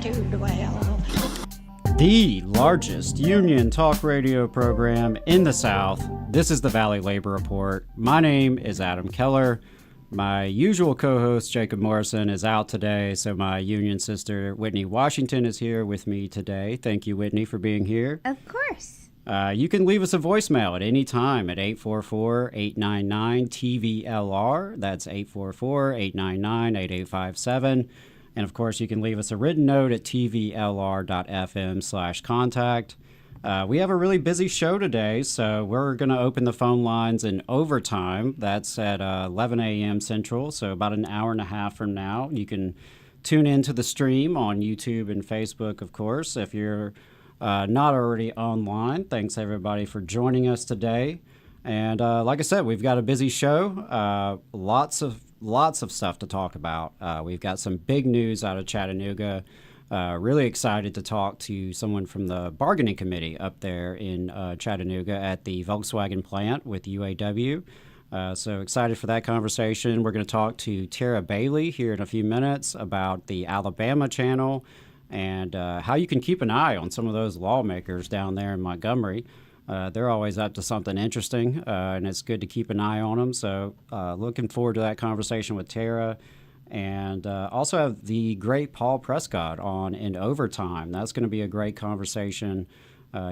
K212. The largest union talk radio program in the South. This is the Valley Labor Report. My name is Adam Keller. My usual co-host, Jacob Morrison, is out today, so my union sister, Whitney Washington, is here with me today. Thank you, Whitney, for being here. Of course. You can leave us a voicemail at any time at 844-899-TVLR. That's 844-899-8857. And, of course, you can leave us a written note at tvlr.fm/contact. We have a really busy show today, so we're going to open the phone lines in overtime. That's at 11 a.m. Central, so about an hour and a half from now. You can tune into the stream on YouTube and Facebook, of course, if you're not already online. Thanks, everybody, for joining us today. And like I said, we've got a busy show, lots of stuff to talk about. We've got some big news out of Chattanooga. Really excited to talk to someone from the bargaining committee up there in Chattanooga at the Volkswagen plant with UAW. So excited for that conversation. We're going to talk to Tara Bailey here in a few minutes about the Alabama channel and how you can keep an eye on some of those lawmakers down there in Montgomery. They're always up to something interesting, and it's good to keep an eye on them. So looking forward to that conversation with Tara. And also have the great Paul Prescott on in overtime. That's going to be a great conversation.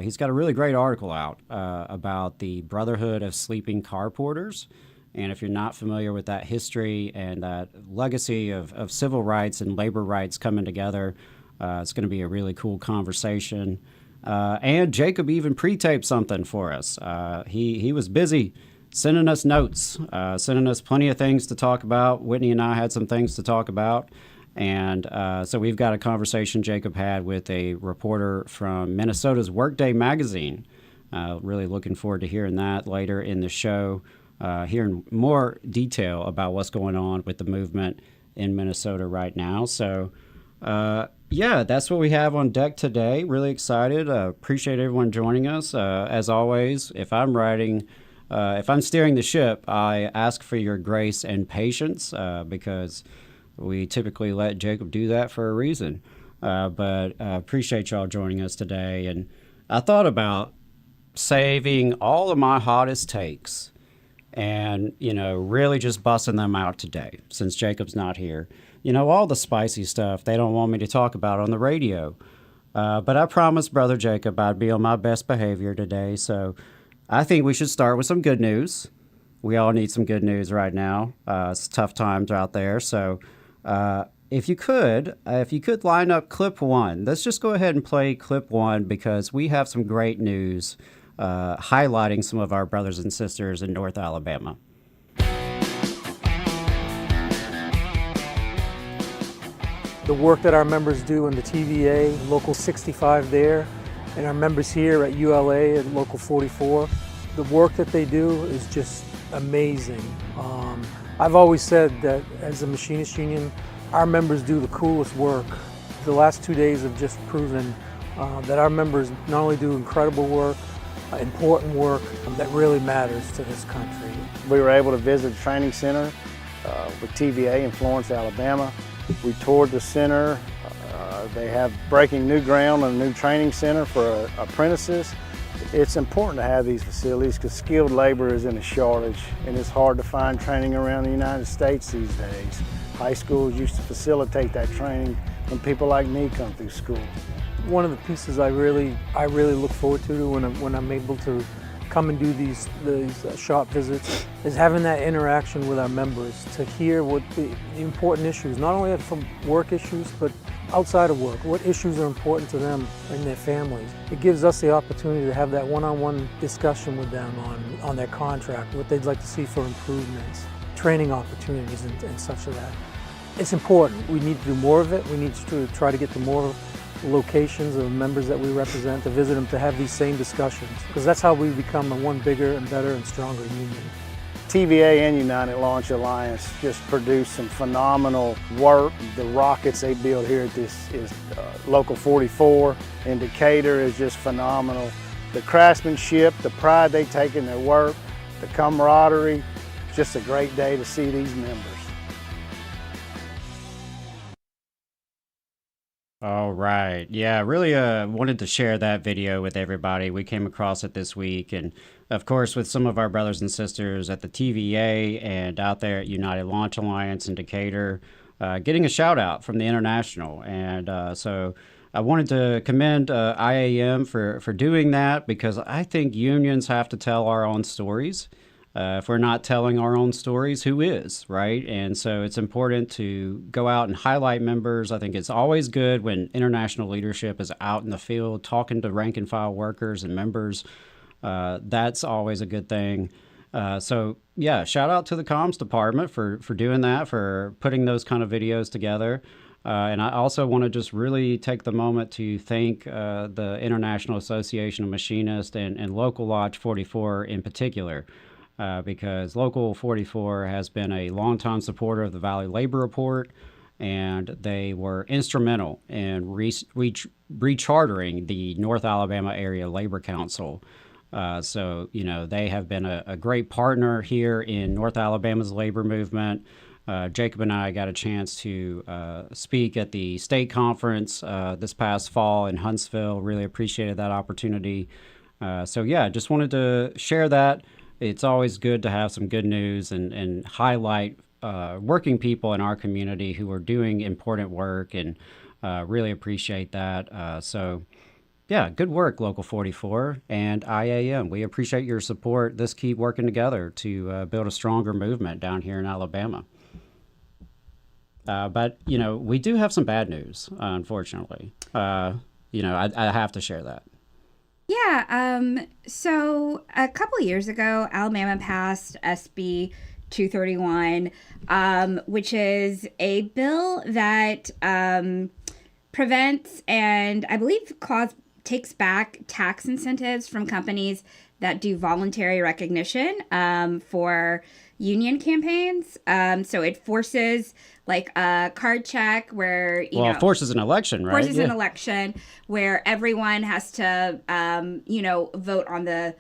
He's got a really great article out about the Brotherhood of Sleeping Carporters. And if you're not familiar with that history and that legacy of civil rights and labor rights coming together, it's going to be a really cool conversation. And Jacob even pre-taped something for us. He was busy sending us notes, sending us plenty of things to talk about. Whitney and I had some things to talk about. And so we've got a conversation Jacob had with a reporter from Minnesota's Workday magazine. Really looking forward to hearing that later in the show, hearing more detail about what's going on with the movement in Minnesota right now. So, yeah, that's what we have on deck today. Really excited. Appreciate everyone joining us. As always, if I'm steering the ship, I ask for your grace and patience because we typically let Jacob do that for a reason. But appreciate y'all joining us today. And I thought about saving all of my hottest takes and, really just busting them out today since Jacob's not here. All the spicy stuff they don't want me to talk about on the radio. But I promised Brother Jacob I'd be on my best behavior today, so I think we should start with some good news. We all need some good news right now. It's tough times out there. So if you could line up clip one, let's just go ahead and play clip one because we have some great news highlighting some of our brothers and sisters in North Alabama. The work that our members do in the TVA, Local 65 there, and our members here at ULA at Local 44, the work that they do is just amazing. I've always said that as a machinist union, our members do the coolest work. The last 2 days have just proven that our members not only do incredible work, important work that really matters to this country. We were able to visit the training center with TVA in Florence, Alabama. We toured the center. They have breaking new ground and a new training center for apprentices. It's important to have these facilities because skilled labor is in a shortage and it's hard to find training around the United States these days. High schools used to facilitate that training when people like me come through school. One of the pieces I really look forward to when I'm able to come and do these shop visits is having that interaction with our members to hear what the important issues, not only from work issues, but outside of work, what issues are important to them and their families. It gives us the opportunity to have that one-on-one discussion with them on their contract, what they'd like to see for improvements, training opportunities and such of that. It's important. We need to do more of it. We need to try to get to more locations of members that we represent, to visit them, to have these same discussions, because that's how we become a one bigger and better and stronger union. TVA and United Launch Alliance just produced some phenomenal work. The rockets they build here at this is Local 44 in Decatur is just phenomenal. The craftsmanship, the pride they take in their work, the camaraderie, just a great day to see these members. All right. Yeah, really wanted to share that video with everybody. We came across it this week. And of course, with some of our brothers and sisters at the TVA and out there at United Launch Alliance in Decatur, getting a shout out from the International. And so I wanted to commend IAM for doing that, because I think unions have to tell our own stories. If we're not telling our own stories, who is, right? And so it's important to go out and highlight members. I think it's always good when international leadership is out in the field talking to rank and file workers and members. That's always a good thing. So yeah, shout out to the comms department for doing that, for putting those kind of videos together. And I also want to just really take the moment to thank the International Association of Machinists and Local Lodge 44 in particular. Because Local 44 has been a longtime supporter of the Valley Labor Report, and they were instrumental in rechartering the North Alabama Area Labor Council. So, they have been a great partner here in North Alabama's labor movement. Jacob and I got a chance to speak at the state conference this past fall in Huntsville. Really appreciated that opportunity. Just wanted to share that. It's always good to have some good news and highlight working people in our community who are doing important work, and really appreciate that. Good work, Local 44 and IAM. We appreciate your support. Let's keep working together to build a stronger movement down here in Alabama. But we do have some bad news, unfortunately. I have to share that. Yeah, so a couple years ago, Alabama passed SB 231, which is a bill that prevents and I believe takes back tax incentives from companies that do voluntary recognition for union campaigns. So it forces like a card check where, it forces an election, right? Forces an election where everyone has to, vote on the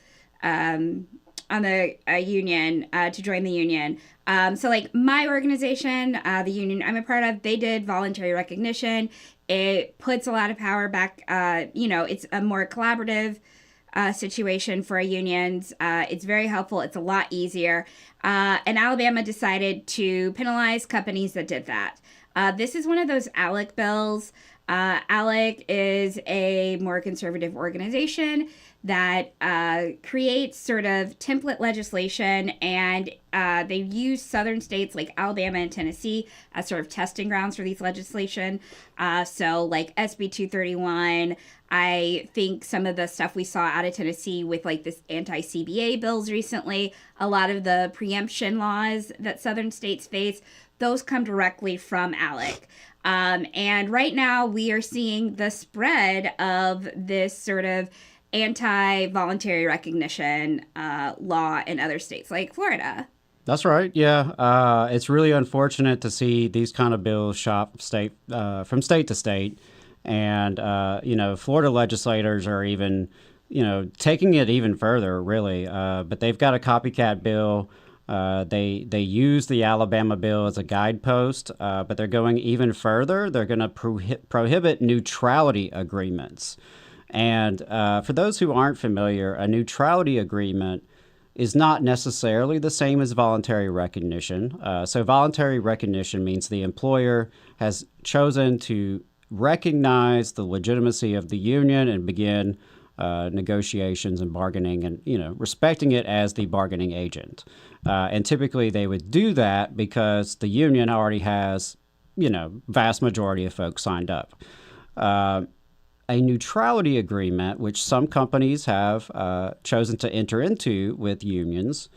union to join the union. So like my organization, the union I'm a part of, they did voluntary recognition. It puts a lot of power back. It's a more collaborative situation for unions. It's very helpful. It's a lot easier. And Alabama decided to penalize companies that did that. This is one of those ALEC bills. ALEC is a more conservative organization that creates sort of template legislation, and they use southern states like Alabama and Tennessee as sort of testing grounds for these legislation. So like SB 231, I think some of the stuff we saw out of Tennessee with like this anti-CBA bills recently, a lot of the preemption laws that southern states face, those come directly from ALEC. And right now we are seeing the spread of this sort of anti-voluntary recognition law in other states like Florida. That's right. Yeah. It's really unfortunate to see these kind of bills shop from state to state. And, Florida legislators are even, taking it even further, really. But they've got a copycat bill. They use the Alabama bill as a guidepost, but they're going even further. They're going to prohibit neutrality agreements. And for those who aren't familiar, a neutrality agreement is not necessarily the same as voluntary recognition. So voluntary recognition means the employer has chosen to recognize the legitimacy of the union and begin negotiations and bargaining and, respecting it as the bargaining agent. And typically they would do that because the union already has, vast majority of folks signed up. A neutrality agreement, which some companies have chosen to enter into with unions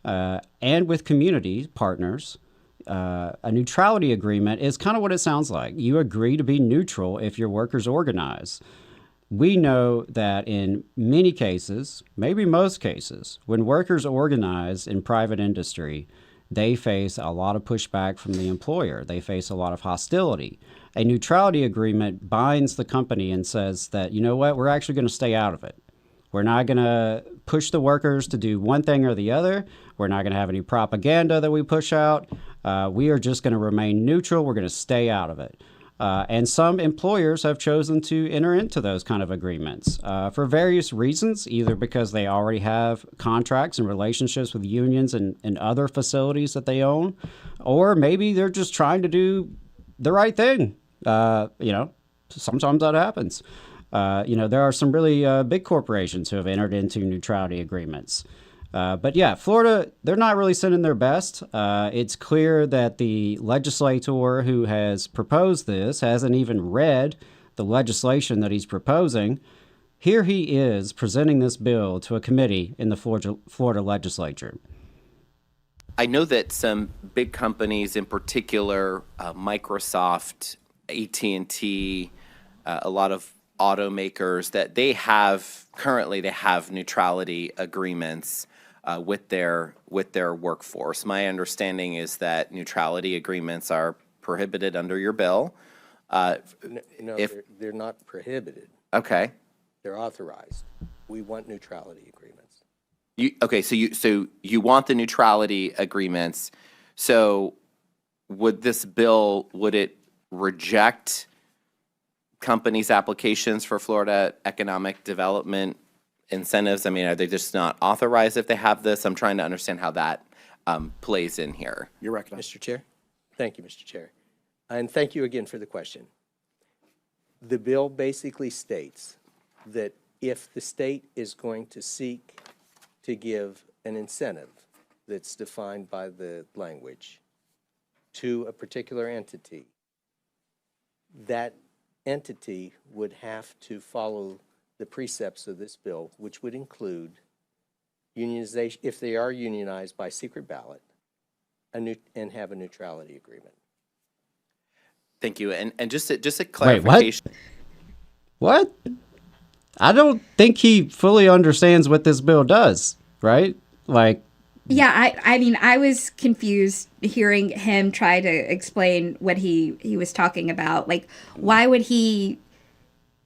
and with community partners, a neutrality agreement is kind of what it sounds like. You agree to be neutral if your workers organize. We know that in many cases, maybe most cases, when workers organize in private industry, they face a lot of pushback from the employer. They face a lot of hostility. A neutrality agreement binds the company and says that, we're actually going to stay out of it. We're not going to push the workers to do one thing or the other. We're not going to have any propaganda that we push out. We are just going to remain neutral. We're going to stay out of it. And some employers have chosen to enter into those kind of agreements for various reasons, either because they already have contracts and relationships with unions and other facilities that they own, or maybe they're just trying to do the right thing. Sometimes that happens. There are some really big corporations who have entered into neutrality agreements. But yeah, Florida, they're not really sending their best. It's clear that the legislator who has proposed this hasn't even read the legislation that he's proposing. Here he is presenting this bill to a committee in the Florida legislature. I know that some big companies, in particular Microsoft, AT&T, a lot of automakers, that they have neutrality agreements with their workforce. My understanding is that neutrality agreements are prohibited under your bill. They're not prohibited. Okay. They're authorized. We want neutrality agreements. So you want the neutrality agreements. So would this bill, would it reject companies' applications for Florida economic development incentives? I mean, are they just not authorized if they have this? I'm trying to understand how that plays in here. You're recognized. Mr. Chair? Thank you, Mr. Chair. And thank you again for the question. The bill basically states that if the state is going to seek to give an incentive that's defined by the language to a particular entity, that entity would have to follow the precepts of this bill, which would include unionization, if they are unionized by secret ballot, and have a neutrality agreement. Thank you. And just a clarification. Wait, what? I don't think he fully understands what this bill does, right? Yeah, I mean, I was confused hearing him try to explain what he was talking about. Like, why would he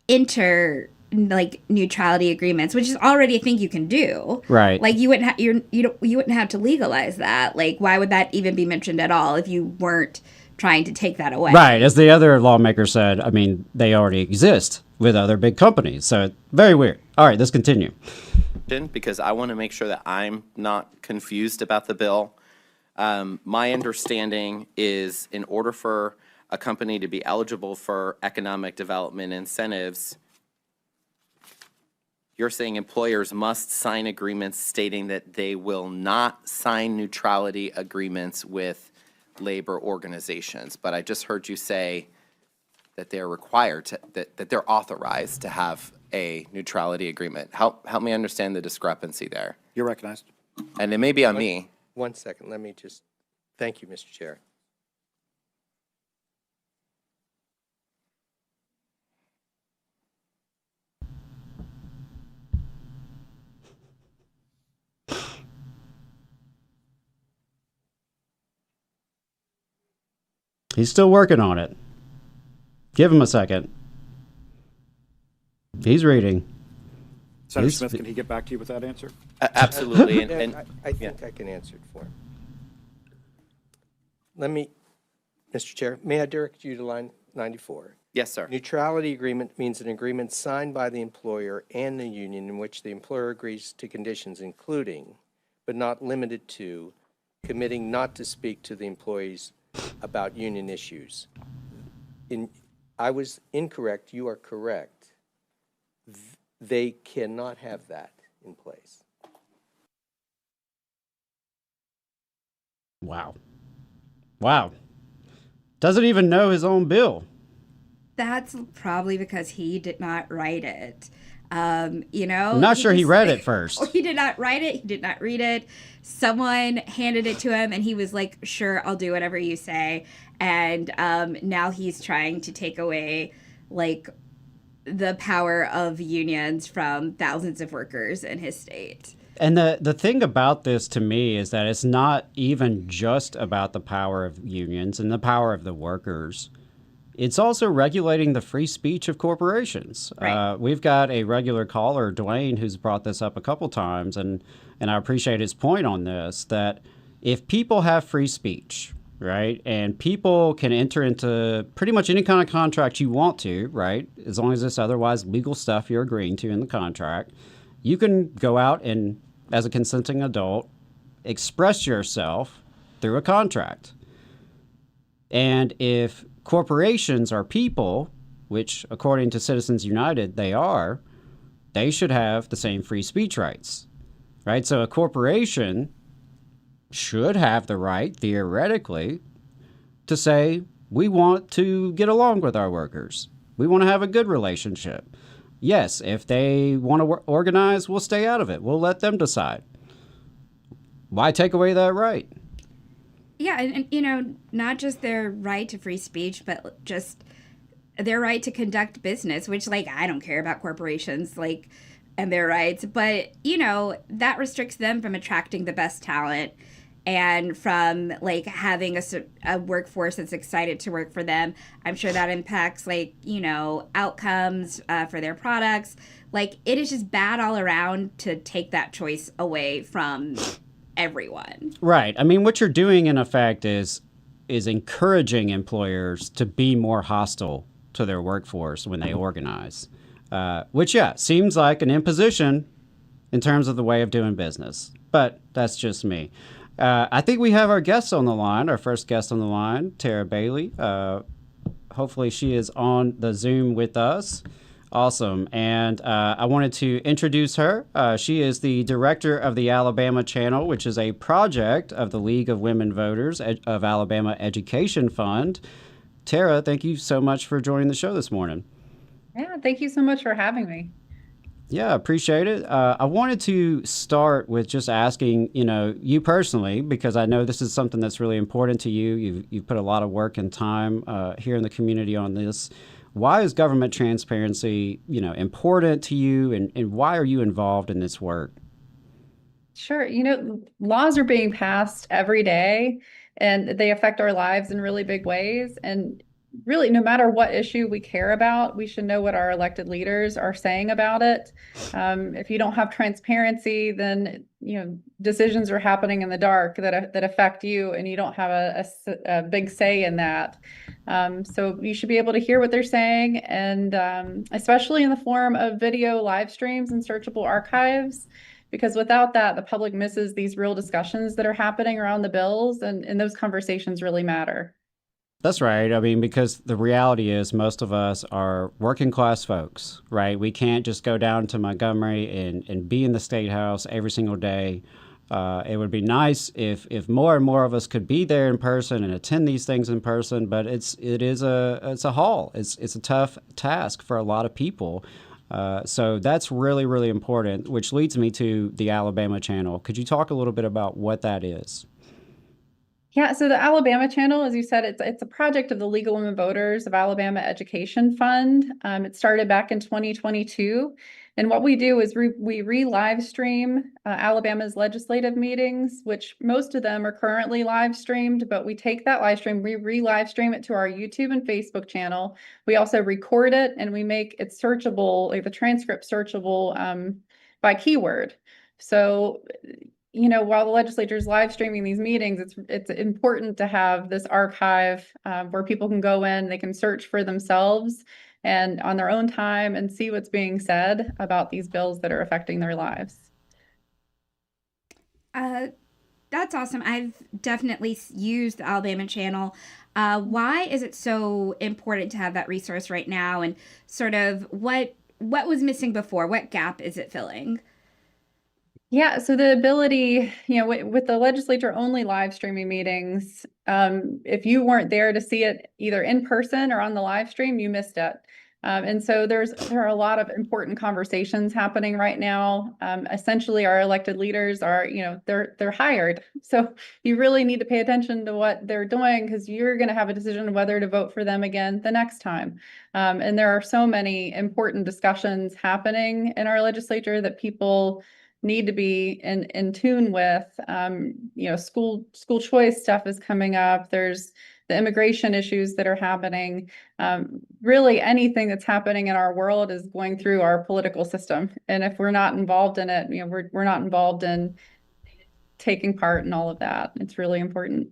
enter neutrality agreements, which is already a thing you can do, right? Like, you wouldn't have to legalize that. Like, why would that even be mentioned at all if you weren't trying to take that away? Right, as the other lawmaker said, I mean, they already exist with other big companies, so very weird. All right, let's continue. Because I want to make sure that I'm not confused about the bill. My understanding is in order for a company to be eligible for economic development incentives, you're saying employers must sign agreements stating that they will not sign neutrality agreements with labor organizations. But I just heard you say that they're required to, that they're authorized to have a neutrality agreement. Help me understand the discrepancy there. You're recognized. And it may be on me. 1 second, let me just, thank you, Mr. Chair. He's still working on it. Give him a second. He's reading. Senator Smith, can he get back to you with that answer? Absolutely. I think I can answer it for him. Let me, Mr. Chair, may I direct you to line 94? Yes, sir. Neutrality agreement means an agreement signed by the employer and the union in which the employer agrees to conditions including, but not limited to, committing not to speak to the employees about union issues. I was incorrect. You are correct. They cannot have that in place. Wow. Doesn't even know his own bill. That's probably because he did not write it. I'm not sure he read it first. He did not write it. He did not read it. Someone handed it to him, and he was like, sure, I'll do whatever you say. And now he's trying to take away, the power of unions from thousands of workers in his state. And the thing about this to me is that it's not even just about the power of unions and the power of the workers. It's also regulating the free speech of corporations. Right. We've got a regular caller, Dwayne, who's brought this up a couple times, and I appreciate his point on this, that if people have free speech, right? And people can enter into pretty much any kind of contract you want to, right? As long as it's otherwise legal stuff you're agreeing to in the contract. You can go out and, as a consenting adult, express yourself through a contract. And if corporations are people, which according to Citizens United they are, they should have the same free speech rights, right? So a corporation should have the right, theoretically, to say, we want to get along with our workers. We want to have a good relationship. Yes, if they want to organize, we'll stay out of it. We'll let them decide. Why take away that right? Yeah, and you know, not just their right to free speech, but just their right to conduct business, which, like, I don't care about corporations, like, and their rights, but, you know, that restricts them from attracting the best talent and from, like, having a workforce that's excited to work for them. I'm sure that impacts, like, you know, outcomes for their products. Like, it is just bad all around to take that choice away from everyone. Right. I mean, what you're doing, in effect, is encouraging employers to be more hostile to their workforce when they organize, which, yeah, seems like an imposition in terms of the way of doing business. But that's just me. I think we have our guests on the line, our first guest on the line, Tara Bailey. Hopefully she is on the Zoom with us. Awesome. And I wanted to introduce her. She is the director of the Alabama Channel, which is a project of the League of Women Voters of Alabama Education Fund. Tara, thank you so much for joining the show this morning. Yeah, thank you so much for having me. Yeah, appreciate it. I wanted to start with just asking, you know, you personally, because I know this is something that's really important to you. You've put a lot of work and time here in the community on this. Why is government transparency, you know, important to you, and why are you involved in this work? Sure. You know, laws are being passed every day and they affect our lives in really big ways. And really, no matter what issue we care about, we should know what our elected leaders are saying about it. If you don't have transparency, then, you know, decisions are happening in the dark that affect you, and you don't have a big say in that. So you should be able to hear what they're saying, and especially in the form of video live streams and searchable archives. Because without that, the public misses these real discussions that are happening around the bills, and those conversations really matter. That's right. I mean, because the reality is most of us are working class folks, right? We can't just go down to Montgomery and be in the State House every single day. It would be nice if more and more of us could be there in person and attend these things in person, but it's a haul. It's a tough task for a lot of people. So that's really, really important, which leads me to the Alabama Channel. Could you talk a little bit about what that is? Yeah, so the Alabama Channel, as you said, it's a project of the League of Women Voters of Alabama Education Fund. It started back in 2022. And what we do is we re-live stream Alabama's legislative meetings, which most of them are currently live streamed, but we take that live stream, we re-live stream it to our YouTube and Facebook channel. We also record it and we make it searchable, like the transcript searchable by keyword. So, you know, while the legislature is live streaming these meetings, it's important to have this archive where people can go in, they can search for themselves and on their own time and see what's being said about these bills that are affecting their lives. That's awesome. I've definitely used the Alabama Channel. Why is it so important to have that resource right now, and sort of what was missing before? What gap is it filling? Yeah, so the ability, you know, with the legislature only live streaming meetings, if you weren't there to see it either in person or on the live stream, you missed it. And so there are a lot of important conversations happening right now. Essentially, our elected leaders are, you know, they're hired. So you really need to pay attention to what they're doing, because you're going to have a decision of whether to vote for them again the next time. And there are so many important discussions happening in our legislature that people need to be in tune with. You know, school choice stuff is coming up. There's the immigration issues that are happening. Really anything that's happening in our world is going through our political system. And if we're not involved in it, you know, we're not involved in taking part in all of that. It's really important.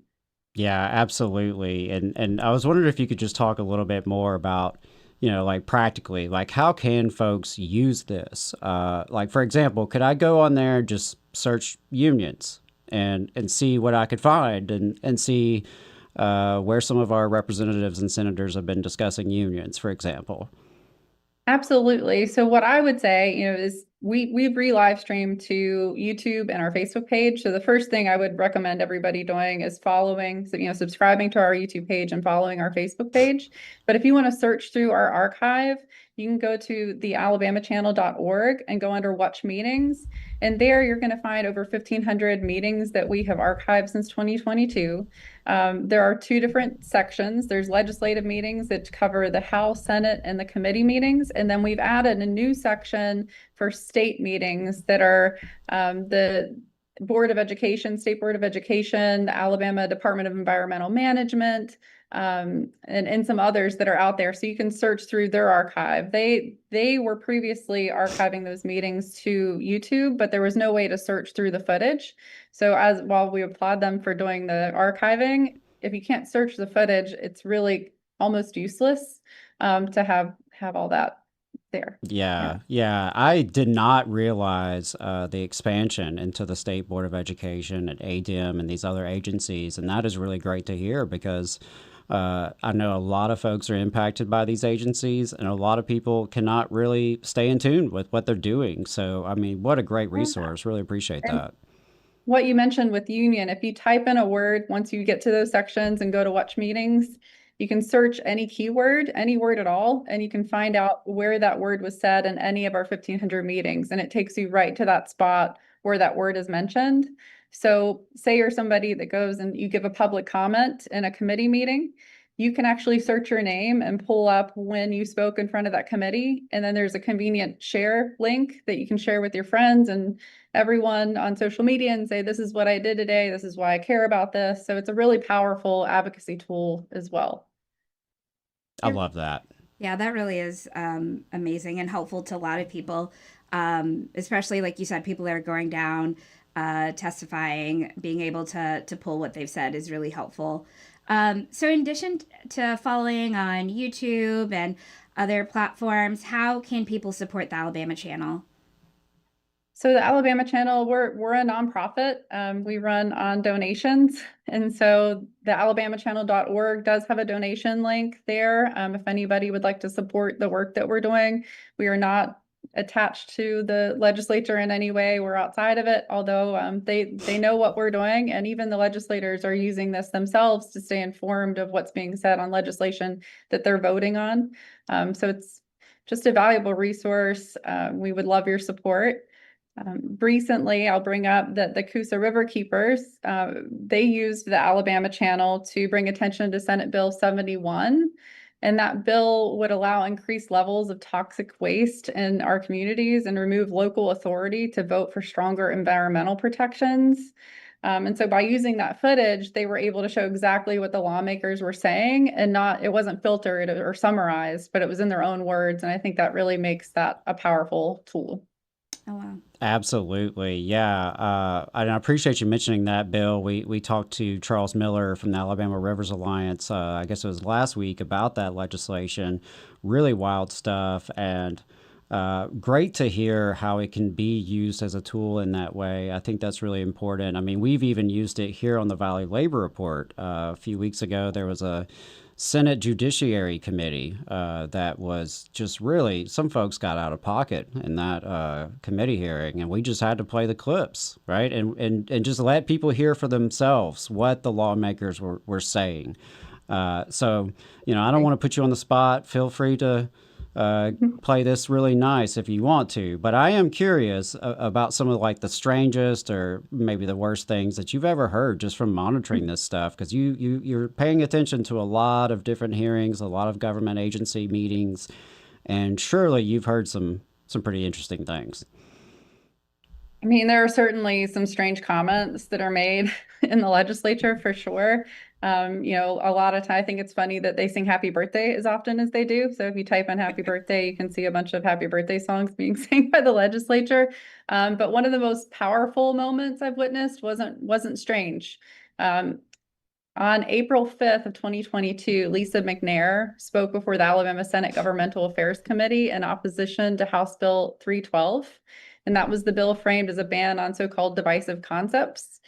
Yeah, absolutely. And I was wondering if you could just talk a little bit more about, like practically, like how can folks use this? Like for example, could I go on there and just search unions and see what I could find and see where some of our representatives and senators have been discussing unions, for example? Absolutely. So what I would say, is we've live streamed to YouTube and our Facebook page. So the first thing I would recommend everybody doing is subscribing to our YouTube page and following our Facebook page. But if you want to search through our archive, you can go to the alabamachannel.org and go under Watch Meetings. And there you're going to find over 1,500 meetings that we have archived since 2022. There are two different sections. There's legislative meetings that cover the House, Senate, and the committee meetings. And then we've added a new section for state meetings that are the Board of Education, State Board of Education, the Alabama Department of Environmental Management, and some others that are out there. So you can search through their archive. They were previously archiving those meetings to YouTube, but there was no way to search through the footage. So while we applaud them for doing the archiving, if you can't search the footage, it's really almost useless to have all that there. Yeah. I did not realize the expansion into the State Board of Education and ADEM and these other agencies. And that is really great to hear because I know a lot of folks are impacted by these agencies and a lot of people cannot really stay in tune with what they're doing. So, I mean, what a great resource. Really appreciate that. What you mentioned with union, if you type in a word, once you get to those sections and go to Watch Meetings, you can search any keyword, any word at all, and you can find out where that word was said in any of our 1,500 meetings. And it takes you right to that spot where that word is mentioned. So say you're somebody that goes and you give a public comment in a committee meeting, you can actually search your name and pull up when you spoke in front of that committee. And then there's a convenient share link that you can share with your friends and everyone on social media and say, this is what I did today. This is why I care about this. So it's a really powerful advocacy tool as well. I love that. Yeah, that really is amazing and helpful to a lot of people, especially like you said, people that are going down, testifying, being able to pull what they've said is really helpful. So in addition to following on YouTube and other platforms, how can people support the Alabama Channel? So the Alabama Channel, we're a nonprofit. We run on donations. And so the alabamachannel.org does have a donation link there. If anybody would like to support the work that we're doing, we are not attached to the legislature in any way. We're outside of it, although they know what we're doing. And even the legislators are using this themselves to stay informed of what's being said on legislation that they're voting on. So it's just a valuable resource. We would love your support. Recently, I'll bring up that the Coosa River Keepers, they used the Alabama Channel to bring attention to Senate Bill 71. And that bill would allow increased levels of toxic waste in our communities and remove local authority to vote for stronger environmental protections. And so by using that footage, they were able to show exactly what the lawmakers were saying and it wasn't filtered or summarized, but it was in their own words. And I think that really makes that a powerful tool. Oh, wow. Absolutely. Yeah. And I appreciate you mentioning that, Bill. We talked to Charles Miller from the Alabama Rivers Alliance, I guess it was last week, about that legislation. Really wild stuff. And great to hear how it can be used as a tool in that way. I think that's really important. I mean, we've even used it here on the Valley Labor Report. A few weeks ago, there was a Senate Judiciary Committee that was just really, some folks got out of pocket in that committee hearing, and we just had to play the clips, right? And just let people hear for themselves what the lawmakers were saying. So, I don't want to put you on the spot. Feel free to play this really nice if you want to, but I am curious about some of like the strangest or maybe the worst things that you've ever heard just from monitoring this stuff, because you're paying attention to a lot of different hearings, a lot of government agency meetings, and surely you've heard some pretty interesting things. I mean, there are certainly some strange comments that are made in the legislature for sure. A lot of time, I think it's funny that they sing happy birthday as often as they do. So if you type in happy birthday, you can see a bunch of happy birthday songs being sang by the legislature. But one of the most powerful moments I've witnessed wasn't strange. On April 5th of 2022, Lisa McNair spoke before the Alabama Senate Governmental Affairs Committee in opposition to House Bill 312. And that was the bill framed as a ban on so-called divisive concepts.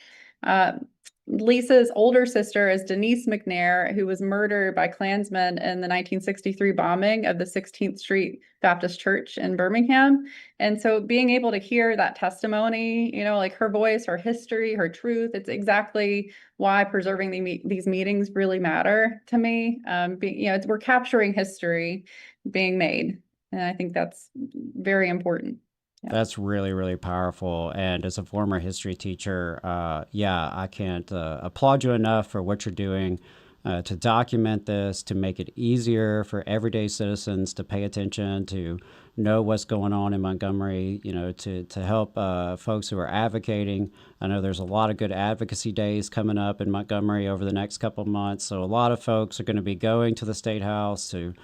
Lisa's older sister is Denise McNair, who was murdered by Klansmen in the 1963 bombing of the 16th Street Baptist Church in Birmingham. And so being able to hear that testimony, like her voice, her history, her truth, it's exactly why preserving these meetings really matter to me. We're capturing history being made. And I think that's very important. Yeah. That's really, really powerful. And as a former history teacher, I can't applaud you enough for what you're doing to document this, to make it easier for everyday citizens to pay attention, to know what's going on in Montgomery, to help folks who are advocating. I know there's a lot of good advocacy days coming up in Montgomery over the next couple of months. So a lot of folks are going to be going to the State House to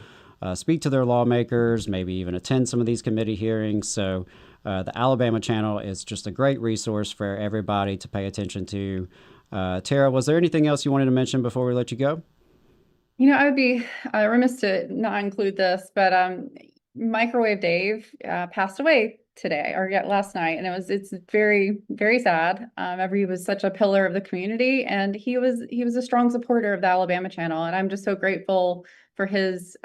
speak to their lawmakers, maybe even attend some of these committee hearings. So the Alabama channel is just a great resource for everybody to pay attention to. Tara, was there anything else you wanted to mention before we let you go? I would be remiss to not include this, but Microwave Dave passed away today or last night, and it's very, very sad. He was such a pillar of the community, and he was a strong supporter of the Alabama channel, and I'm just so grateful for his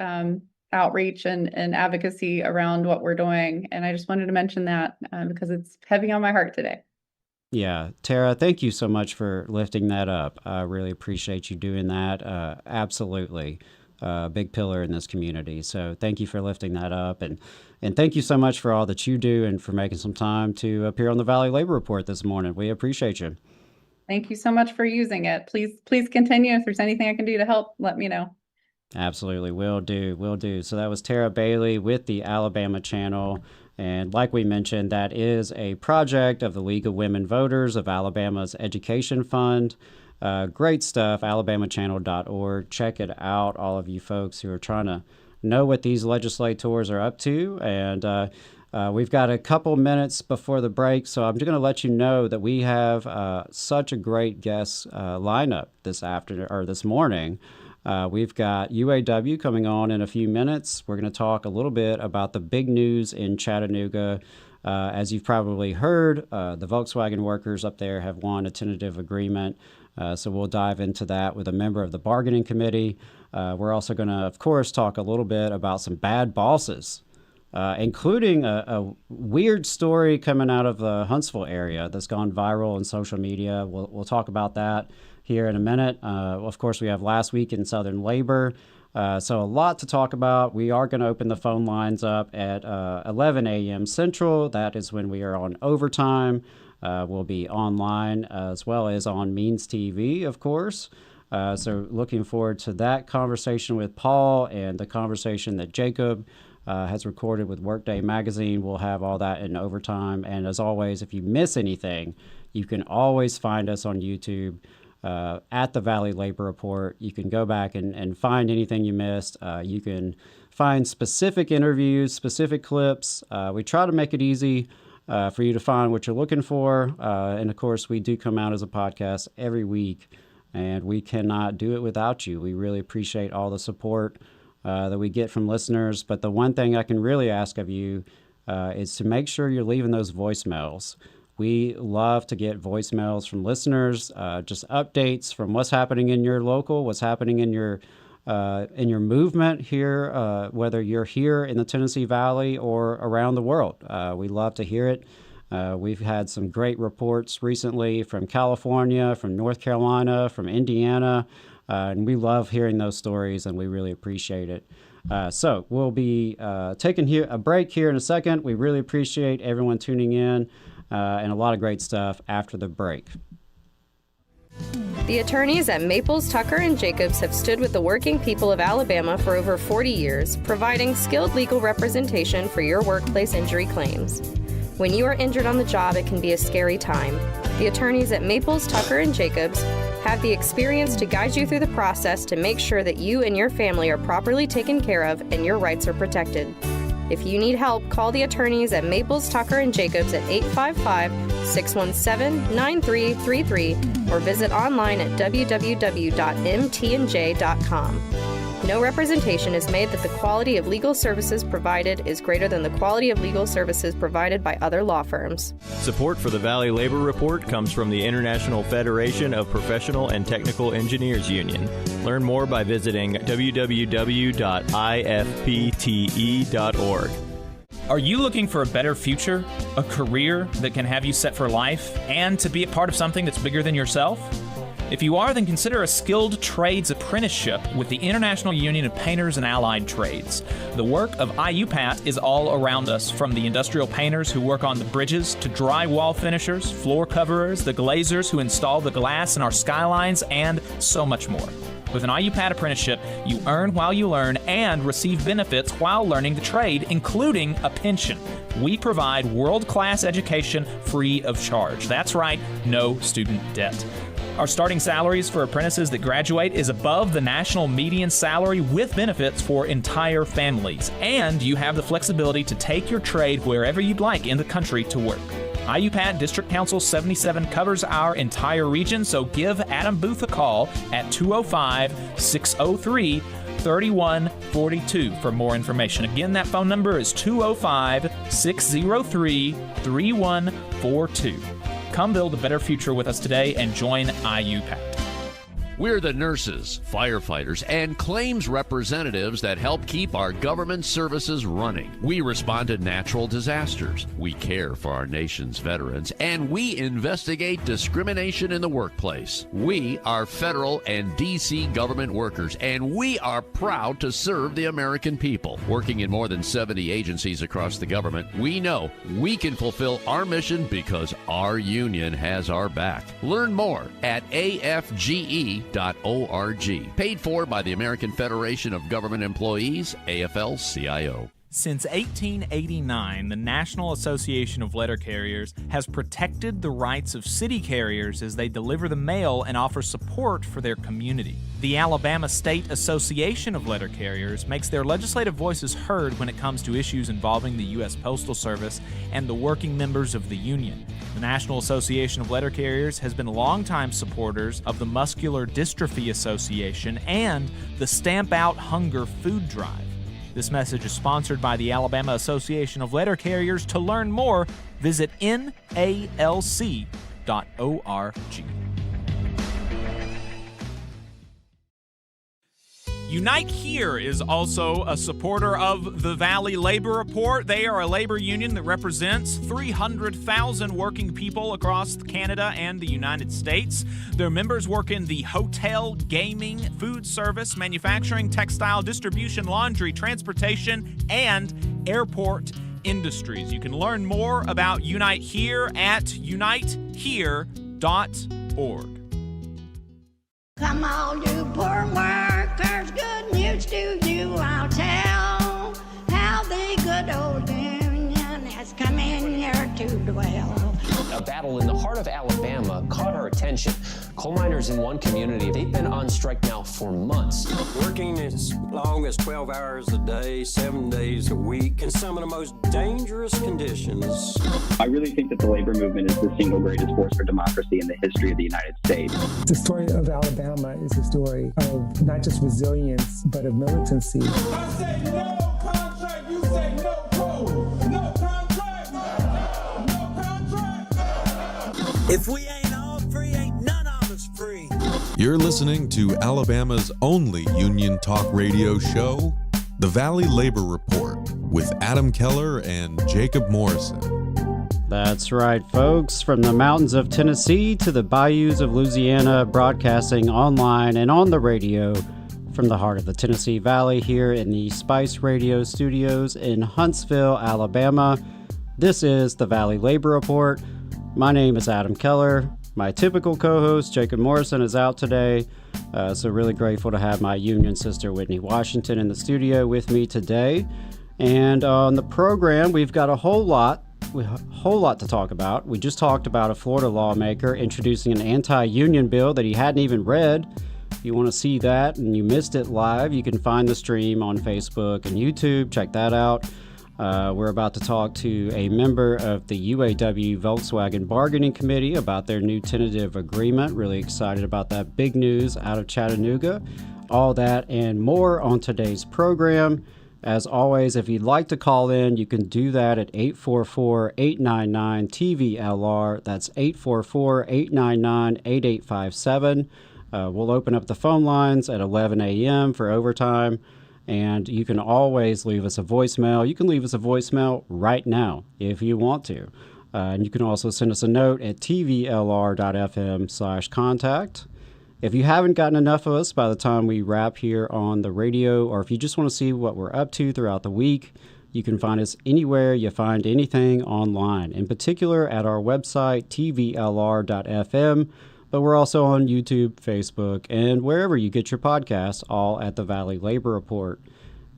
outreach and advocacy around what we're doing. And I just wanted to mention that because it's heavy on my heart today. Yeah, Tara, thank you so much for lifting that up. I really appreciate you doing that. Absolutely. Big pillar in this community. So thank you for lifting that up. And thank you so much for all that you do and for making some time to appear on the Valley Labor Report this morning. We appreciate you. Thank you so much for using it. Please continue. If there's anything I can do to help, let me know. Absolutely. Will do. So that was Tara Bailey with the Alabama channel. And like we mentioned, that is a project of the League of Women Voters of Alabama's Education Fund. Great stuff, alabamachannel.org. Check it out, all of you folks who are trying to know what these legislators are up to. And we've got a couple minutes before the break, so I'm just going to let you know that we have such a great guest lineup this morning. We've got UAW coming on in a few minutes. We're going to talk a little bit about the big news in Chattanooga. As you've probably heard, the Volkswagen workers up there have won a tentative agreement. So we'll dive into that with a member of the bargaining committee. We're also going to, of course, talk a little bit about some bad bosses, including a weird story coming out of the Huntsville area that's gone viral on social media. We'll talk about that here in a minute. Of course, we have last week in Southern Labor. So a lot to talk about. We are going to open the phone lines up at 11 a.m. Central. That is when we are on overtime. We'll be online as well as on Means TV, of course. So looking forward to that conversation with Paul and the conversation that Jacob has recorded with Workday Magazine. We'll have all that in overtime. And as always, if you miss anything, you can always find us on YouTube at the Valley Labor Report. You can go back and find anything you missed. You can find specific interviews, specific clips. We try to make it easy for you to find what you're looking for. And of course, we do come out as a podcast every week, and we cannot do it without you. We really appreciate all the support that we get from listeners. But the one thing I can really ask of you is to make sure you're leaving those voicemails. We love to get voicemails from listeners, just updates from what's happening in your local, what's happening in your movement here, whether you're here in the Tennessee Valley or around the world. We love to hear it. We've had some great reports recently from California, from North Carolina, from Indiana, and we love hearing those stories, and we really appreciate it. So we'll be taking a break here in a second. We really appreciate everyone tuning in. And a lot of great stuff after the break. The attorneys at Maples, Tucker & Jacobs have stood with the working people of Alabama for over 40 years, providing skilled legal representation for your workplace injury claims. When you are injured on the job, it can be a scary time. The attorneys at Maples, Tucker & Jacobs have the experience to guide you through the process to make sure that you and your family are properly taken care of and your rights are protected. If you need help, call the attorneys at Maples, Tucker, and Jacobs at 855-617-9333 or visit online at www.mtnj.com. No representation is made that the quality of legal services provided is greater than the quality of legal services provided by other law firms. Support for the Valley Labor Report comes from the International Federation of Professional and Technical Engineers Union. Learn more by visiting www.ifpte.org. Are you looking for a better future, a career that can have you set for life, and to be a part of something that's bigger than yourself? If you are, then consider a skilled trades apprenticeship with the International Union of Painters and Allied Trades. The work of IUPAT is all around us, from the industrial painters who work on the bridges to drywall finishers, floor coverers, the glazers who install the glass in our skylines, and so much more. With an IUPAT apprenticeship, you earn while you learn and receive benefits while learning the trade, including a pension. We provide world-class education free of charge. That's right, no student debt. Our starting salaries for apprentices that graduate is above the national median salary with benefits for entire families. And you have the flexibility to take your trade wherever you'd like in the country to work. IUPAT District Council 77 covers our entire region, so give Adam Booth a call at 205-603-3142 for more information. Again, that phone number is 205-603-3142. Come build a better future with us today and join IUPAT. We're the nurses, firefighters, and claims representatives that help keep our government services running. We respond to natural disasters. We care for our nation's veterans, and we investigate discrimination in the workplace. We are federal and D.C. government workers, and we are proud to serve the American people. Working in more than 70 agencies across the government, we know we can fulfill our mission because our union has our back. Learn more at afge.org. Paid for by the American Federation of Government Employees, AFL-CIO. Since 1889, the National Association of Letter Carriers has protected the rights of city carriers as they deliver the mail and offer support for their community. The Alabama State Association of Letter Carriers makes their legislative voices heard when it comes to issues involving the U.S. Postal Service and the working members of the union. The National Association of Letter Carriers has been longtime supporters of the Muscular Dystrophy Association and the Stamp Out Hunger Food Drive. This message is sponsored by the Alabama Association of Letter Carriers. To learn more, visit NALC.org. Unite Here is also a supporter of the Valley Labor Report. They are a labor union that represents 300,000 working people across Canada and the United States. Their members work in the hotel, gaming, food service, manufacturing, textile, distribution, laundry, transportation, and airport industries. You can learn more about Unite Here at unitehere.org. Come on, you poor workers, good news to you I'll tell, how the good old union has come in here to dwell. A battle in the heart of Alabama caught our attention. Coal miners in one community, they've been on strike now for months. Working as long as 12 hours a day, 7 days a week, in some of the most dangerous conditions. I really think that the labor movement is the single greatest force for democracy in the history of the United States. The story of Alabama is a story of not just resilience, but of militancy. I say no contract, you say no coal. No contract, no contract. If we ain't all free, ain't none of us free. You're listening to Alabama's only union talk radio show, The Valley Labor Report, with Adam Keller and Jacob Morrison. That's right, folks. From the mountains of Tennessee to the bayous of Louisiana, broadcasting online and on the radio from the heart of the Tennessee Valley here in the Spice Radio Studios in Huntsville, Alabama. This is the Valley Labor Report. My name is Adam Keller. My typical co-host, Jacob Morrison, is out today. So really grateful to have my union sister, Whitney Washington, in the studio with me today. And on the program, we've got a whole lot to talk about. We just talked about a Florida lawmaker introducing an anti-union bill that he hadn't even read. If you want to see that and you missed it live, you can find the stream on Facebook and YouTube. Check that out. We're about to talk to a member of the UAW Volkswagen Bargaining Committee about their new tentative agreement. Really excited about that big news out of Chattanooga. All that and more on today's program. As always, if you'd like to call in, you can do that at 844-899-TVLR. That's 844-899-8857. We'll open up the phone lines at 11 a.m. for overtime. And you can always leave us a voicemail. You can leave us a voicemail right now if you want to. And you can also send us a note at tvlr.fm/contact. If you haven't gotten enough of us by the time we wrap here on the radio, or if you just want to see what we're up to throughout the week, you can find us anywhere you find anything online, in particular at our website, tvlr.fm. But we're also on YouTube, Facebook, and wherever you get your podcasts, all at the Valley Labor Report.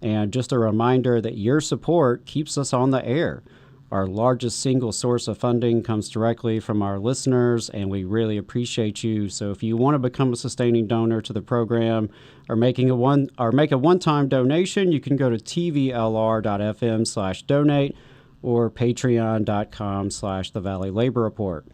And just a reminder that your support keeps us on the air. Our largest single source of funding comes directly from our listeners, and we really appreciate you. So if you want to become a sustaining donor to the program or make a one-time donation, you can go to tvlr.fm/donate or patreon.com/the Valley Labor Report.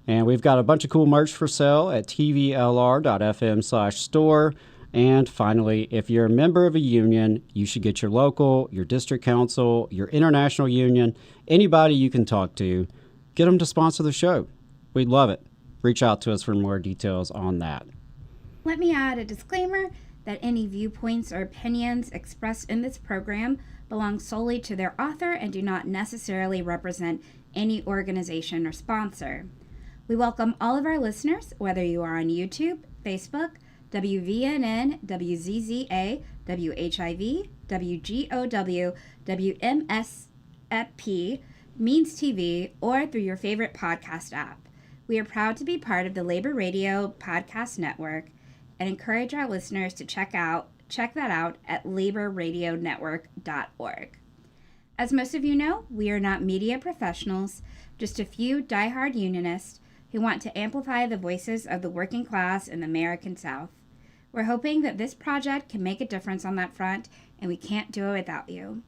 And we've got a bunch of cool merch for sale at tvlr.fm/store. And finally, if you're a member of a union, you should get your local, your district council, your international union, anybody you can talk to, get them to sponsor the show. We'd love it. Reach out to us for more details on that. Let me add a disclaimer that any viewpoints or opinions expressed in this program belong solely to their author and do not necessarily represent any organization or sponsor. We welcome all of our listeners, whether you are on YouTube, Facebook, WVNN, WZZA, WHIV, WGOW, WMSFP, Means TV, or through your favorite podcast app. We are proud to be part of the Labor Radio Podcast Network and encourage our listeners to check that out at laborradionetwork.org. As most of you know, we are not media professionals, just a few diehard unionists who want to amplify the voices of the working class in the American South. We're hoping that this project can make a difference on that front, and we can't do it without you.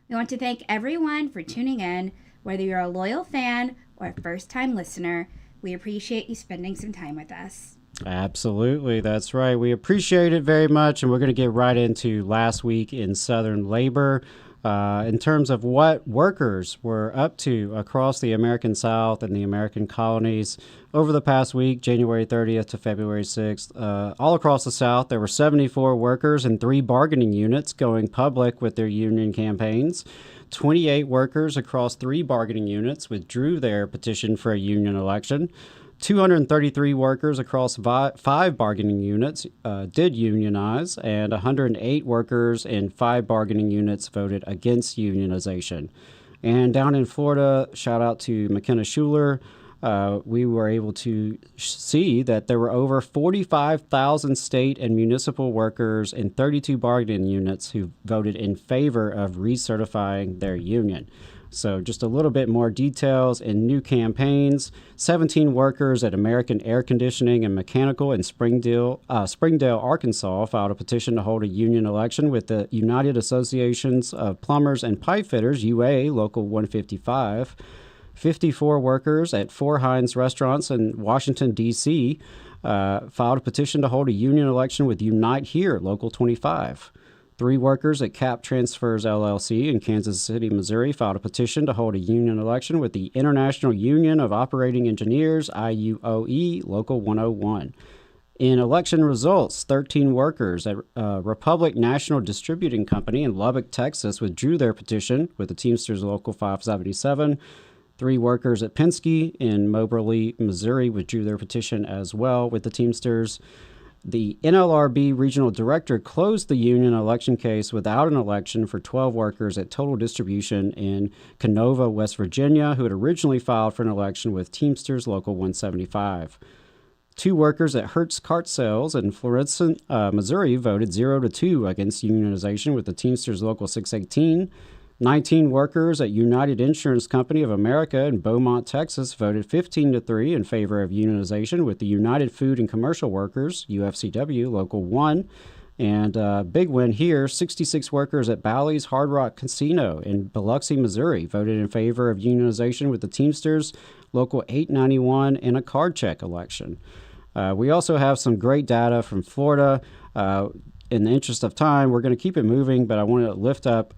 We want to thank everyone for tuning in, whether you're a loyal fan or a first-time listener. We appreciate you spending some time with us. Absolutely, that's right. We appreciate it very much, and we're going to get right into last week in Southern labor. In terms of what workers were up to across the American South and the American colonies over the past week, January 30th to February 6th. All across the South, there were 74 workers and 3 bargaining units going public with their union campaigns. 28 workers across 3 bargaining units withdrew their petition for a union election. 233 workers across 5 bargaining units did unionize, and 108 workers in 5 bargaining units voted against unionization. And down in Florida, shout out to McKenna Schuler, we were able to see that there were over 45,000 state and municipal workers in 32 bargaining units who voted in favor of recertifying their union. So just a little bit more details in new campaigns. 17 workers at American Air Conditioning and Mechanical in Springdale, Arkansas, filed a petition to hold a union election with the United Associations of Plumbers and Pipe Fitters, UA, Local 155. 54 workers at 4 Heinz restaurants in Washington, D.C., filed a petition to hold a union election with Unite Here, Local 25. 3 workers at Cap Transfers LLC in Kansas City, Missouri, filed a petition to hold a union election with the International Union of Operating Engineers, IUOE, Local 101. In election results, 13 workers at Republic National Distributing Company in Lubbock, Texas, withdrew their petition with the Teamsters Local 577. 3 workers at Penske in Moberly, Missouri, withdrew their petition as well with the Teamsters. The NLRB regional director closed the union election case without an election for 12 workers at Total Distribution in Canova, West Virginia, who had originally filed for an election with Teamsters Local 175. 2 workers at Hertz Cart Sales in Florissant, Missouri, voted 0-2 against unionization with the Teamsters Local 618. 19 workers at United Insurance Company of America in Beaumont, Texas, voted 15-3 in favor of unionization with the United Food and Commercial Workers, UFCW, Local 1. And big win here, 66 workers at Bally's Hard Rock Casino in Biloxi, Missouri, voted in favor of unionization with the Teamsters Local 891 in a card check election. We also have some great data from Florida. In the interest of time, we're going to keep it moving, but I want to lift up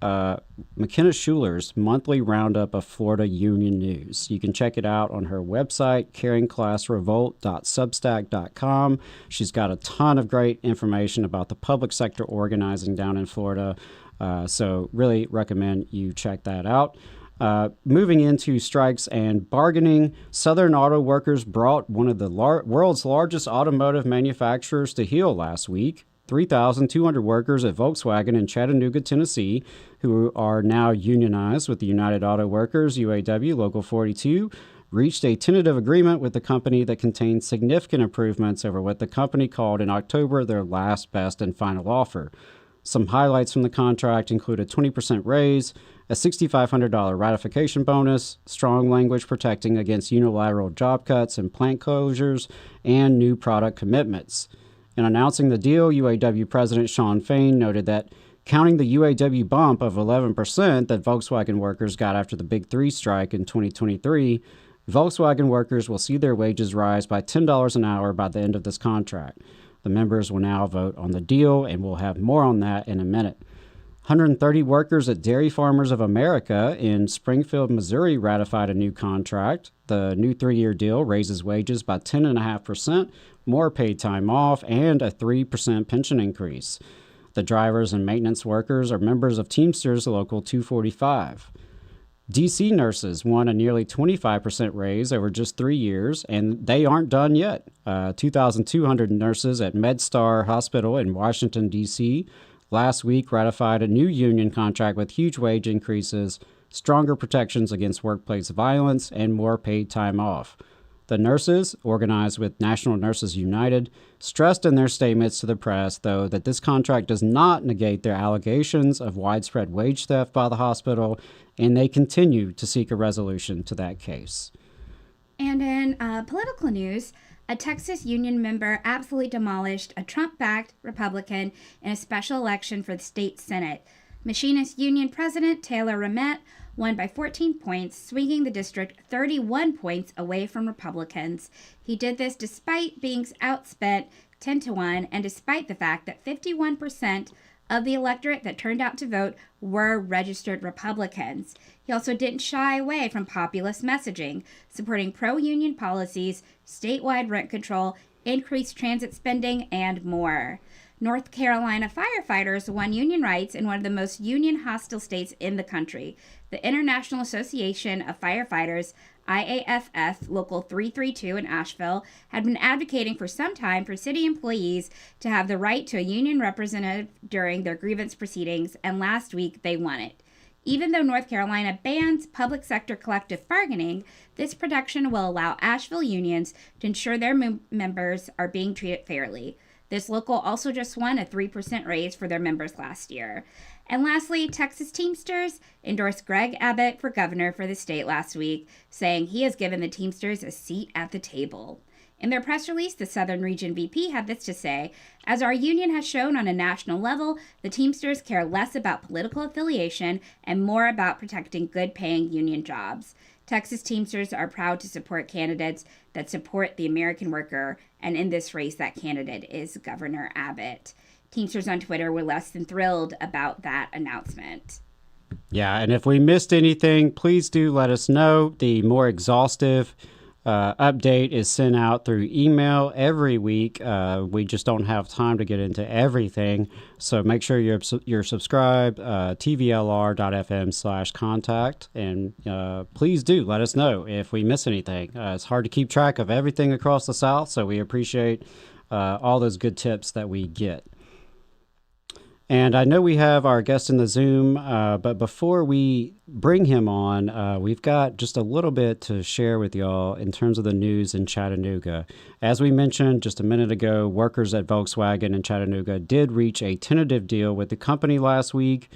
McKenna Schuler's monthly roundup of Florida union news. You can check it out on her website, caringclassrevolt.substack.com. She's got a ton of great information about the public sector organizing down in Florida, so really recommend you check that out. Moving into strikes and bargaining, Southern Auto Workers brought one of the world's largest automotive manufacturers to heel last week. 3,200 workers at Volkswagen in Chattanooga, Tennessee, who are now unionized with the United Auto Workers, UAW, Local 42, reached a tentative agreement with the company that contained significant improvements over what the company called in October their last, best, and final offer. Some highlights from the contract include a 20% raise, a $6,500 ratification bonus, strong language protecting against unilateral job cuts and plant closures, and new product commitments. In announcing the deal, UAW President Shawn Fain noted that counting the UAW bump of 11% that Volkswagen workers got after the Big Three strike in 2023, Volkswagen workers will see their wages rise by $10 an hour by the end of this contract. The members will now vote on the deal, and we'll have more on that in a minute. 130 workers at Dairy Farmers of America in Springfield, Missouri ratified a new contract. The new 3-year deal raises wages by 10.5%, more paid time off, and a 3% pension increase. The drivers and maintenance workers are members of Teamsters Local 245. DC nurses won a nearly 25% raise over just 3 years, and they aren't done yet. 2,200 nurses at MedStar Hospital in Washington, D.C. last week ratified a new union contract with huge wage increases, stronger protections against workplace violence, and more paid time off. The nurses, organized with National Nurses United, stressed in their statements to the press, though, that this contract does not negate their allegations of widespread wage theft by the hospital, and they continue to seek a resolution to that case. And in political news, a Texas union member absolutely demolished a Trump-backed Republican in a special election for the state Senate. Machinist Union President Taylor Ramett won by 14 points, swinging the district 31 points away from Republicans. He did this despite being outspent 10-1 and despite the fact that 51% of the electorate that turned out to vote were registered Republicans. He also didn't shy away from populist messaging, supporting pro-union policies, statewide rent control, increased transit spending, and more. North Carolina firefighters won union rights in one of the most union-hostile states in the country. The International Association of Firefighters, IAFF Local 332 in Asheville, had been advocating for some time for city employees to have the right to a union representative during their grievance proceedings, and last week they won it. Even though North Carolina bans public sector collective bargaining, this protection will allow Asheville unions to ensure their members are being treated fairly. This local also just won a 3% raise for their members last year. And lastly, Texas Teamsters endorsed Greg Abbott for governor for the state last week, saying he has given the Teamsters a seat at the table. In their press release, the Southern Region VP had this to say: "As our union has shown on a national level, the Teamsters care less about political affiliation and more about protecting good-paying union jobs. Texas Teamsters are proud to support candidates that support the American worker, and in this race, that candidate is Governor Abbott." Teamsters on Twitter were less than thrilled about that announcement. Yeah, and if we missed anything, please do let us know. The more exhaustive update is sent out through email every week. We just don't have time to get into everything, so make sure you're subscribed, tvlr.fm/contact, and please do let us know if we miss anything. It's hard to keep track of everything across the South, so we appreciate all those good tips that we get. And I know we have our guest in the Zoom, but before we bring him on, we've got just a little bit to share with y'all in terms of the news in Chattanooga. As we mentioned just a minute ago, workers at Volkswagen in Chattanooga did reach a tentative deal with the company last week.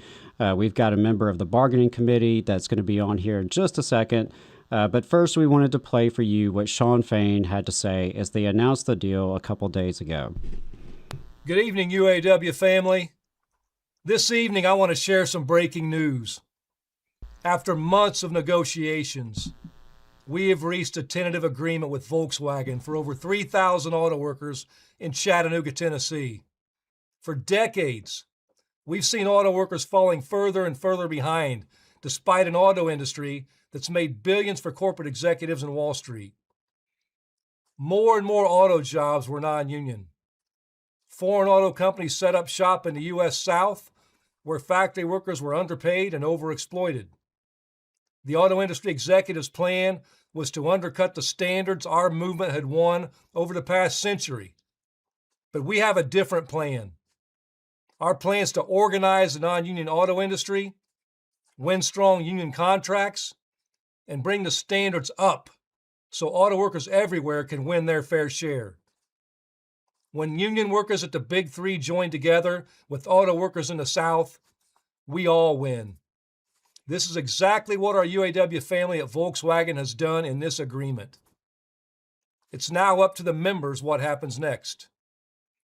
We've got a member of the bargaining committee that's going to be on here in just a second. But first, we wanted to play for you what Shawn Fain had to say as they announced the deal a couple days ago. Good evening, UAW family. This evening, I want to share some breaking news. After months of negotiations, we have reached a tentative agreement with Volkswagen for over 3,000 auto workers in Chattanooga, Tennessee. For decades, we've seen auto workers falling further and further behind, despite an auto industry that's made billions for corporate executives in Wall Street. More and more auto jobs were non-union. Foreign auto companies set up shop in the U.S. South, where factory workers were underpaid and overexploited. The auto industry executives' plan was to undercut the standards our movement had won over the past century. But we have a different plan. Our plan is to organize the non-union auto industry, win strong union contracts, and bring the standards up so auto workers everywhere can win their fair share. When union workers at the Big Three join together with auto workers in the South, we all win. This is exactly what our UAW family at Volkswagen has done in this agreement. It's now up to the members what happens next.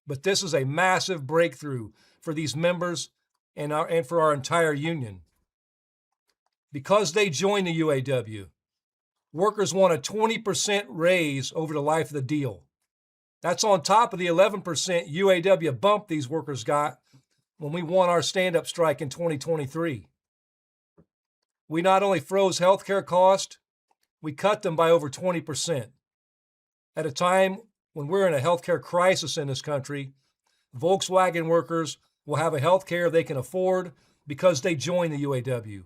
But this is a massive breakthrough for these members and for our entire union. Because they joined the UAW, workers want a 20% raise over the life of the deal. That's on top of the 11% UAW bump these workers got when we won our stand-up strike in 2023. We not only froze healthcare costs, we cut them by over 20%. At a time when we're in a healthcare crisis in this country, Volkswagen workers will have a healthcare they can afford because they joined the UAW.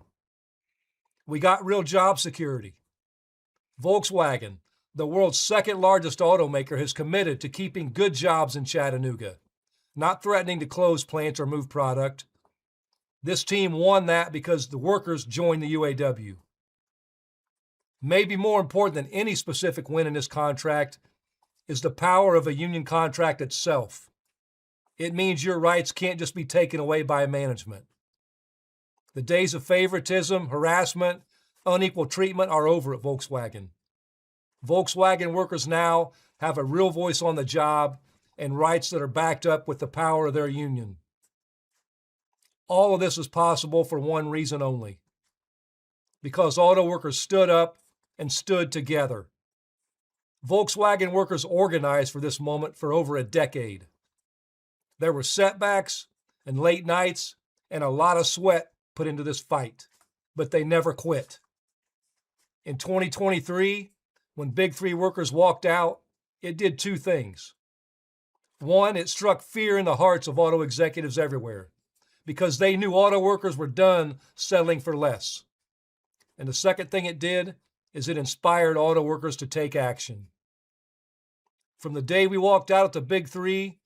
We got real job security. Volkswagen, the world's second largest automaker, has committed to keeping good jobs in Chattanooga, not threatening to close plants or move product. This team won that because the workers joined the UAW. Maybe more important than any specific win in this contract is the power of a union contract itself. It means your rights can't just be taken away by management. The days of favoritism, harassment, unequal treatment are over at Volkswagen. Volkswagen workers now have a real voice on the job and rights that are backed up with the power of their union. All of this is possible for one reason only: because auto workers stood up and stood together. Volkswagen workers organized for this moment for over a decade. There were setbacks and late nights and a lot of sweat put into this fight, but they never quit. In 2023, when Big Three workers walked out, it did two things. One, it struck fear in the hearts of auto executives everywhere because they knew auto workers were done settling for less. And the second thing it did is it inspired auto workers to take action. From the day we walked out at the Big Three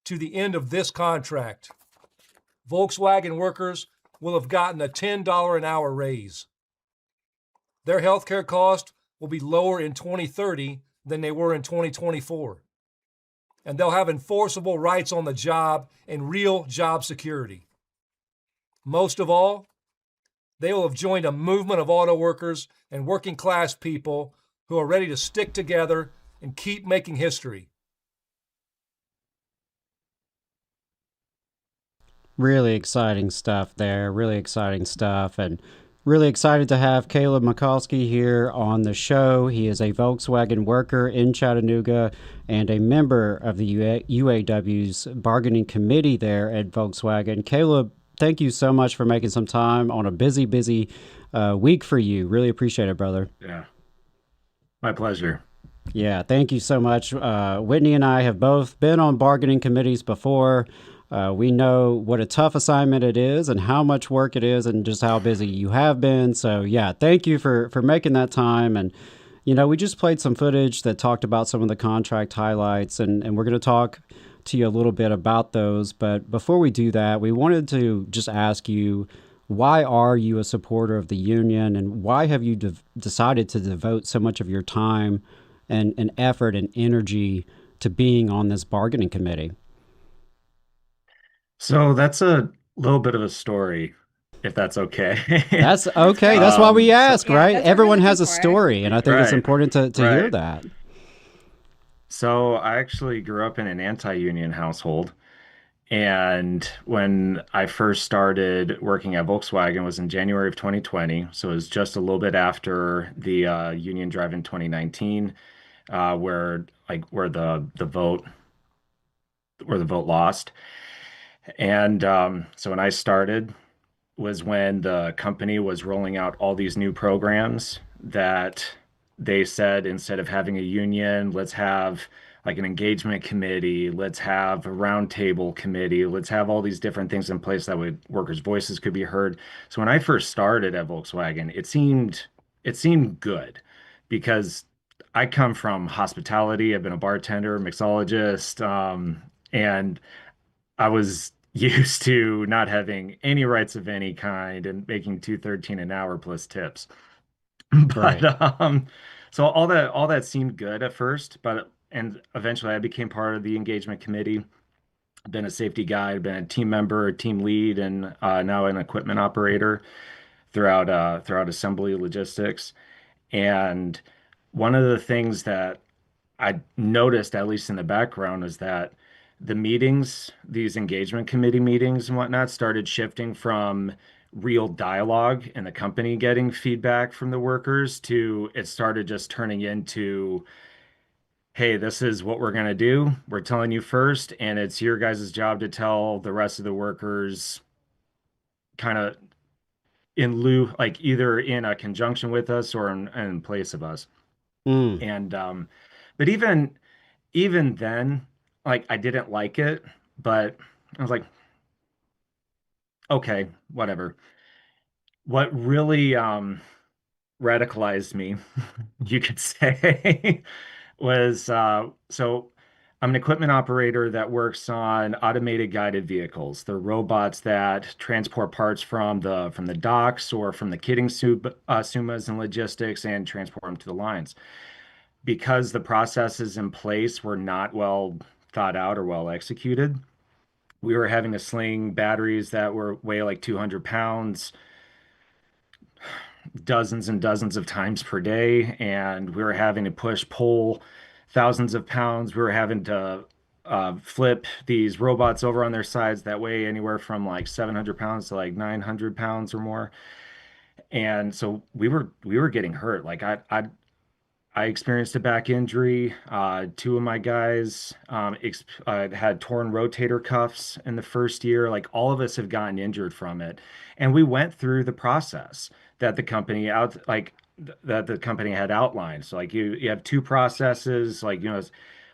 to the end of this contract, Volkswagen workers will have gotten a $10 an hour raise. Their healthcare cost will be lower in 2030 than they were in 2024. And they'll have enforceable rights on the job and real job security. Most of all, they will have joined a movement of auto workers and working class people who are ready to stick together and keep making history. Really exciting stuff there. Really exciting stuff. And really excited to have Caleb Makowski here on the show. He is a Volkswagen worker in Chattanooga and a member of the UAW's bargaining committee there at Volkswagen. Caleb, thank you so much for making some time on a busy week for you. Really appreciate it, brother. Yeah, my pleasure. Yeah, thank you so much. Whitney and I have both been on bargaining committees before. We know what a tough assignment it is and how much work it is and just how busy you have been. So, yeah, thank you for making that time. And, you know, we just played some footage that talked about some of the contract highlights, and we're going to talk to you a little bit about those. But before we do that, we wanted to just ask you, why are you a supporter of the union, and why have you decided to devote so much of your time and effort and energy to being on this bargaining committee? So that's a little bit of a story, if that's okay. That's okay. That's why we ask, right? Everyone has a story, and I think it's Right. important to hear Right. that. So I actually grew up in an anti-union household, And when I first started working at Volkswagen was in January of 2020. So it was just a little bit after the union drive in 2019, where the vote lost. And so when I started was when the company was rolling out all these new programs that they said instead of having a union, let's have like an engagement committee, let's have a roundtable committee, let's have all these different things in place that way workers' voices could be heard. So when I first started at Volkswagen, it seemed good because I come from hospitality. I've been a bartender, mixologist, and I was used to not having any rights of any kind and making 213 an hour plus tips. Right. But so all that seemed good at first, and eventually I became part of the engagement committee. I've been a safety guy, I've been a team member, a team lead, and now an equipment operator throughout assembly logistics. And one of the things that I noticed, at least in the background, is that the meetings, these engagement committee meetings and whatnot, started shifting from real dialogue and the company getting feedback from the workers to it started just turning into, hey, this is what we're going to do. We're telling you first, and it's your guys' job to tell the rest of the workers kind of in lieu, like either in a conjunction with us or in place of us. And but even then, like I didn't like it, but I was like, okay, whatever. What really radicalized me, you could say, was so I'm an equipment operator that works on automated guided vehicles. They're robots that transport parts from the docks or from the kitting sumas and logistics and transport them to the lines. Because the processes in place were not well thought out or well executed, we were having to sling batteries that were weigh like 200 pounds dozens and dozens of times per day, and we were having to pull thousands of pounds. We were having to flip these robots over on their sides that weigh anywhere from like 700 pounds to like 900 pounds or more. And so we were getting hurt. Like I experienced a back injury. Two of my guys had torn rotator cuffs in the first year. Like all of us have gotten injured from it, and we went through the process that the company had outlined. So like you have two processes. Like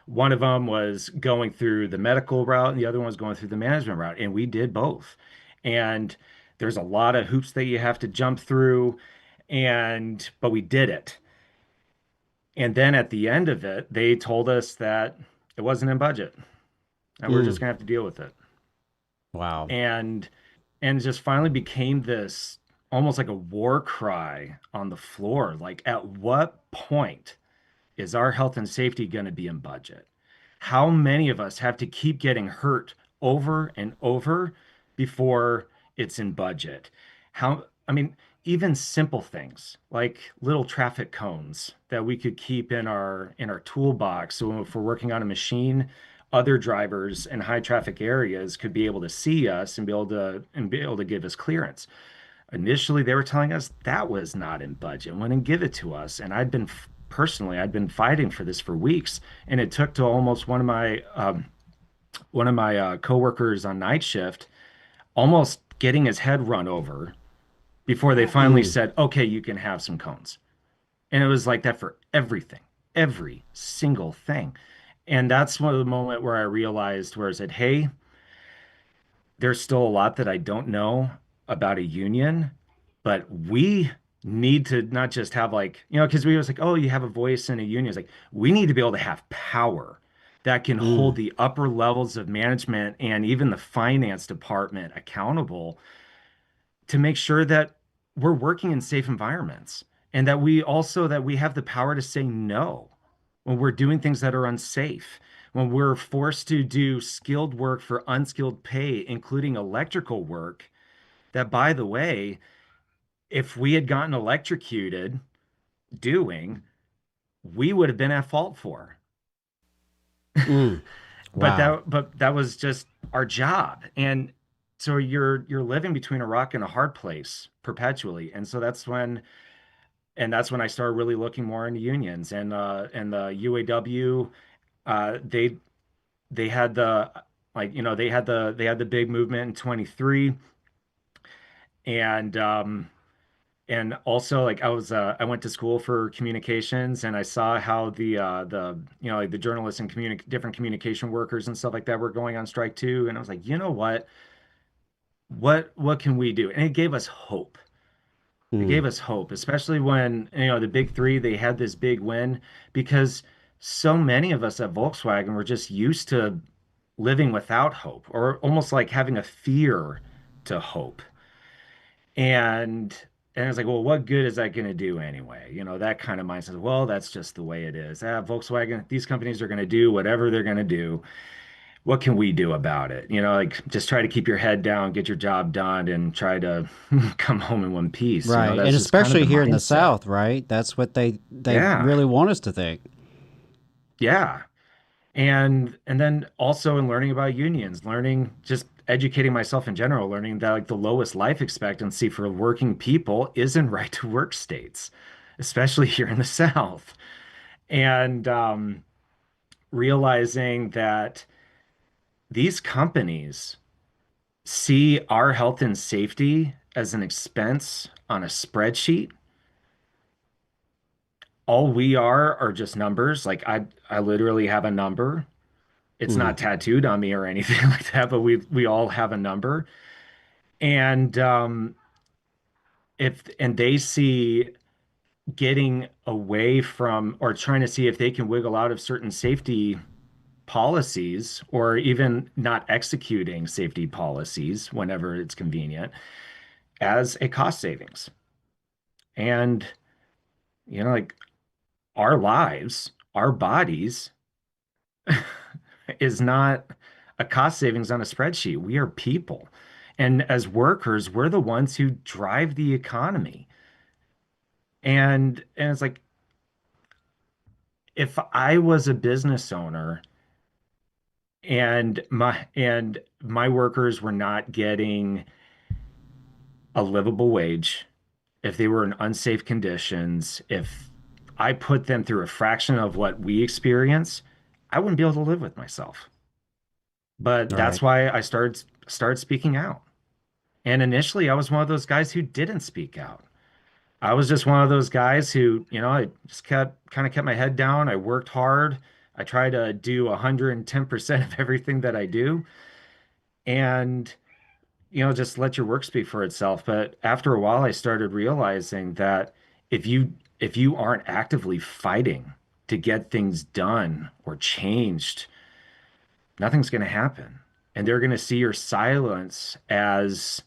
one of them was going through the medical route, and the other one was going through the management route, and we did both. And there's a lot of hoops that you have to jump through, but we did it. And then at the end of it, they told us that it wasn't in budget and we're just gonna have to deal with it. Wow. And it just finally became this almost like a war cry on the floor. Like, at what point is our health and safety going to be in budget? How many of us have to keep getting hurt over and over before it's in budget? I mean, even simple things like little traffic cones that we could keep in our toolbox. So if we're working on a machine, other drivers in high traffic areas could be able to see us and be able to give us clearance. Initially, they were telling us that was not in budget, wouldn't give it to us. And I'd been fighting for this for weeks, and it took to almost one of my coworkers on night shift almost getting his head run over before they finally said, okay, you can have some cones. And it was like that for everything, every single thing. And that's one of the moment where I realized where I said, hey, there's still a lot that I don't know about a union, but we need to not just have because we was like, oh, you have a voice in a union. It's like, we need to be able to have power that can hold the upper levels of management and even the finance department accountable to make sure that we're working in safe environments, and that we have the power to say no when we're doing things that are unsafe, when we're forced to do skilled work for unskilled pay, including electrical work that, by the way, if we had gotten electrocuted doing, we would have been at fault for. Wow. But that was just our job. And so you're living between a rock and a hard place perpetually. And so that's when I started really looking more into unions and the UAW. They had the they had the big movement in 23, and and also like I went to school for communications, and I saw how the journalists and different communication workers and stuff like that were going on strike too, and I was like, you know what can we do? And it gave us hope. It gave us hope, especially when, the big three, they had this big win, because so many of us at Volkswagen were just used to living without hope, or almost like having a fear to hope. And it's like, well, what good is that going to do anyway? That kind of mindset. Well, that's just the way it is. Volkswagen, these companies are going to do whatever they're going to do. What can we do about it? Like, just try to keep your head down, get your job done, and try to come home in one piece. Right. That's And just kind of especially the here in the mindset. South, right? That's what they Yeah. really want us to think. Yeah. And then also in learning about unions, just educating myself in general, learning that like the lowest life expectancy for working people is in right to work states, especially here in the South. And realizing that these companies see our health and safety as an expense on a spreadsheet. All we are just numbers. Like I literally have a number. It's not tattooed on me or anything like that, but we all have a number. And and they see getting away from, or trying to see if they can wiggle out of certain safety policies, or even not executing safety policies whenever it's convenient, as a cost savings. And like, our lives, our bodies is not a cost savings on a spreadsheet. We are people. And as workers, we're the ones who drive the economy. And it's like, if I was a business owner and my workers were not getting a livable wage, if they were in unsafe conditions, if I put them through a fraction of what we experience, I wouldn't be able to live with myself. But that's why I started speaking out. And initially, I was one of those guys who didn't speak out. I was just one of those guys who, I just kept my head down. I worked hard. I try to do 110% of everything that I do. And, just let your work speak for itself. But after a while, I started realizing that if you aren't actively fighting to get things done or changed, nothing's going to happen. And they're going to see your silence as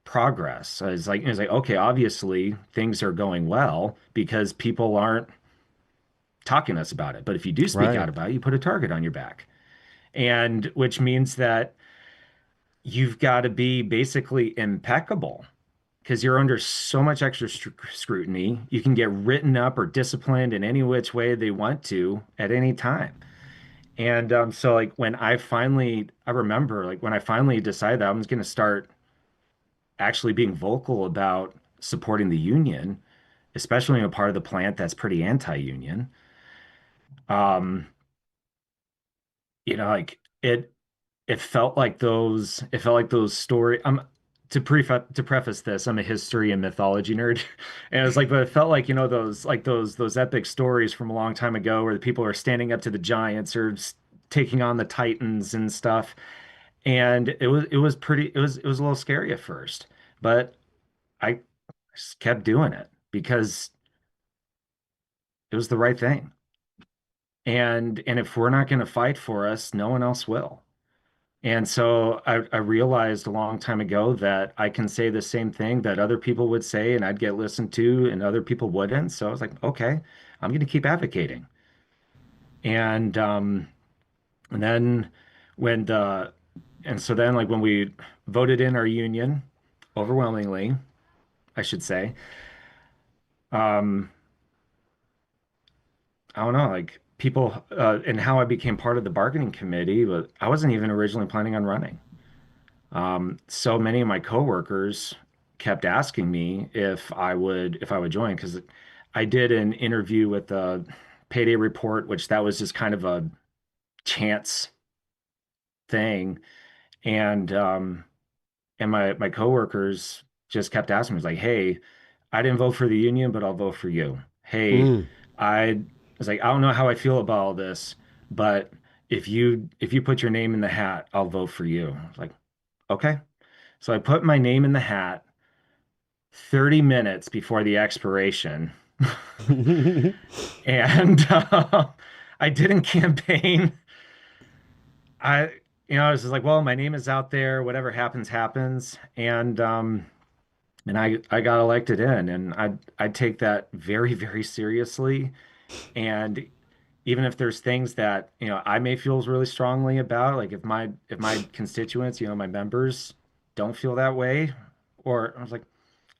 progress. It's like, okay, obviously things are going well because people aren't talking to us about it. But if you do speak out about it, you put a target on your back. And which means that you've got to be basically impeccable, because you're under so much extra scrutiny. You can get written up or disciplined in any which way they want to at any time. And so like I remember like when I finally decided that I was going to start actually being vocal about supporting the union, especially in a part of the plant that's pretty anti-union. Like it felt like those stories. To preface this, I'm a history and mythology nerd, and it's like, but it felt like those epic stories from a long time ago where the people are standing up to the giants or taking on the titans and stuff. And it was a little scary at first, but I just kept doing it because it was the right thing. And if we're not going to fight for us, no one else will. And so I realized a long time ago that I can say the same thing that other people would say, and I'd get listened to, and other people wouldn't. So I was like, okay, I'm going to keep advocating. And then when we voted in our union, overwhelmingly, I should say, I don't know, like people and how I became part of the bargaining committee, but I wasn't even originally planning on running. So many of my coworkers kept asking me if I would join, because I did an interview with the Payday Report, which that was just kind of a chance thing, and my coworkers just kept asking me, like, "Hey, I didn't vote for the union, but I'll vote for you. Hey, I was like, I don't know how I feel about all this, but if you put your name in the hat, I'll vote for you." I was like, okay. So I put my name in the hat 30 minutes before the expiration. And I didn't campaign. I was just like, well, my name is out there, whatever happens, happens. And I got elected in, and I take that very, very seriously. And even if there's things that, I may feel really strongly about, like if my constituents, my members don't feel that way, or I was like,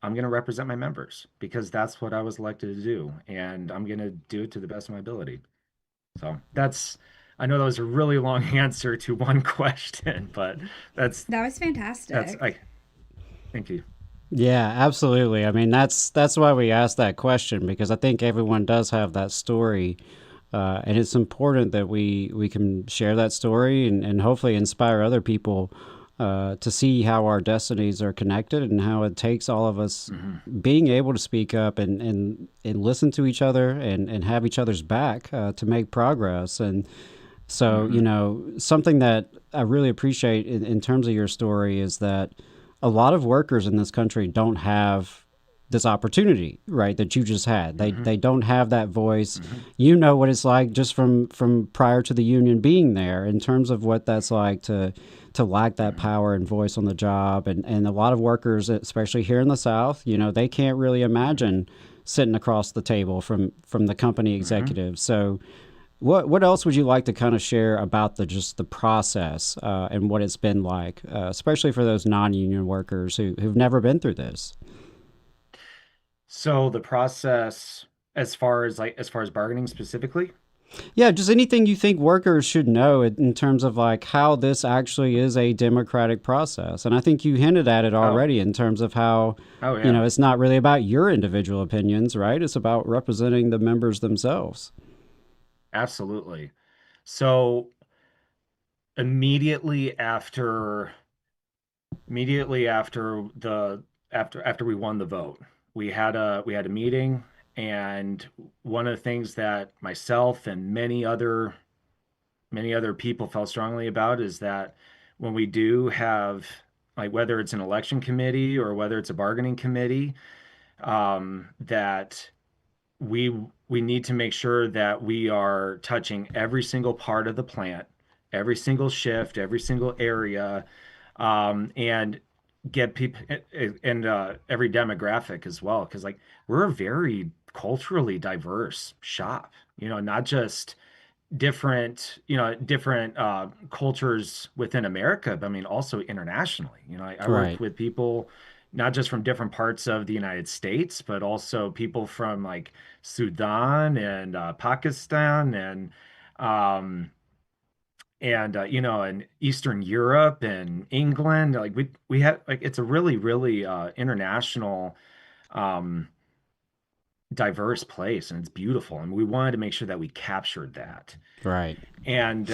I'm going to represent my members because that's what I was elected to do, and I'm going to do it to the best of my ability. So I know that was a really long answer to one question, but that was fantastic. Thank you. Yeah, absolutely. I mean, that's why we asked that question, because I think everyone does have that story, and it's important that we can share that story and hopefully inspire other people to see how our destinies are connected and how it takes all of us being able to speak up and listen to each other and have each other's back to make progress. And so, something that I really appreciate in terms of your story is that a lot of workers in this country don't have this opportunity, right, that you just had. They don't have that voice. You know what it's like just from prior to the union being there, in terms of what that's like to lack that power and voice on the job. And a lot of workers, especially here in the South, they can't really imagine sitting across the table from the company executives. So what else would you like to kind of share about just the process and what it's been like, especially for those non-union workers who've never been through this? So the process, as far as bargaining specifically? Yeah, just anything you think workers should know in terms of like how this actually is a democratic process. And I think you hinted at it already in terms of how, it's not really about your individual opinions, right? It's about representing the members themselves. Absolutely. So immediately after we won the vote, we had a meeting, and one of the things that myself and many other people felt strongly about is that when we do have, like, whether it's an election committee or whether it's a bargaining committee, that we need to make sure that we are touching every single part of the plant, every single shift, every single area, and get people and every demographic as well, because like we're a very culturally diverse shop, not just different cultures within America, but I mean also internationally. I worked with people not just from different parts of the United States, but also people from like Sudan and Pakistan and in Eastern Europe and England. Like we have, like, it's a really, really international, diverse place, and it's beautiful. And we wanted to make sure that we captured that. Right. And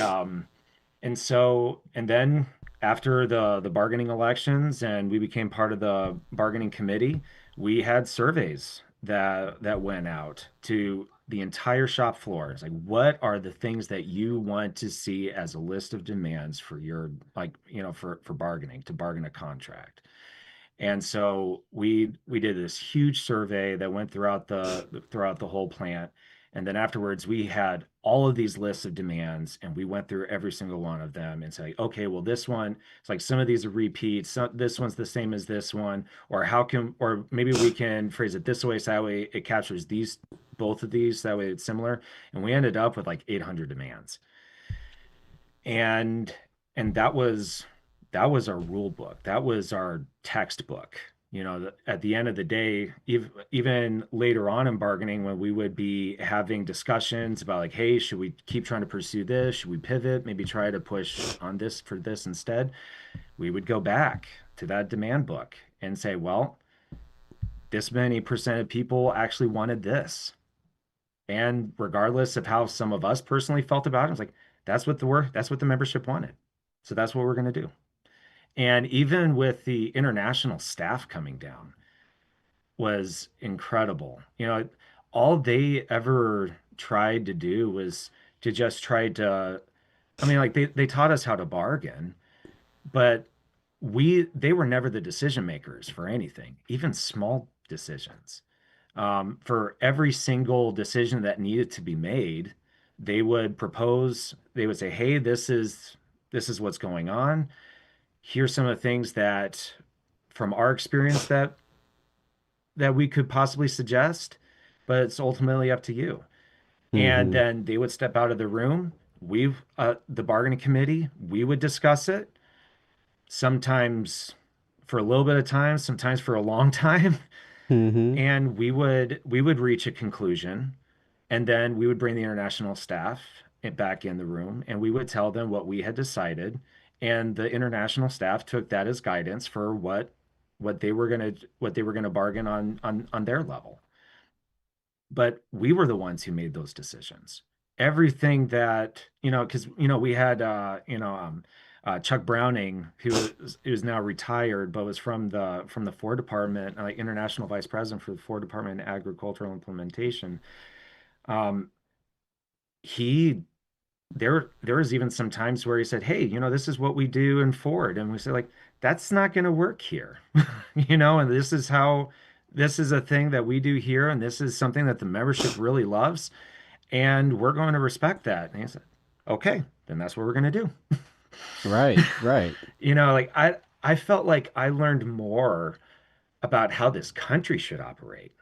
then after the bargaining elections and we became part of the bargaining committee, we had surveys that went out to the entire shop floor. It's like, what are the things that you want to see as a list of demands for your, for bargaining, to bargain a contract? And so we did this huge survey that went throughout the whole plant. And then afterwards, we had all of these lists of demands, and we went through every single one of them and say, okay, well, this one, it's like some of these are repeats. This one's the same as this one, or maybe we can phrase it this way, so that way it captures both of these, that way it's similar. And we ended up with like 800 demands. And that was our rule book. That was our textbook, At the end of the day, even later on in bargaining, when we would be having discussions about like, hey, should we keep trying to pursue this? Should we pivot? Maybe try to push on this for this instead? We would go back to that demand book and say, well, this many percent of people actually wanted this. And regardless of how some of us personally felt about it, I was like, that's what the membership wanted. So that's what we're going to do. And even with the international staff coming down was incredible. All they ever tried to do was to just try to, they taught us how to bargain, but they were never the decision makers for anything, even small decisions. For every single decision that needed to be made, they would say, hey, this is what's going on. Here's some of the things that from our experience that we could possibly suggest, but it's ultimately up to you. And then they would step out of the room. The bargaining committee, we would discuss it, sometimes for a little bit of time, sometimes for a long time. And we would reach a conclusion, and then we would bring the international staff back in the room, and we would tell them what we had decided, and the international staff took that as guidance for what they were gonna bargain on their level. But we were the ones who made those decisions. Everything that because we had Chuck Browning, who is now retired, but was from the Ford Department, international vice president for the Ford Department of Agricultural Implementation. There was even some times where he said, hey, this is what we do in Ford. And we said, like, that's not going to work here, and this is a thing that we do here. And this is something that the membership really loves. And we're going to respect that. And he said, okay, then that's what we're going to do. Right. I felt like I learned more about how this country should operate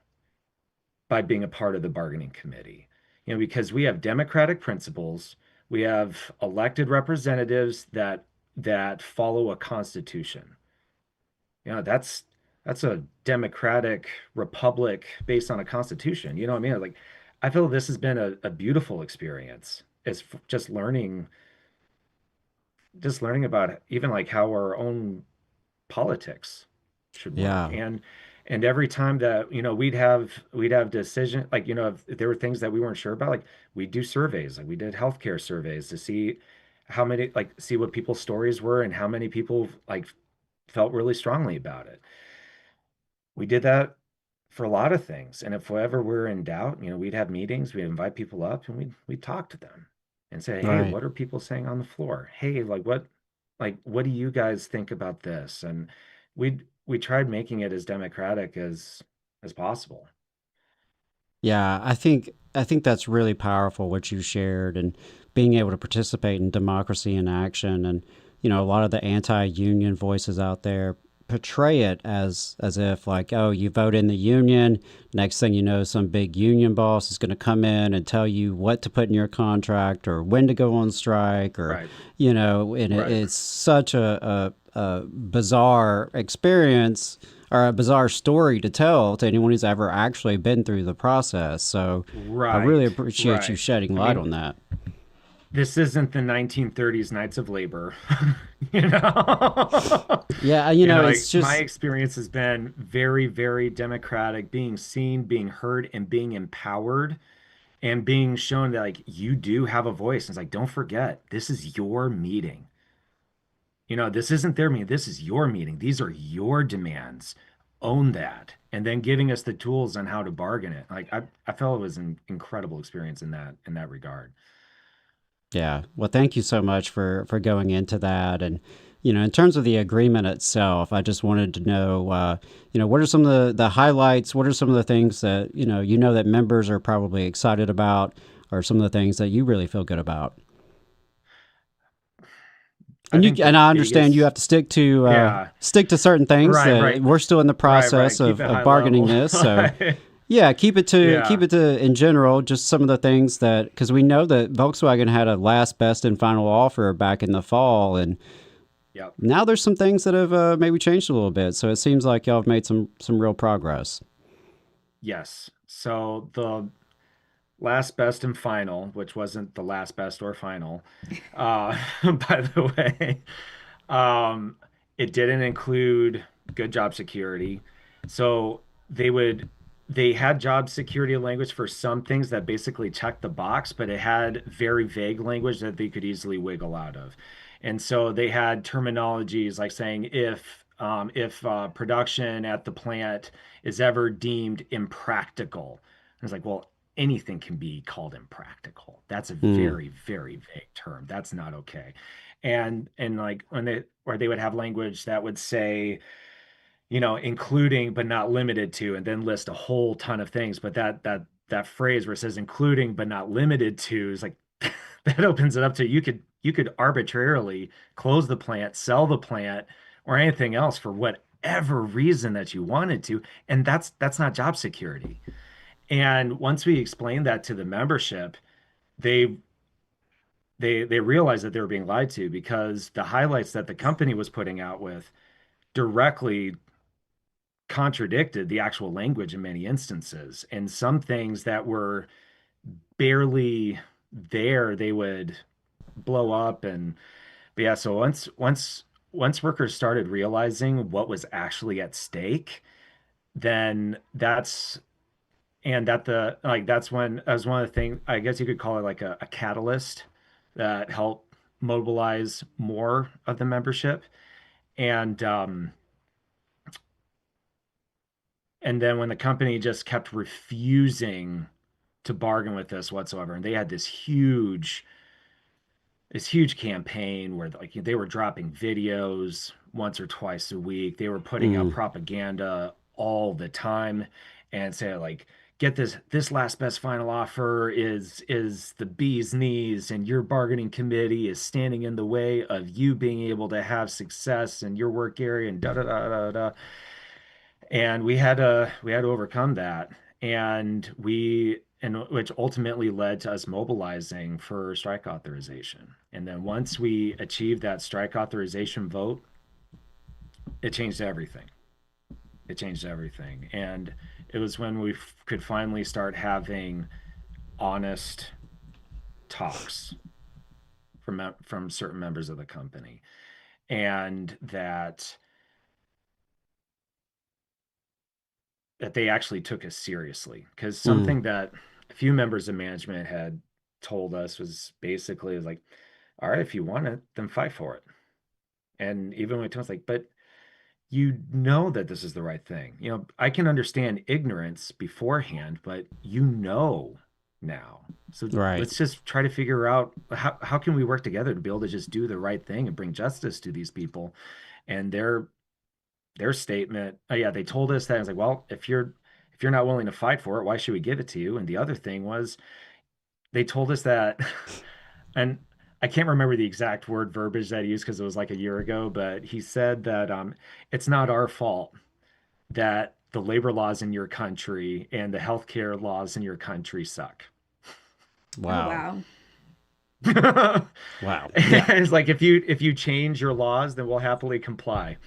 by being a part of the bargaining committee, because we have democratic principles. We have elected representatives that follow a constitution. That's a democratic republic based on a constitution. You know what I mean? Like, I feel this has been a beautiful experience. It's just learning about even like how our own politics should work. And every time that we'd have decision, like if there were things that we weren't sure about, like we'd do surveys, like we did healthcare surveys to see how many, like see what people's stories were and how many people like felt really strongly about it. We did that for a lot of things, and if ever we're in doubt, we'd have meetings, we'd invite people up, and we'd talk to them and say, hey, what are people saying on the floor? Hey, what do you guys think about this? And we tried making it as democratic as possible. Yeah, I think that's really powerful what you shared, and being able to participate in democracy in action. And a lot of the anti-union voices out there portray it as if like, oh, you vote in the union, next thing you know, some big union boss is going to come in and tell you what to put in your contract or when to go on strike, or it's such a bizarre experience or a bizarre story to tell to anyone who's ever actually been through the process. So I really appreciate you shedding light on that. This isn't the 1930s Knights of Labor, Yeah, it's just my experience has been very, very democratic, being seen, being heard, and being empowered, and being shown that like you do have a voice. And it's like, don't forget, this is your meeting. This isn't their meeting. This is your meeting. These are your demands. Own that. And then giving us the tools on how to bargain it. Like I felt it was an incredible experience in that regard. Yeah. Well, thank you so much for going into that. And, in terms of the agreement itself, I just wanted to know, what are some of the highlights? What are some of the things that, that members are probably excited about, or some of the things that you really feel good about? And I understand you have to stick to certain things. Right. We're still in the process of bargaining this. So yeah, keep it to in general, just some of the things that, because we know that Volkswagen had a last best and final offer back in the fall, and Yep. Now there's some things that have maybe changed a little bit. So it seems like y'all have made some real progress. Yes. So the last best and final, which wasn't the last best or final, by the way, it didn't include good job security. So they had job security language for some things that basically checked the box, but it had very vague language that they could easily wiggle out of. And so they had terminologies like saying if production at the plant is ever deemed impractical. I was like, well, anything can be called impractical. That's a very, very vague term. That's not okay. And like or they would have language that would say, including but not limited to, and then list a whole ton of things. But that phrase where it says including but not limited to is like that opens it up to you could arbitrarily close the plant, sell the plant, or anything else for whatever reason that you wanted to, and that's not job security. And once we explained that to the membership, they realized that they were being lied to, because the highlights that the company was putting out with directly contradicted the actual language in many instances. And some things that were barely there, they would blow up. But yeah, so once workers started realizing what was actually at stake, then that's when as one of the things, I guess you could call it like a catalyst that helped mobilize more of the membership. And then when the company just kept refusing to bargain with us whatsoever, and they had this huge campaign where like they were dropping videos once or twice a week. They were putting out propaganda all the time and say like, get this last best final offer is the bee's knees, and your bargaining committee is standing in the way of you being able to have success in your work area, and da da da da da. And we had to overcome that, which ultimately led to us mobilizing for strike authorization. And then once we achieved that strike authorization vote, it changed everything. And it was when we could finally start having honest talks from certain members of the company, and that they actually took us seriously. Because something that a few members of management had told us was basically like, all right, if you want it, then fight for it. And even when it was like, but you know that this is the right thing. I can understand ignorance beforehand, but now. So let's just try to figure out how can we work together to be able to just do the right thing and bring justice to these people. And their statement, they told us that. I was like, well, if you're not willing to fight for it, why should we give it to you? And the other thing was, they told us that, and I can't remember the exact word verbiage that he used because it was like a year ago, but he said that it's not our fault that the labor laws in your country and the healthcare laws in your country suck. Wow. Oh, wow. Wow. Yeah. It's like, if you change your laws, then we'll happily comply.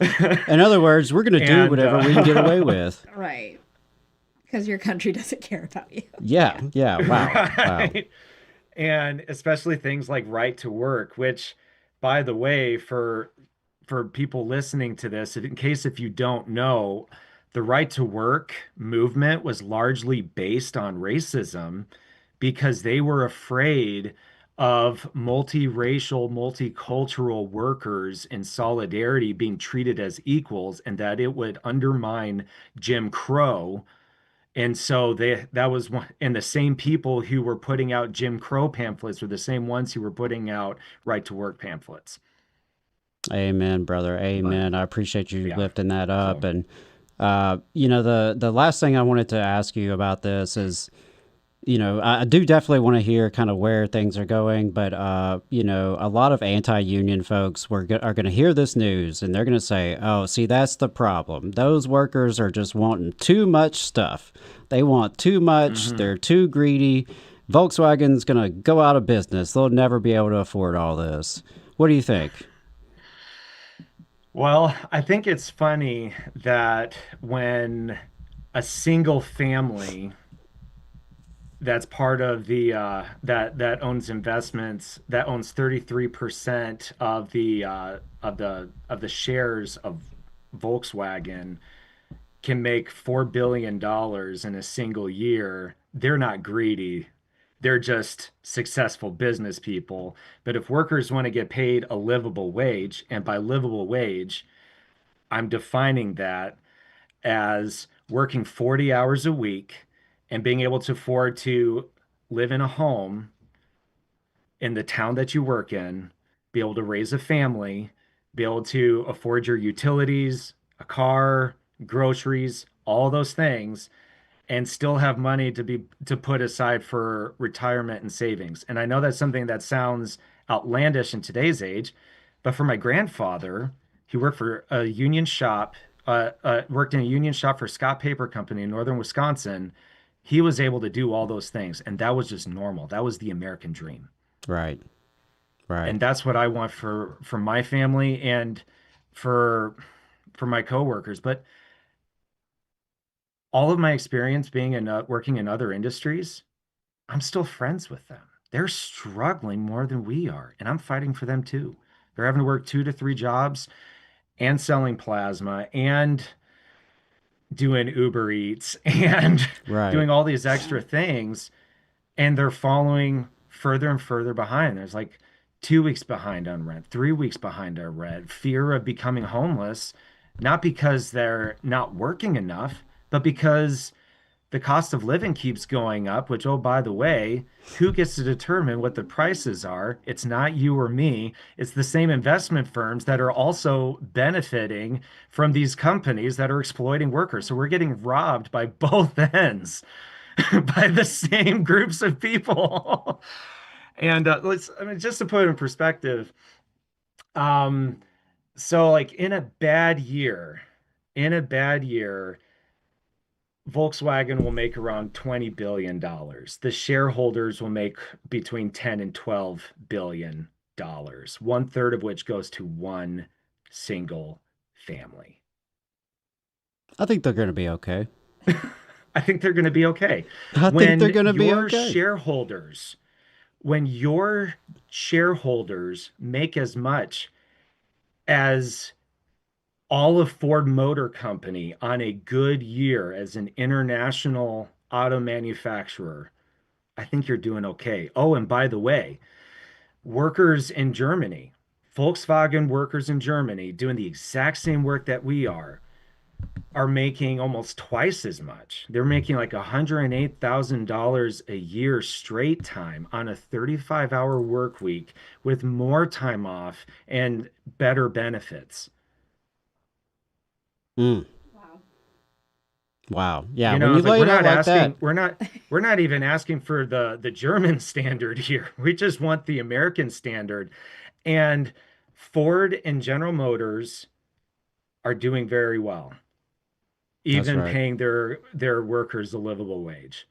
In other words, we're going to do whatever we can get away with. Right. Because your country doesn't care about you. Yeah. Wow. Right. Wow. And especially things like right to work, which, by the way, for people listening to this, in case if you don't know, the right to work movement was largely based on racism, because they were afraid of multiracial, multicultural workers in solidarity being treated as equals, and that it would undermine Jim Crow. And so that was one, and the same people who were putting out Jim Crow pamphlets were the same ones who were putting out right to work pamphlets. Amen, brother. Amen. I appreciate you lifting that up. And the last thing I wanted to ask you about this is, I do definitely want to hear kind of where things are going, but a lot of anti-union folks are going to hear this news and they're going to say, oh, see, that's the problem. Those workers are just wanting too much stuff. They want too much. They're too greedy. Volkswagen's going to go out of business. They'll never be able to afford all this. What do you think? Well, I think it's funny that when a single family that's part of the that owns investments, that owns 33% of the shares of Volkswagen, can make $4 billion in a single year, they're not greedy. They're just successful business people. But if workers want to get paid a livable wage, and by livable wage, I'm defining that as working 40 hours a week and being able to afford to live in a home in the town that you work in, be able to raise a family, be able to afford your utilities, a car, groceries, all those things, and still have money to put aside for retirement and savings. And I know that's something that sounds outlandish in today's age, but for my grandfather, he worked for a union shop, worked in a union shop for Scott Paper Company in northern Wisconsin. He was able to do all those things, and that was just normal. That was the American dream. Right. Right. And that's what I want for my family and for my coworkers. But all of my experience being working in other industries, I'm still friends with them. They're struggling more than we are, and I'm fighting for them too. They're having to work 2 to 3 jobs and selling plasma and doing Uber Eats and Right. doing all these extra things, and they're following further and further behind. There's like 2 weeks behind on rent, 3 weeks behind on rent, fear of becoming homeless, not because they're not working enough, but because the cost of living keeps going up, which, oh, by the way, who gets to determine what the prices are? It's not you or me. It's the same investment firms that are also benefiting from these companies that are exploiting workers. So we're getting robbed by both ends by the same groups of people. And just to put it in perspective, so like in a bad year, Volkswagen will make around $20 billion. The shareholders will make between 10 and 12 billion dollars, 1/3 of which goes to one single family. I think they're going to be okay. I think they're going to be okay. I think they're going to be okay. When your shareholders make as much as all of Ford Motor Company on a good year as an international auto manufacturer, I think you're doing okay. Oh, and by the way, workers in Germany, Volkswagen workers in Germany doing the exact same work that we are making almost twice as much. They're making like $108,000 a year straight time on a 35-hour work week with more time off and better benefits. Wow. Yeah. You know, when you lay it out like that, we're not even asking for the German standard here. We just want the American standard. And Ford and General Motors are doing very well, even paying their workers a livable wage.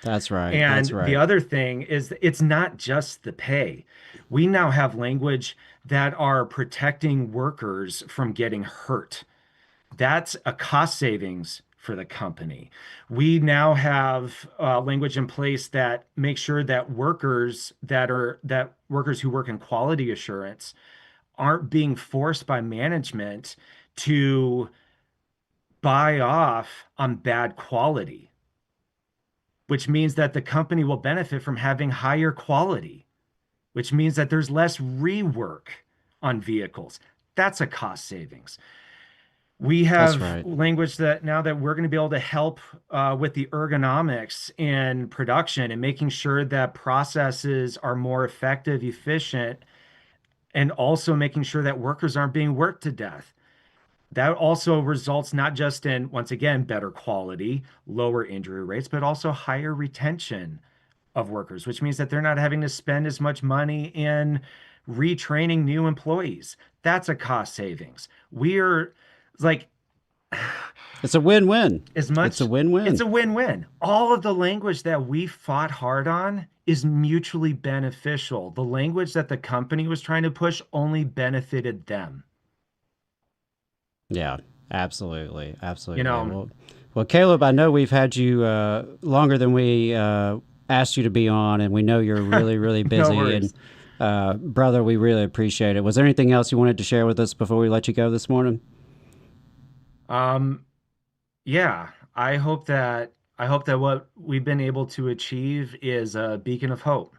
That's right. And that's right. the other thing is it's not just the pay. We now have language that are protecting workers from getting hurt. That's a cost savings for the company. We now have language in place that makes sure that workers who work in quality assurance aren't being forced by management to buy off on bad quality, which means that the company will benefit from having higher quality, which means that there's less rework on vehicles. That's a cost savings. We have language that now that we're going to be able to help with the ergonomics in production and making sure that processes are more effective, efficient, and also making sure that workers aren't being worked to death. That also results not just in, once again, better quality, lower injury rates, but also higher retention of workers, which means that they're not having to spend as much money in retraining new employees. That's a cost savings. It's a win-win. It's a win-win. It's a win-win. All of the language that we fought hard on is mutually beneficial. The language that the company was trying to push only benefited them. Yeah, absolutely. Absolutely. You know, well, Caleb, I know we've had you longer than we asked you to be on, and we know you're really, really busy. No worries. And brother, we really appreciate it. Was there anything else you wanted to share with us before we let you go this morning? Yeah, I hope that what we've been able to achieve is a beacon of hope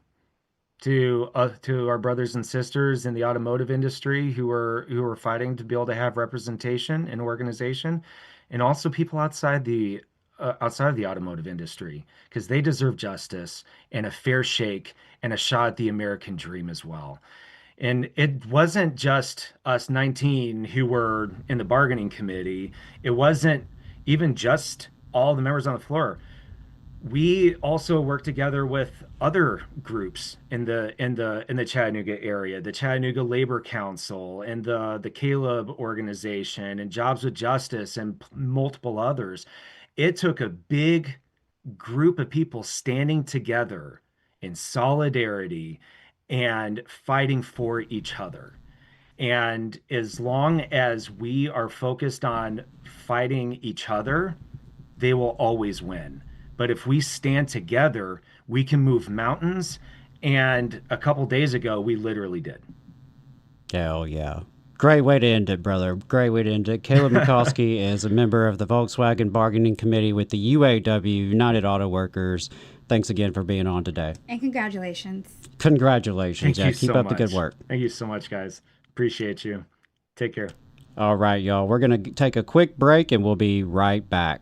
to our brothers and sisters in the automotive industry who are fighting to be able to have representation and organization, and also people outside of the automotive industry, because they deserve justice and a fair shake and a shot at the American dream as well. And it wasn't just us 19 who were in the bargaining committee. It wasn't even just all the members on the floor. We also worked together with other groups in the Chattanooga area, the Chattanooga Labor Council and the Caleb organization and Jobs with Justice and multiple others. It took a big group of people standing together in solidarity and fighting for each other. And as long as we are focused on fighting each other, they will always win. But if we stand together, we can move mountains. And a couple days ago, we literally did. Hell yeah. Great way to end it, brother. Great way to end it. Caleb Makowski is a member of the Volkswagen Bargaining Committee with the UAW, United Auto Workers. Thanks again for being on today. And congratulations. Congratulations. Thank you Keep so up the good much. work. Thank you so much, guys. Appreciate you. Take care. All right, y'all. We're going to take a quick break, and we'll be right back.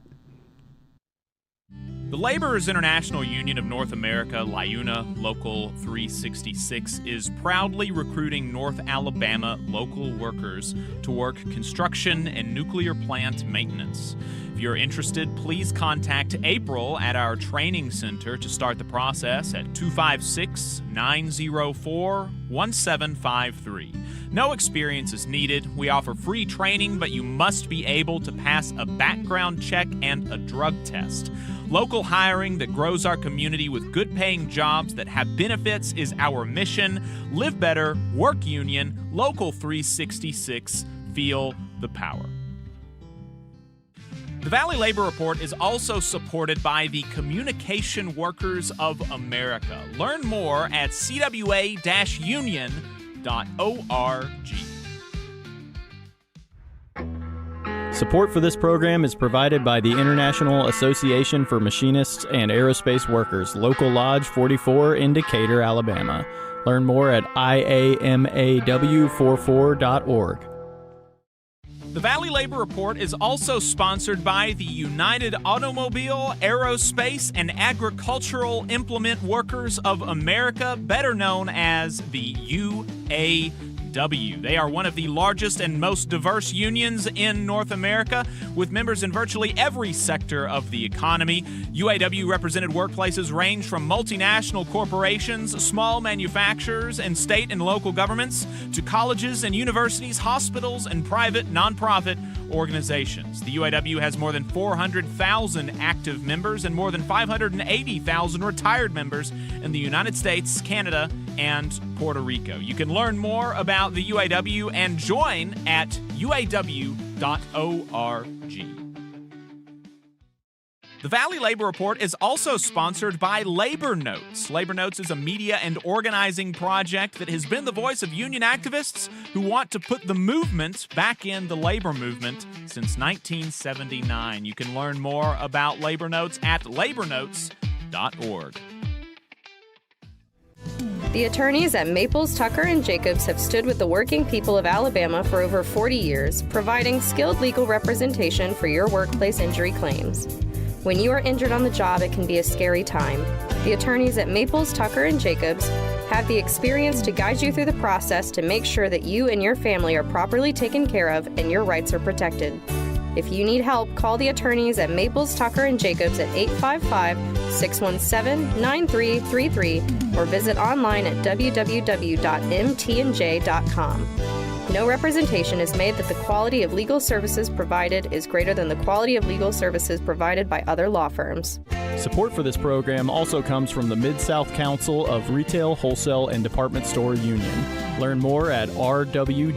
The Laborers International Union of North America, LIUNA Local 366, is proudly recruiting North Alabama local workers to work construction and nuclear plant maintenance. If you're interested, please contact April at our training center to start the process at 256-904-1753. No experience is needed. We offer free training, but you must be able to pass a background check and a drug test. Local hiring that grows our community with good-paying jobs that have benefits is our mission. Live better, work union, Local 366, feel the power. The Valley Labor Report is also supported by the Communication Workers of America. Learn more at cwa-union.org. Support for this program is provided by the International Association for Machinists and Aerospace Workers, Local Lodge 44 in Decatur, Alabama. Learn more at iamaw44.org. The Valley Labor Report is also sponsored by the United Automobile, Aerospace, and Agricultural Implement Workers of America, better known as the UAW. They are one of the largest and most diverse unions in North America, with members in virtually every sector of the economy. UAW-represented workplaces range from multinational corporations, small manufacturers, and state and local governments, to colleges and universities, hospitals, and private nonprofit organizations. The UAW has more than 400,000 active members and more than 580,000 retired members in the United States, Canada, and Puerto Rico. You can learn more about the UAW and join at uaw.org. The Valley Labor Report is also sponsored by Labor Notes. Labor Notes is a media and organizing project that has been the voice of union activists who want to put the movement back in the labor movement since 1979. You can learn more about Labor Notes at labornotes.org. The attorneys at Maples, Tucker, and Jacobs have stood with the working people of Alabama for over 40 years, providing skilled legal representation for your workplace injury claims. When you are injured on the job, it can be a scary time. The attorneys at Maples, Tucker, and Jacobs have the experience to guide you through the process to make sure that you and your family are properly taken care of and your rights are protected. If you need help, call the attorneys at Maples, Tucker, and Jacobs at 855-617-9333 or visit online at www.mtnj.com. No representation is made that the quality of legal services provided is greater than the quality of legal services provided by other law firms. Support for this program also comes from the Mid-South Council of Retail, Wholesale, and Department Store Union. Learn more at rwdsu.info.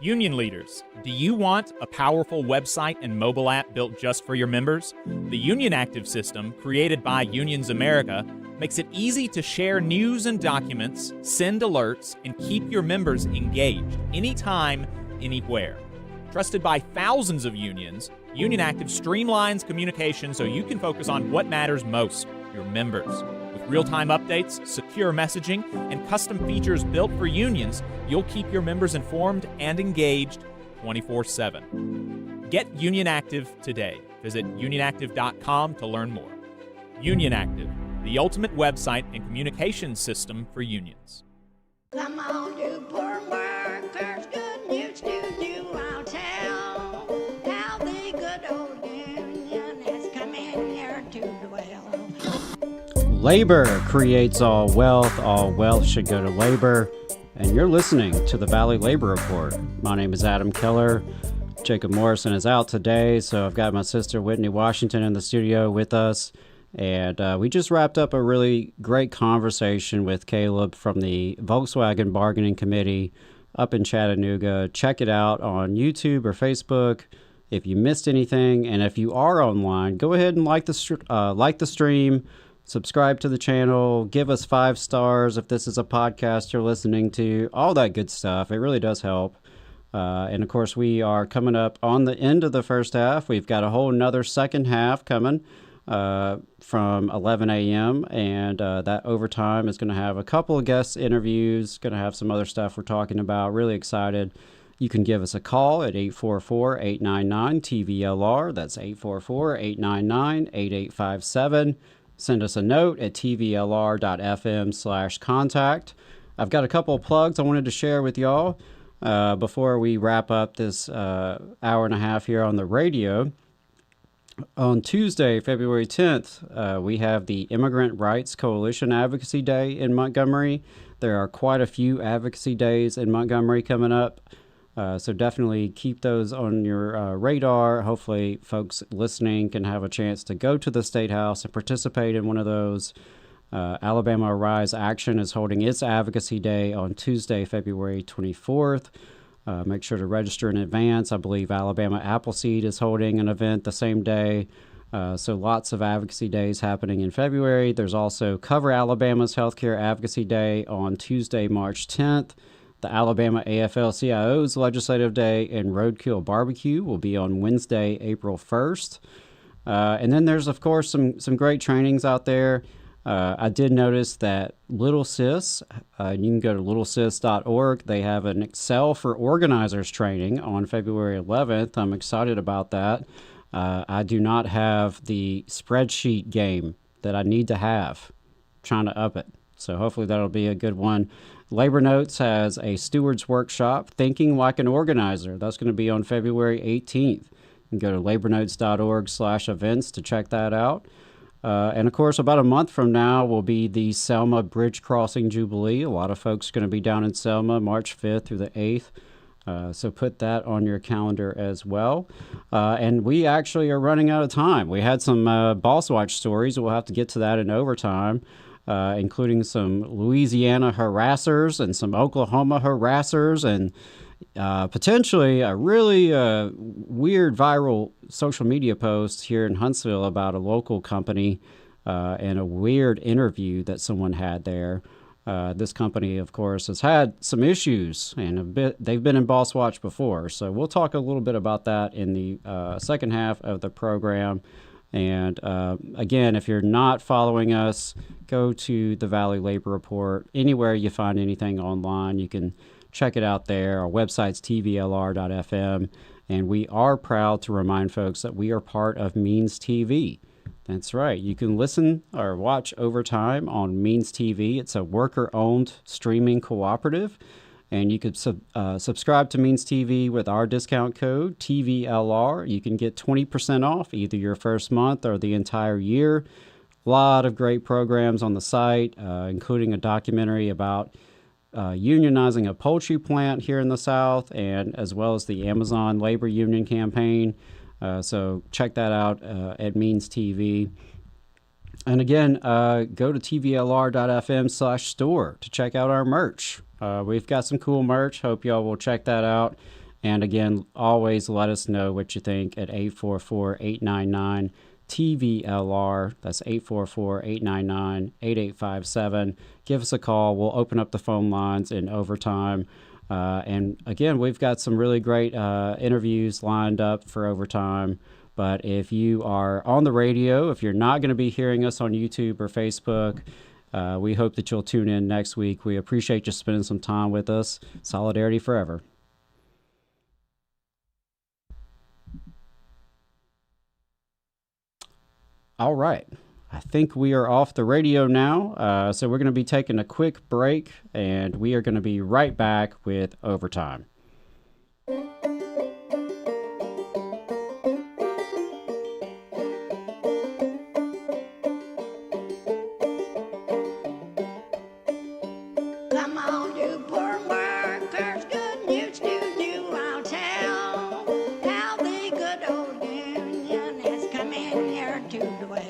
Union leaders, do you want a powerful website and mobile app built just for your members? The Union Active system, created by Unions America, makes it easy to share news and documents, send alerts, and keep your members engaged anytime, anywhere. Trusted by thousands of unions, Union Active streamlines communication so you can focus on what matters most, your members. With real-time updates, secure messaging, and custom features built for unions, you'll keep your members informed and engaged 24/7. Get Union Active today. Visit unionactive.com to learn more. Union Active, the ultimate website and communications system for unions. Come on, you poor workers, good news to you I'll tell. How the good old union has come in here to dwell. Labor creates all wealth should go to labor, and you're listening to the Valley Labor Report. My name is Adam Keller. Jacob Morrison is out today, so I've got my sister Whitney Washington in the studio with us, and we just wrapped up a really great conversation with Caleb from the Volkswagen Bargaining Committee up in Chattanooga. Check it out on YouTube or Facebook if you missed anything, and if you are online, go ahead and like the stream. Subscribe to the channel, give us 5 stars if this is a podcast you're listening to, all that good stuff. It really does help. And of course, we are coming up on the end of the first half. We've got a whole nother second half coming from 11 a.m. And that overtime is going to have a couple of guest interviews, going to have some other stuff we're talking about. Really excited. You can give us a call at 844-899-TVLR. That's 844-899-8857. Send us a note at tvlr.fm/contact. I've got a couple of plugs I wanted to share with y'all before we wrap up this hour and a half here on the radio. On Tuesday, February 10th, we have the Immigrant Rights Coalition Advocacy Day in Montgomery. There are quite a few advocacy days in Montgomery coming up. So definitely keep those on your radar. Hopefully folks listening can have a chance to go to the State House and participate in one of those. Alabama Rise Action is holding its Advocacy Day on Tuesday, February 24th. Make sure to register in advance. I believe Alabama Appleseed is holding an event the same day. So lots of advocacy days happening in February. There's also Cover Alabama's Healthcare Advocacy Day on Tuesday, March 10th. The Alabama AFL-CIO's Legislative Day and Roadkill Barbecue will be on Wednesday, April 1st. And then there's, of course, some great trainings out there. I did notice that Little Sis, you can go to littlesis.org. They have an Excel for Organizers training on February 11th. I'm excited about that. I do not have the spreadsheet game that I need to have. I'm trying to up it. So hopefully that'll be a good one. Labor Notes has a Stewards Workshop, Thinking Like an Organizer. That's going to be on February 18th. You can go to labornotes.org/events to check that out. And of course, about a month from now will be the Selma Bridge Crossing Jubilee. A lot of folks are going to be down in Selma March 5th through the 8th. So put that on your calendar as well. And we actually are running out of time. We had some Boss Watch stories. We'll have to get to that in overtime. Including some Louisiana harassers and some Oklahoma harassers and potentially a really weird viral social media post here in Huntsville about a local company and a weird interview that someone had there. This company, of course, has had some issues and they've been in Boss Watch before. So we'll talk a little bit about that in the second half of the program. And again, if you're not following us, go to the Valley Labor Report. Anywhere you find anything online, you can check it out there. Our website's tvlr.fm. And we are proud to remind folks that we are part of Means TV. That's right. You can listen or watch Overtime on Means TV. It's a worker-owned streaming cooperative. And you could subscribe to Means TV with our discount code, TVLR. You can get 20% off either your first month or the entire year. A lot of great programs on the site, including a documentary about unionizing a poultry plant here in the South, and as well as the Amazon labor union campaign. So check that out at Means TV. And again, go to tvlr.fm/store to check out our merch. We've got some cool merch. Hope y'all will check that out. And again, always let us know what you think at 844-899-TVLR. That's 844-899-8857. Give us a call. We'll open up the phone lines in overtime. And again, we've got some really great interviews lined up for overtime. But if you are on the radio, if you're not going to be hearing us on YouTube or Facebook, we hope that you'll tune in next week. We appreciate you spending some time with us. Solidarity forever. All right. I think we are off the radio now. So we're going to be taking a quick break, and we are going to be right back with Overtime. Come on, you poor workers, good news to you I'll tell. How the good old union has come in here to dwell.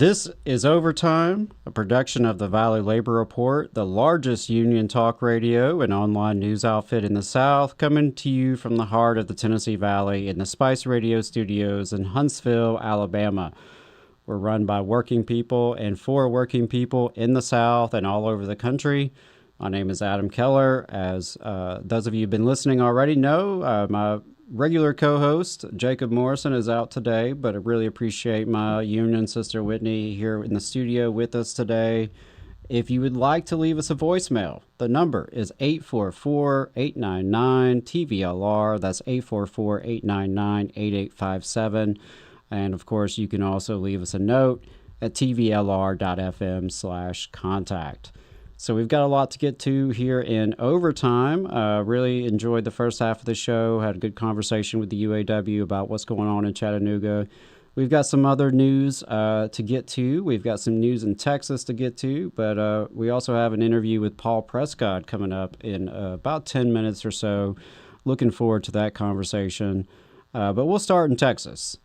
This is Overtime, a production of the Valley Labor Report, the largest union talk radio and online news outfit in the South, coming to you from the heart of the Tennessee Valley in the Spice Radio Studios in Huntsville, Alabama. We're run by working people and for working people in the South and all over the country. My name is Adam Keller. As those of you who've been listening already know, my regular co-host, Jacob Morrison, is out today, but I really appreciate my union sister Whitney here in the studio with us today. If you would like to leave us a voicemail, the number is 844-899-TVLR. That's 844-899-8857. And of course, you can also leave us a note at tvlr.fm/contact. So we've got a lot to get to here in Overtime. Really enjoyed the first half of the show. Had a good conversation with the UAW about what's going on in Chattanooga. We've got some other news to get to. We've got some news in Texas to get to. But we also have an interview with Paul Prescott coming up in about 10 minutes or so. Looking forward to that conversation. But we'll start in Texas.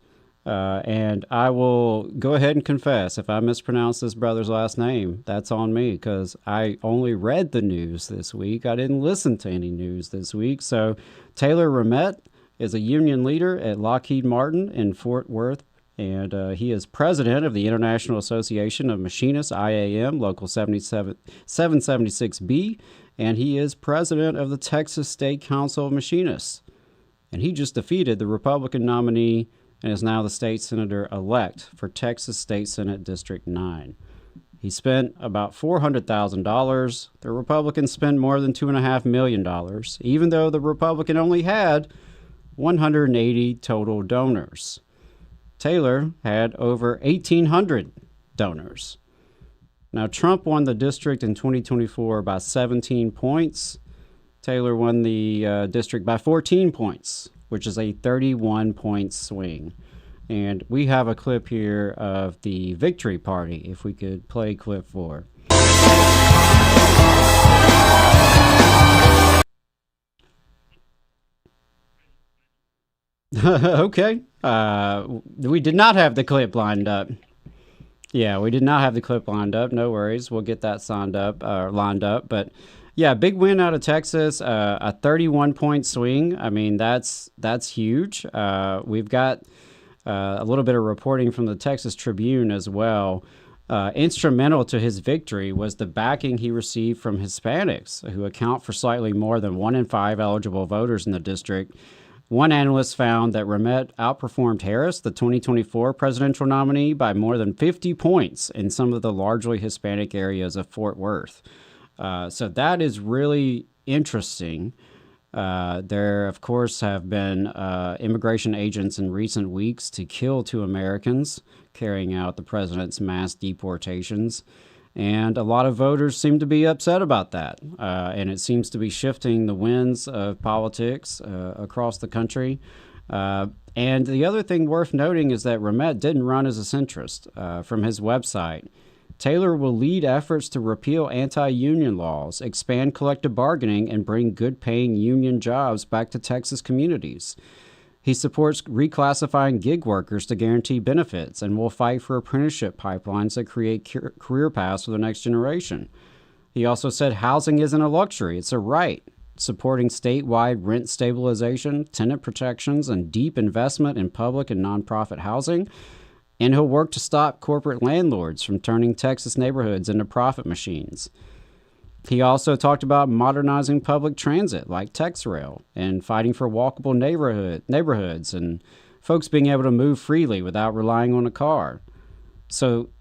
And I will go ahead and confess, if I mispronounce this brother's last name, that's on me, because I only read the news this week. I didn't listen to any news this week. So Taylor Ramette is a union leader at Lockheed Martin in Fort Worth, and he is president of the International Association of Machinists, IAM, Local 776B, and he is president of the Texas State Council of Machinists. And he just defeated the Republican nominee and is now the state senator-elect for Texas State Senate District 9. He spent about $400,000. The Republicans spent more than $2.5 million, even though the Republican only had 180 total donors. Taylor had over 1,800 donors. Now, Trump won the district in 2024 by 17 points. Taylor won the district by 14 points, which is a 31-point swing. And we have a clip here of the victory party, if we could play clip 4. Okay. We did not have the clip lined up. Yeah, we did not have the clip lined up. No worries. We'll get that lined up. But yeah, big win out of Texas, a 31-point swing. I mean, that's huge. We've got a little bit of reporting from the Texas Tribune as well. Instrumental to his victory was the backing he received from Hispanics, who account for slightly more than 1 in 5 eligible voters in the district. One analyst found that Ramette outperformed Harris, the 2024 presidential nominee, by more than 50 points in some of the largely Hispanic areas of Fort Worth. So that is really interesting. There, of course, have been immigration agents in recent weeks to kill 2 Americans carrying out the president's mass deportations. And a lot of voters seem to be upset about that. And it seems to be shifting the winds of politics across the country. And the other thing worth noting is that Ramette didn't run as a centrist. From his website, Taylor will lead efforts to repeal anti-union laws, expand collective bargaining, and bring good-paying union jobs back to Texas communities. He supports reclassifying gig workers to guarantee benefits and will fight for apprenticeship pipelines that create career paths for the next generation. He also said housing isn't a luxury, it's a right, supporting statewide rent stabilization, tenant protections, and deep investment in public and nonprofit housing. And he'll work to stop corporate landlords from turning Texas neighborhoods into profit machines. He also talked about modernizing public transit like TexRail and fighting for walkable neighborhoods and folks being able to move freely without relying on a car. So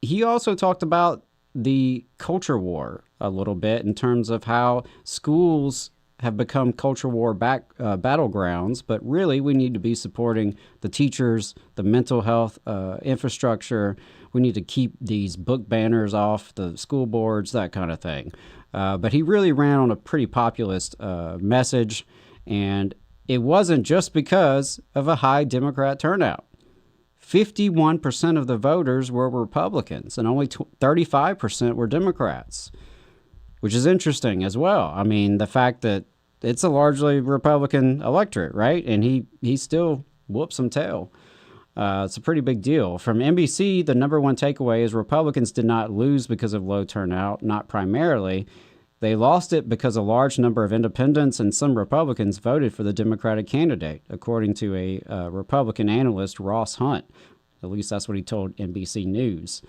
he also talked about the culture war a little bit in terms of how schools have become culture war battlegrounds, but really we need to be supporting the teachers, the mental health infrastructure. We need to keep these book banners off the school boards, that kind of thing. But he really ran on a pretty populist message, and it wasn't just because of a high Democrat turnout. 51% of the voters were Republicans, and only 35% were Democrats, which is interesting as well. I mean, the fact that it's a largely Republican electorate, right? And he still whooped some tail. It's a pretty big deal. From NBC, the number one takeaway is Republicans did not lose because of low turnout, not primarily. They lost it because a large number of independents and some Republicans voted for the Democratic candidate, according to a Republican analyst, Ross Hunt. At least that's what he told NBC News.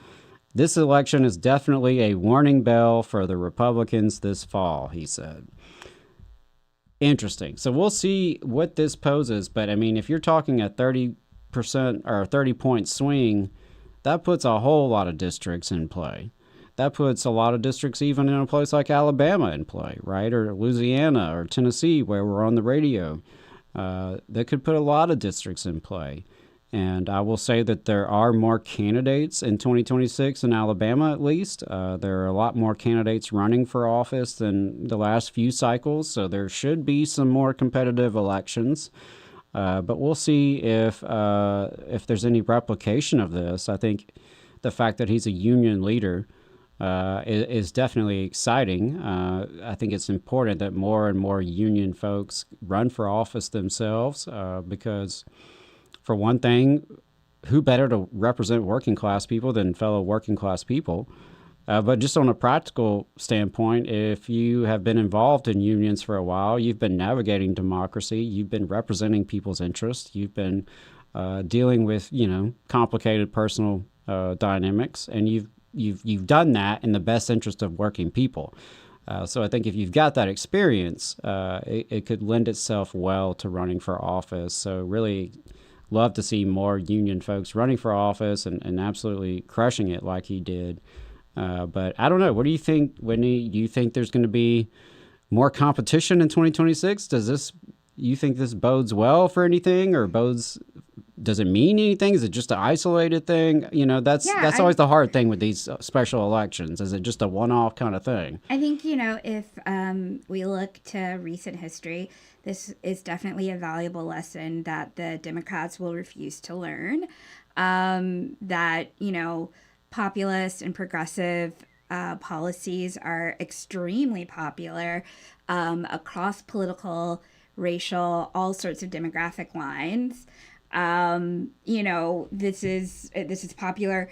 This election is definitely a warning bell for the Republicans this fall, he said. Interesting. So we'll see what this poses. But, I mean, if you're talking a 30% or a 30-point swing, that puts a whole lot of districts in play. That puts a lot of districts even in a place like Alabama in play, right? Or Louisiana or Tennessee, where we're on the radio. That could put a lot of districts in play. And I will say that there are more candidates in 2026 in Alabama, at least. There are a lot more candidates running for office than the last few cycles, so there should be some more competitive elections. But we'll see if there's any replication of this. I think the fact that he's a union leader is definitely exciting. I think it's important that more and more union folks run for office themselves because, for one thing, who better to represent working class people than fellow working class people? But just on a practical standpoint, if you have been involved in unions for a while, you've been navigating democracy, you've been representing people's interests, you've been dealing with, complicated personal dynamics, and you've done that in the best interest of working people. So I think if you've got that experience, it could lend itself well to running for office. So really love to see more union folks running for office and absolutely crushing it like he did. But I don't know. What do you think, Whitney? Do you think there's going to be more competition in 2026? You think this bodes well for anything, or does it mean anything? Is it just an isolated thing? That's always the hard thing with these special elections. Is it just a one-off kind of thing? I think, if we look to recent history, this is definitely a valuable lesson that the Democrats will refuse to learn. That, populist and progressive policies are extremely popular across political, racial, all sorts of demographic lines. This is popular.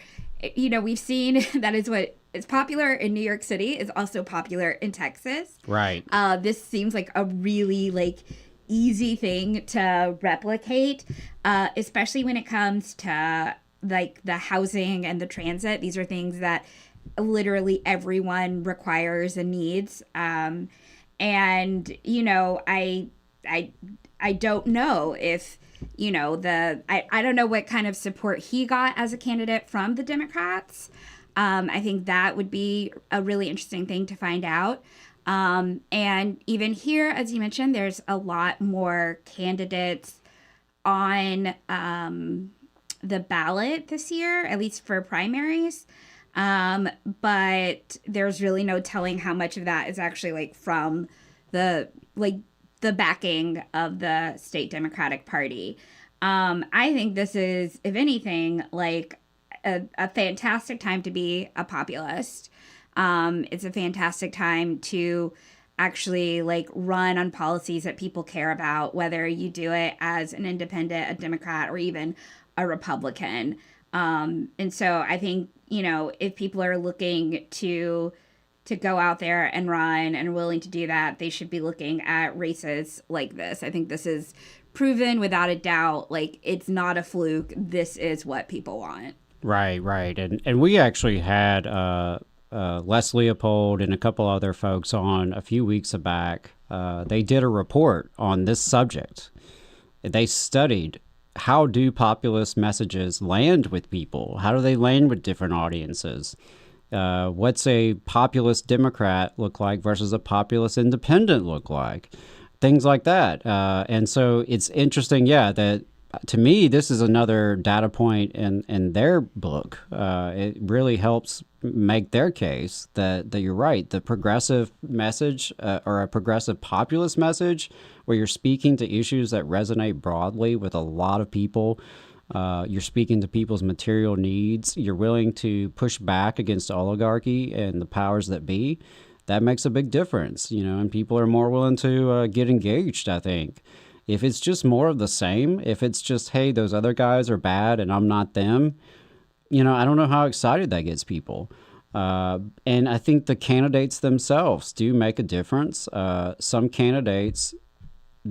We've seen that is what is popular in New York City is also popular in Texas. Right. This seems like a really easy thing to replicate, especially when it comes to the housing and the transit. These are things that literally everyone requires and needs. I don't know if, I don't know what kind of support he got as a candidate from the Democrats. I think that would be a really interesting thing to find out. And even here, as you mentioned, there's a lot more candidates on the ballot this year, at least for primaries. But there's really no telling how much of that is actually from the backing of the state Democratic Party. I think this is, if anything, a fantastic time to be a populist. It's a fantastic time to actually run on policies that people care about, whether you do it as an independent, a Democrat, or even a Republican. And so I think, if people are looking to go out there and run and are willing to do that, they should be looking at races like this. I think this is proven without a doubt, it's not a fluke. This is what people want. Right. And we actually had Les Leopold and a couple other folks on a few weeks back. They did a report on this subject. They studied how do populist messages land with people? How do they land with different audiences? What's a populist Democrat look like versus a populist independent look like? Things like that. And so it's interesting, that to me, this is another data point in their book. It really helps make their case that you're right. The progressive message or a progressive populist message where you're speaking to issues that resonate broadly with a lot of people. You're speaking to people's material needs. You're willing to push back against oligarchy and the powers that be. That makes a big difference, and people are more willing to get engaged, I think. If it's just more of the same, if it's just, hey, those other guys are bad and I'm not them, I don't know how excited that gets people. And I think the candidates themselves do make a difference. Some candidates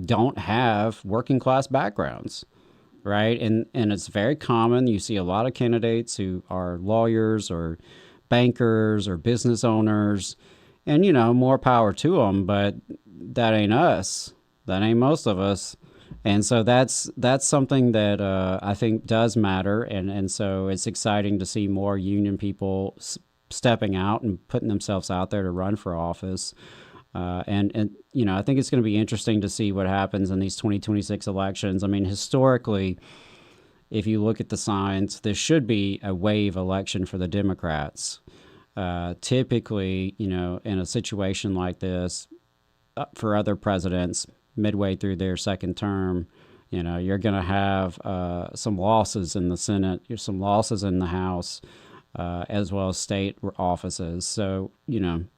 don't have working class backgrounds, right? And it's very common. You see a lot of candidates who are lawyers or bankers or business owners, and more power to them, but that ain't us. That ain't most of us. And so that's something that I think does matter, and so it's exciting to see more union people stepping out and putting themselves out there to run for office. And I think it's going to be interesting to see what happens in these 2026 elections. I mean, historically, if you look at the signs, this should be a wave election for the Democrats. Typically, in a situation like this, for other presidents, midway through their second term, you're going to have some losses in the Senate, some losses in the House, as well as state offices. So,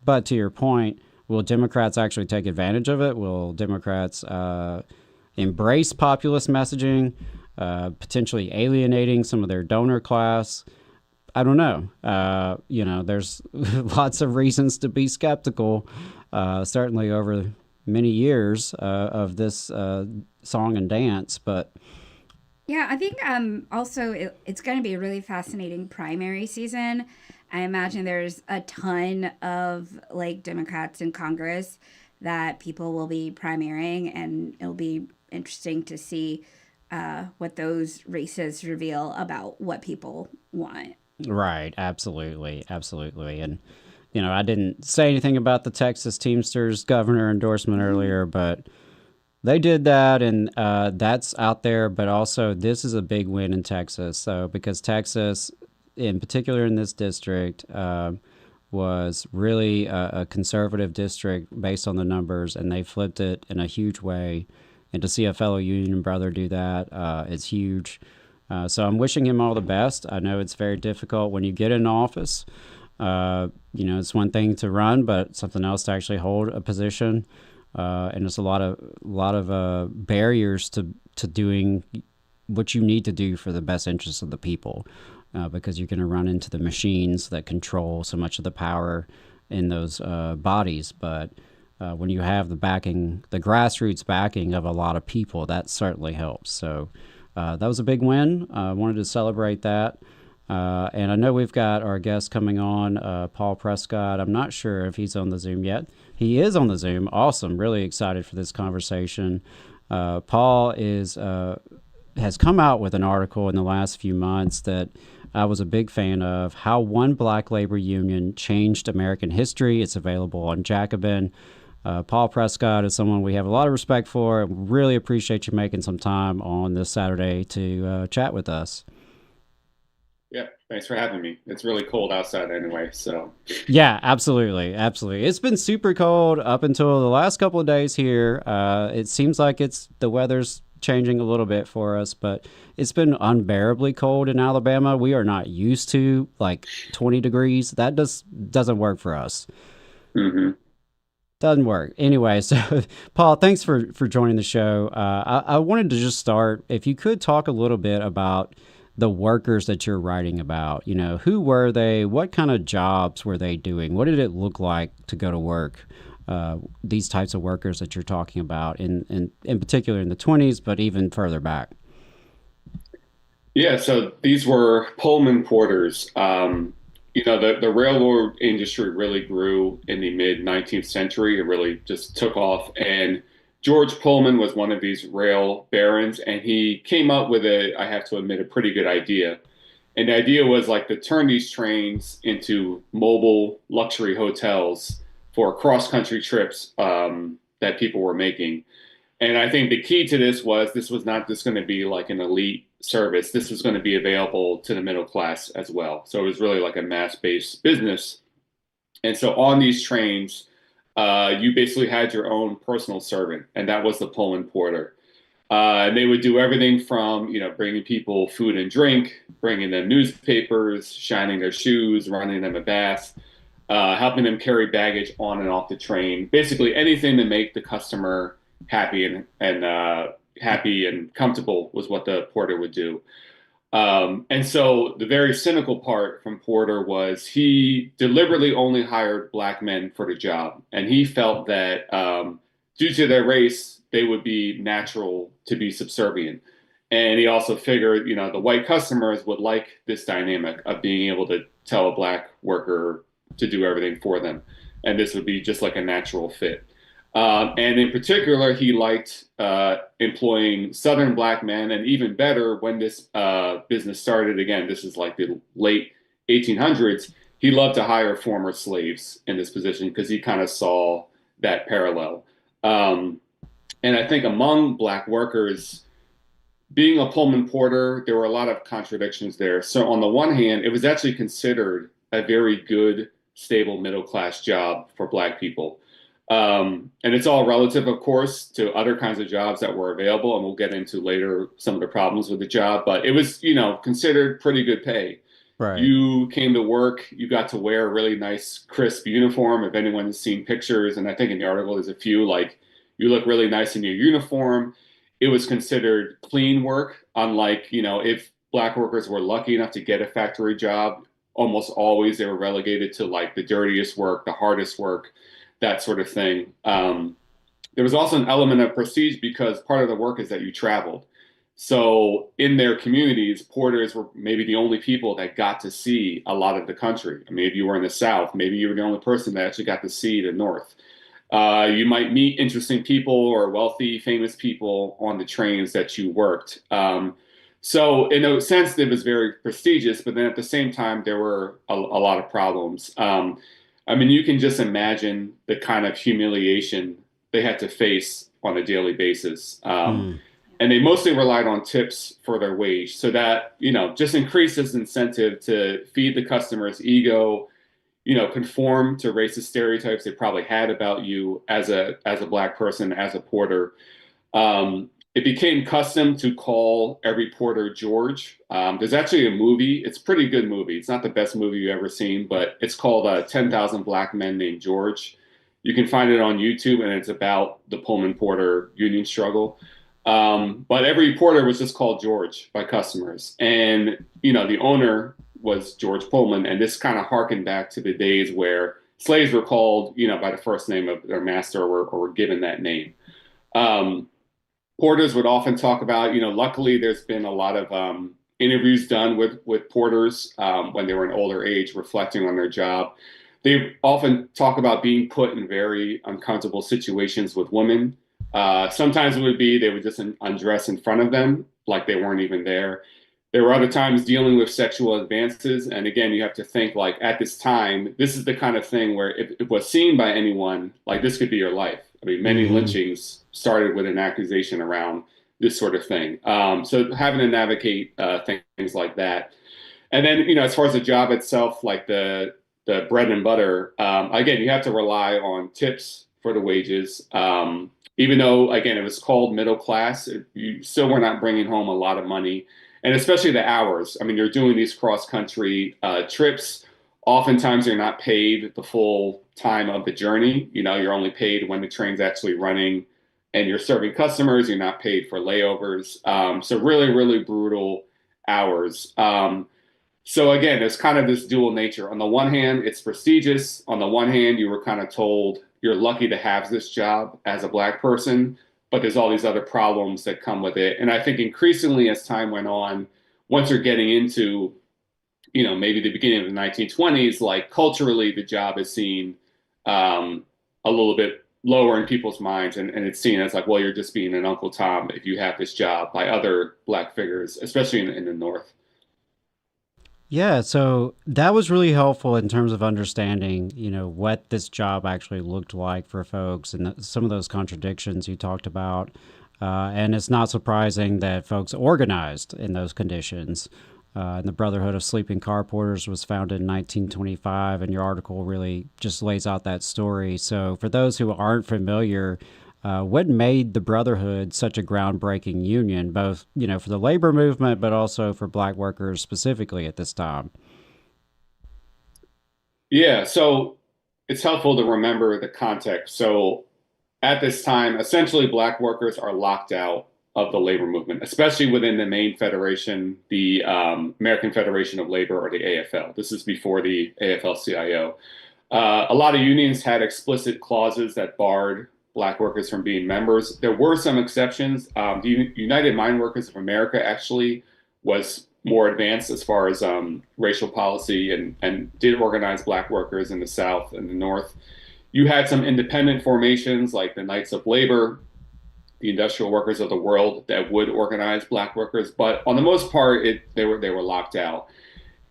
but to your point, will Democrats actually take advantage of it? Will Democrats embrace populist messaging, potentially alienating some of their donor class? I don't know. There's lots of reasons to be skeptical, certainly over many years of this song and dance, but yeah, I think also it's going to be a really fascinating primary season. I imagine there's a ton of Democrats in Congress that people will be primarying, and it'll be interesting to see what those races reveal about what people want. Right, absolutely. And I didn't say anything about the Texas Teamsters governor endorsement earlier, but they did that, and that's out there. But also, this is a big win in Texas. So, because Texas, in particular in this district, was really a conservative district based on the numbers, and they flipped it in a huge way. And to see a fellow union brother do that is huge. So I'm wishing him all the best. I know it's very difficult when you get in office. It's one thing to run, but something else to actually hold a position. And there's a lot of barriers to doing what you need to do for the best interests of the people, because you're going to run into the machines that control so much of the power in those bodies. But when you have the grassroots backing of a lot of people, that certainly helps. So that was a big win. I wanted to celebrate that. And I know we've got our guest coming on, Paul Prescott. I'm not sure if he's on the Zoom yet. He is on the Zoom. Awesome. Really excited for this conversation. Paul has come out with an article in the last few months that I was a big fan of, How One Black Labor Union Changed American History. It's available on Jacobin. Paul Prescott is someone we have a lot of respect for. Really appreciate you making some time on this Saturday to chat with us. Yeah, thanks for having me. It's really cold outside anyway, so. Yeah, absolutely. It's been super cold up until the last couple of days here. It seems like the weather's changing a little bit for us, but it's been unbearably cold in Alabama. We are not used to 20 degrees. That doesn't work for us. Mm-hmm. Doesn't work. Anyway, so Paul, thanks for joining the show. I wanted to just start, if you could talk a little bit about the workers that you're writing about. Who were they? What kind of jobs were they doing? What did it look like to go to work? These types of workers that you're talking about, in particular in the 20s, but even further back. Yeah, so these were Pullman porters. The railroad industry really grew in the mid-19th century. It really just took off. And George Pullman was one of these rail barons, and he came up with I have to admit, a pretty good idea. And the idea was to turn these trains into mobile luxury hotels for cross-country trips that people were making. And I think the key to this was not just going to be an elite service. This was going to be available to the middle class as well. So it was really a mass-based business. And so on these trains, you basically had your own personal servant, and that was the Pullman porter. And they would do everything from, bringing people food and drink, bringing them newspapers, shining their shoes, running them a bath, helping them carry baggage on and off the train, basically anything to make the customer happy and happy and comfortable was what the porter would do. And so the very cynical part from Porter was he deliberately only hired black men for the job. And he felt that due to their race, they would be natural to be subservient. And he also figured, the white customers would like this dynamic of being able to tell a black worker to do everything for them. And this would be just like a natural fit. And in particular, he liked employing Southern black men, and even better, when this business started, again, this is like the late 1800s, he loved to hire former slaves in this position because he kind of saw that parallel. And I think among black workers, being a Pullman porter, there were a lot of contradictions there. So on the one hand, it was actually considered a very good, stable middle-class job for black people. And it's all relative, of course, to other kinds of jobs that were available, and we'll get into later some of the problems with the job, but it was, considered pretty good pay. Right. You came to work, you got to wear a really nice, crisp uniform. If anyone has seen pictures, and I think in the article there's a few, like, you look really nice in your uniform. It was considered clean work, unlike, if black workers were lucky enough to get a factory job, almost always they were relegated to like the dirtiest work, the hardest work, that sort of thing. There was also an element of prestige because part of the work is that you traveled. So in their communities, porters were maybe the only people that got to see a lot of the country. I mean, if you were in the South, maybe you were the only person that actually got to see the North. You might meet interesting people or wealthy, famous people on the trains that you worked. So in a sense, it was very prestigious, but then at the same time, there were a lot of problems. I mean, you can just imagine the kind of humiliation they had to face on a daily basis. And they mostly relied on tips for their wage. So that, just increases incentive to feed the customer's ego, conform to racist stereotypes they probably had about you as a black person, as a porter. It became custom to call every porter George. There's actually a movie. It's a pretty good movie. It's not the best movie you've ever seen, but it's called 10,000 Black Men Named George. You can find it on YouTube, and it's about the Pullman porter union struggle. But every porter was just called George by customers. And, the owner was George Pullman. And this kind of harkened back to the days where slaves were called, by the first name of their master or were given that name. Porters would often talk about, luckily there's been a lot of interviews done with porters when they were in older age, reflecting on their job. They often talk about being put in very uncomfortable situations with women. Sometimes it would be they would just undress in front of them like they weren't even there. There were other times dealing with sexual advances. And again, you have to think like at this time, this is the kind of thing where if it was seen by anyone, like this could be your life. I mean, many lynchings started with an accusation around this sort of thing. So having to navigate things like that. And then, as far as the job itself, like the bread and butter, again, you have to rely on tips for the wages. Even though, again, it was called middle class, you still were not bringing home a lot of money. And especially the hours. I mean, you're doing these cross-country trips. Oftentimes, you're not paid the full time of the journey. You're only paid when the train's actually running and you're serving customers. You're not paid for layovers. So really, really brutal hours. So again, there's kind of this dual nature. On the one hand, it's prestigious. On the one hand, you were kind of told you're lucky to have this job as a black person, but there's all these other problems that come with it. And I think increasingly as time went on, once you're getting into, maybe the beginning of the 1920s, like culturally, the job is seen a little bit lower in people's minds. And it's seen as like, well, you're just being an Uncle Tom if you have this job by other black figures, especially in the North. Yeah, so that was really helpful in terms of understanding, what this job actually looked like for folks and some of those contradictions you talked about. And it's not surprising that folks organized in those conditions. And the Brotherhood of Sleeping Car Porters was founded in 1925, and your article really just lays out that story. So for those who aren't familiar, what made the Brotherhood such a groundbreaking union, both, for the labor movement, but also for black workers specifically at this time? Yeah, so it's helpful to remember the context. So at this time, essentially black workers are locked out of the labor movement, especially within the main federation, the American Federation of Labor, or the AFL. This is before the AFL-CIO. A lot of unions had explicit clauses that barred Black workers from being members. There were some exceptions. The United Mine Workers of America actually was more advanced as far as racial policy and did organize Black workers in the South and the North. You had some independent formations like the Knights of Labor, the Industrial Workers of the World, that would organize Black workers, but on the most part, they were locked out.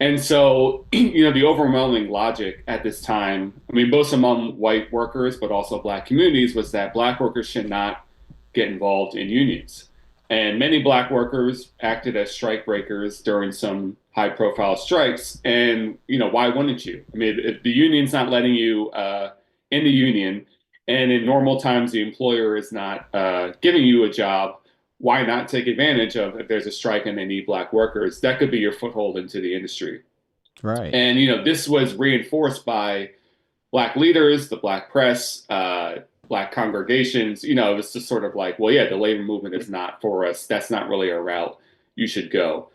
And so, the overwhelming logic at this time, I mean, both among white workers, but also Black communities, was that Black workers should not get involved in unions. And many Black workers acted as strike breakers during some high profile strikes. And, why wouldn't you? I mean, if the union's not letting you in the union, and in normal times, the employer is not giving you a job, why not take advantage of, if there's a strike and they need Black workers? That could be your foothold into the industry. Right. And, this was reinforced by Black leaders, the Black press, Black congregations. It was just sort of like, well, yeah, the labor movement is not for us. That's not really a route you should go.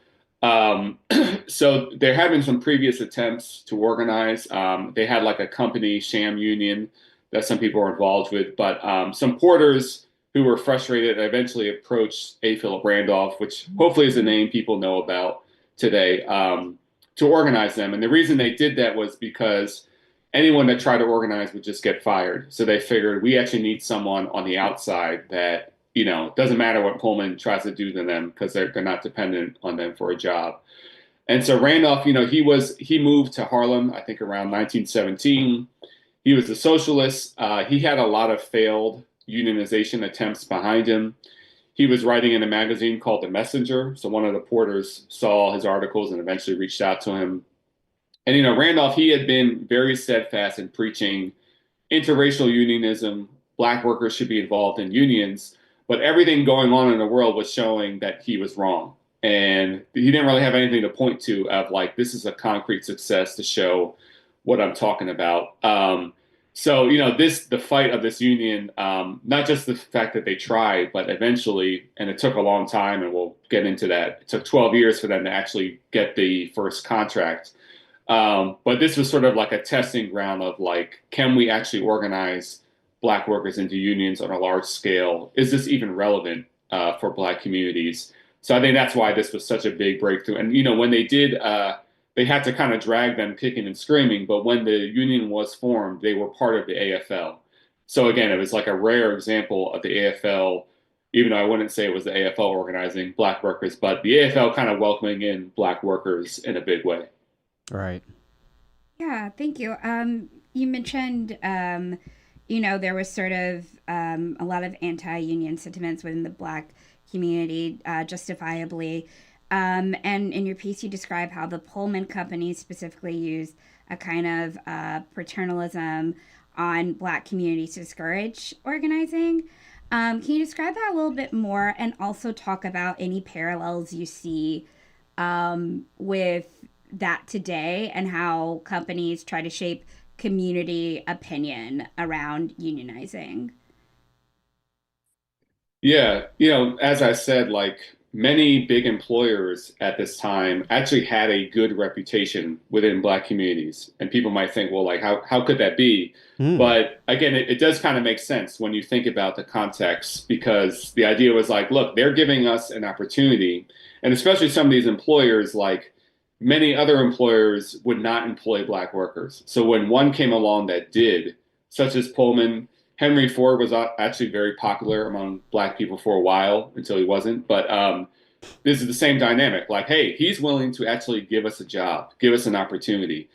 So there have been some previous attempts to organize. They had like a company sham union that some people were involved with, but some porters who were frustrated eventually approached A. Philip Randolph, which hopefully is a name people know about today, to organize them. And the reason they did that was because anyone that tried to organize would just get fired. So they figured, we actually need someone on the outside that, doesn't matter what Pullman tries to do to them, because they're not dependent on them for a job. And so Randolph, he moved to Harlem, I think around 1917. He was a socialist. He had a lot of failed unionization attempts behind him. He was writing in a magazine called The Messenger. So one of the porters saw his articles and eventually reached out to him. And, Randolph, he had been very steadfast in preaching interracial unionism. Black workers should be involved in unions. But everything going on in the world was showing that he was wrong. And he didn't really have anything to point to of like, this is a concrete success to show what I'm talking about. So, the fight of this union, not just the fact that they tried, but eventually, and it took a long time, and we'll get into that, it took 12 years for them to actually get the first contract. But this was sort of like a testing ground of like, can we actually organize Black workers into unions on a large scale? Is this even relevant for Black communities? So I think that's why this was such a big breakthrough. And, when they did, they had to kind of drag them kicking and screaming. But when the union was formed, they were part of the AFL. So again, it was like a rare example of the AFL, even though I wouldn't say it was the AFL organizing Black workers, but the AFL kind of welcoming in Black workers in a big way. Right. Yeah, thank you. You mentioned, there was sort of a lot of anti-union sentiments within the Black community, justifiably. And in your piece, you describe how the Pullman companies specifically used a kind of paternalism on Black communities to discourage organizing. Can you describe that a little bit more, and also talk about any parallels you see with that today, and how companies try to shape community opinion around unionizing? Yeah, as I said, like many big employers at this time actually had a good reputation within Black communities. And people might think, well, like, how could that be? But again, it does kind of make sense when you think about the context, because the idea was like, look, they're giving us an opportunity. And especially some of these employers, like many other employers, would not employ Black workers. So when one came along that did, such as Pullman, Henry Ford was actually very popular among Black people for a while until he wasn't. But this is the same dynamic. Like, hey, he's willing to actually give us a job, give us an opportunity.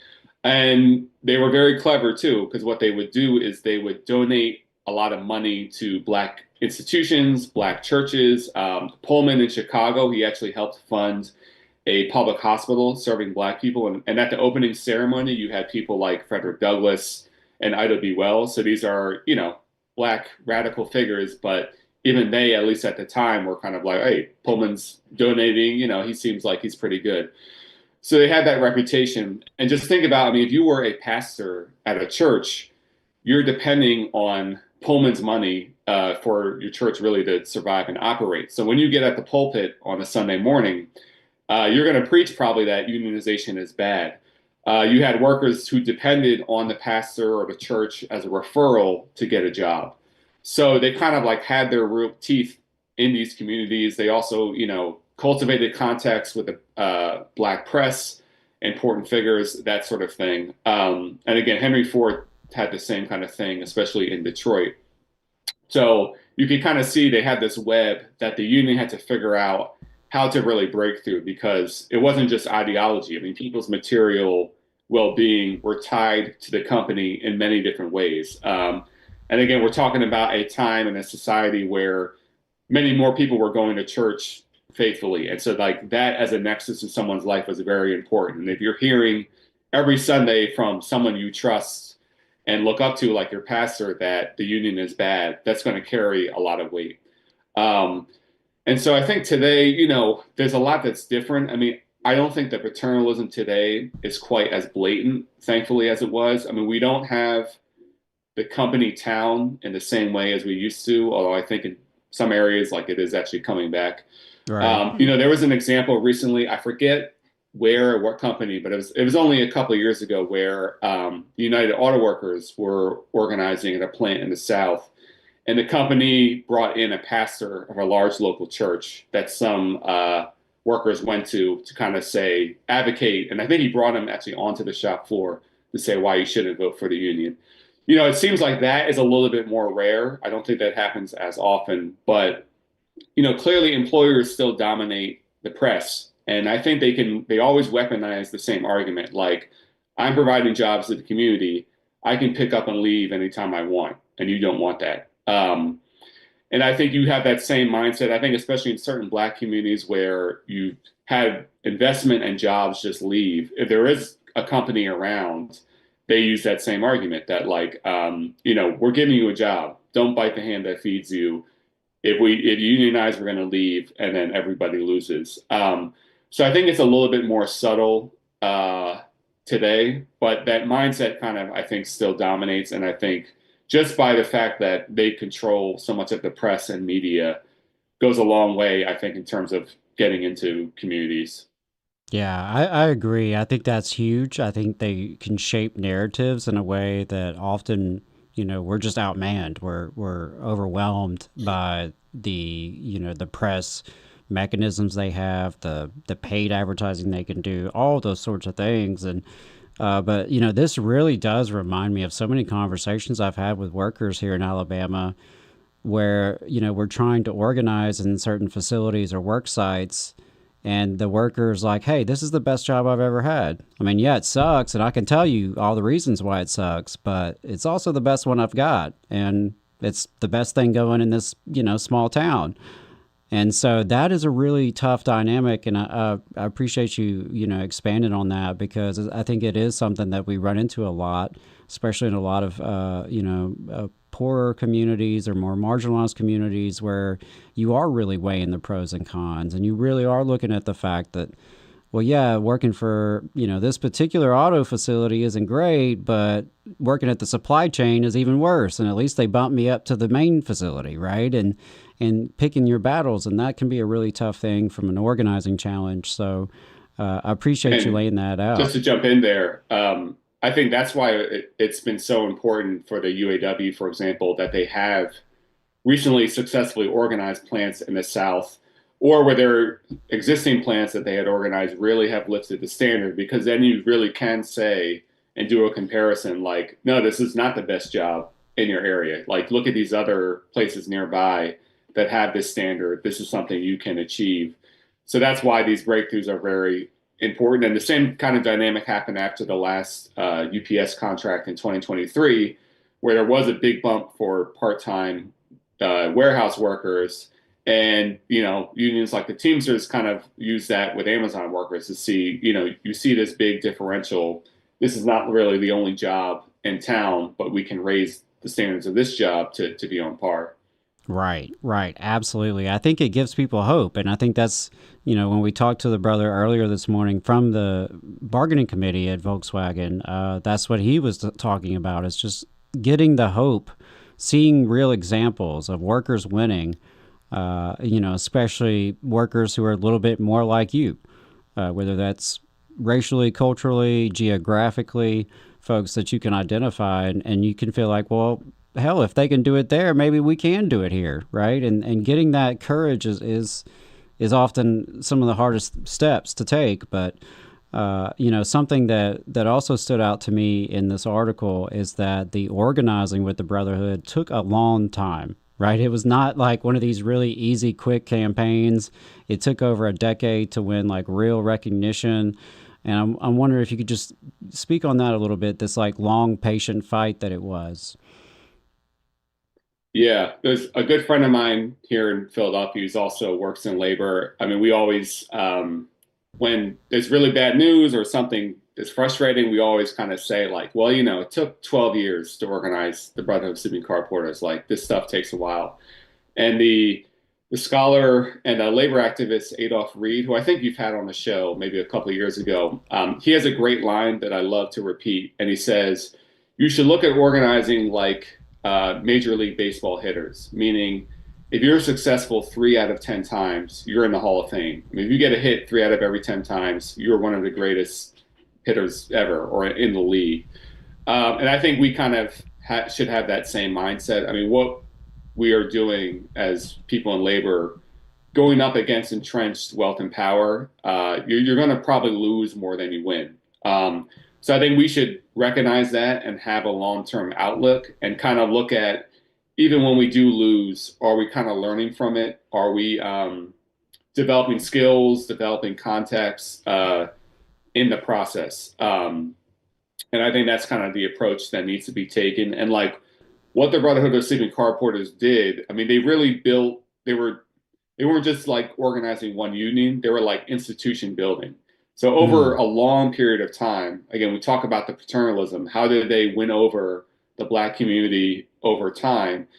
And they were very clever, too, because what they would do is they would donate a lot of money to Black institutions, Black churches. Pullman in Chicago, he actually helped fund a public hospital serving Black people. And at the opening ceremony, you had people like Frederick Douglass and Ida B. Wells. So these are, Black radical figures, but even they, at least at the time, were kind of like, hey, Pullman's donating, he seems like he's pretty good. So they had that reputation. And just think about, if you were a pastor at a church, you're depending on Pullman's money for your church really to survive and operate. So when you get at the pulpit on a Sunday morning, you're going to preach probably that unionization is bad. You had workers who depended on the pastor or the church as a referral to get a job. So they kind of like had their real teeth in these communities. They also, cultivated contacts with the Black press, important figures, that sort of thing. And again, Henry Ford had the same kind of thing, especially in Detroit. So you can kind of see they had this web that the union had to figure out how to really break through, because it wasn't just ideology. I mean, people's material well-being were tied to the company in many different ways. And again, we're talking about a time in a society where many more people were going to church faithfully. And so like that as a nexus in someone's life was very important. And if you're hearing every Sunday from someone you trust and look up to, like your pastor, that the union is bad, that's going to carry a lot of weight. And so I think today, there's a lot that's different. I mean, I don't think that paternalism today is quite as blatant, thankfully, as it was. I mean, we don't have the company town in the same way as we used to, although I think in some areas, like it is actually coming back. Right. There was an example recently, I forget where or what company, but it was only a couple of years ago where the United Auto Workers were organizing at a plant in the South. And the company brought in a pastor of a large local church that some workers went to kind of say, advocate. And I think he brought him actually onto the shop floor to say why you shouldn't vote for the union. It seems like that is a little bit more rare. I don't think that happens as often, but clearly employers still dominate the press. And I think they always weaponize the same argument. Like, I'm providing jobs to the community. I can pick up and leave anytime I want, and you don't want that. And I think you have that same mindset. I think especially in certain Black communities where you had investment and jobs just leave, if there is a company around, they use that same argument that like, we're giving you a job. Don't bite the hand that feeds you. If you unionize, we're going to leave, and then everybody loses. So I think it's a little bit more subtle today, but that mindset kind of, I think, still dominates. And I think just by the fact that they control so much of the press and media goes a long way, I think, in terms of getting into communities. Yeah, I agree. I think that's huge. I think they can shape narratives in a way that often, we're just outmanned. We're overwhelmed by the press mechanisms they have, the paid advertising they can do, all those sorts of things. And but this really does remind me of so many conversations I've had with workers here in Alabama where, we're trying to organize in certain facilities or work sites, and the worker's like, hey, this is the best job I've ever had. I mean, yeah, it sucks, and I can tell you all the reasons why it sucks, but it's also the best one I've got, and it's the best thing going in this, small town. And so that is a really tough dynamic, and I appreciate you, expanding on that, because I think it is something that we run into a lot, especially in a lot of, poorer communities or more marginalized communities where you are really weighing the pros and cons, and you really are looking at the fact that, well, yeah, working for, this particular auto facility isn't great, but working at the supply chain is even worse. And at least they bumped me up to the main facility, right? And picking your battles. And that can be a really tough thing from an organizing challenge. So I appreciate you laying that out. Just to jump in there, I think that's why it's been so important for the UAW, for example, that they have recently successfully organized plants in the South, or where their existing plants that they had organized really have lifted the standard, because then you really can say and do a comparison like, no, this is not the best job in your area. Like, look at these other places nearby that have this standard. This is something you can achieve. So that's why these breakthroughs are very important. And the same kind of dynamic happened after the last UPS contract in 2023, where there was a big bump for part-time warehouse workers. And, unions like the Teamsters kind of use that with Amazon workers to see, you see this big differential. This is not really the only job in town, but we can raise the standards of this job to be on par. Right. Absolutely. I think it gives people hope. And I think that's, when we talked to the brother earlier this morning from the bargaining committee at Volkswagen, that's what he was talking about, is just getting the hope seeing real examples of workers winning, especially workers who are a little bit more like you, whether that's racially, culturally, geographically, folks that you can identify, and you can feel like, well, hell, if they can do it there, maybe we can do it here, right? And getting that courage is often some of the hardest steps to take. But something that also stood out to me in this article is that the organizing with the Brotherhood took a long time, right? It was not like one of these really easy, quick campaigns. It took over a decade to win like real recognition. And I'm wondering if you could just speak on that a little bit, this like long, patient fight that it was. Yeah, there's a good friend of mine here in Philadelphia who's also works in labor. I mean, we always, when there's really bad news or something is frustrating, we always kind of say like, well, it took 12 years to organize the Brotherhood of Sleeping Car Porters. Like this stuff takes a while. And the scholar and labor activist Adolph Reed, who I think you've had on the show maybe a couple of years ago, he has a great line that I love to repeat. And he says, you should look at organizing like Major League Baseball hitters, meaning if you're successful 3 out of 10 times, you're in the Hall of Fame. I mean, if you get a hit 3 out of every 10 times, you're one of the greatest hitters ever or in the league. And I think we kind of should have that same mindset. I mean, what we are doing as people in labor, going up against entrenched wealth and power, you're going to probably lose more than you win. So I think we should recognize that and have a long-term outlook and kind of look at, even when we do lose, are we kind of learning from it? Are we developing skills, developing contacts in the process? And I think that's kind of the approach that needs to be taken. And like what the Brotherhood of Sleeping Car Porters did, I mean, they really built, they weren't just like organizing one union, they were like institution building. So over a long period of time, again, we talk about the paternalism. How did they win over the Black community over time?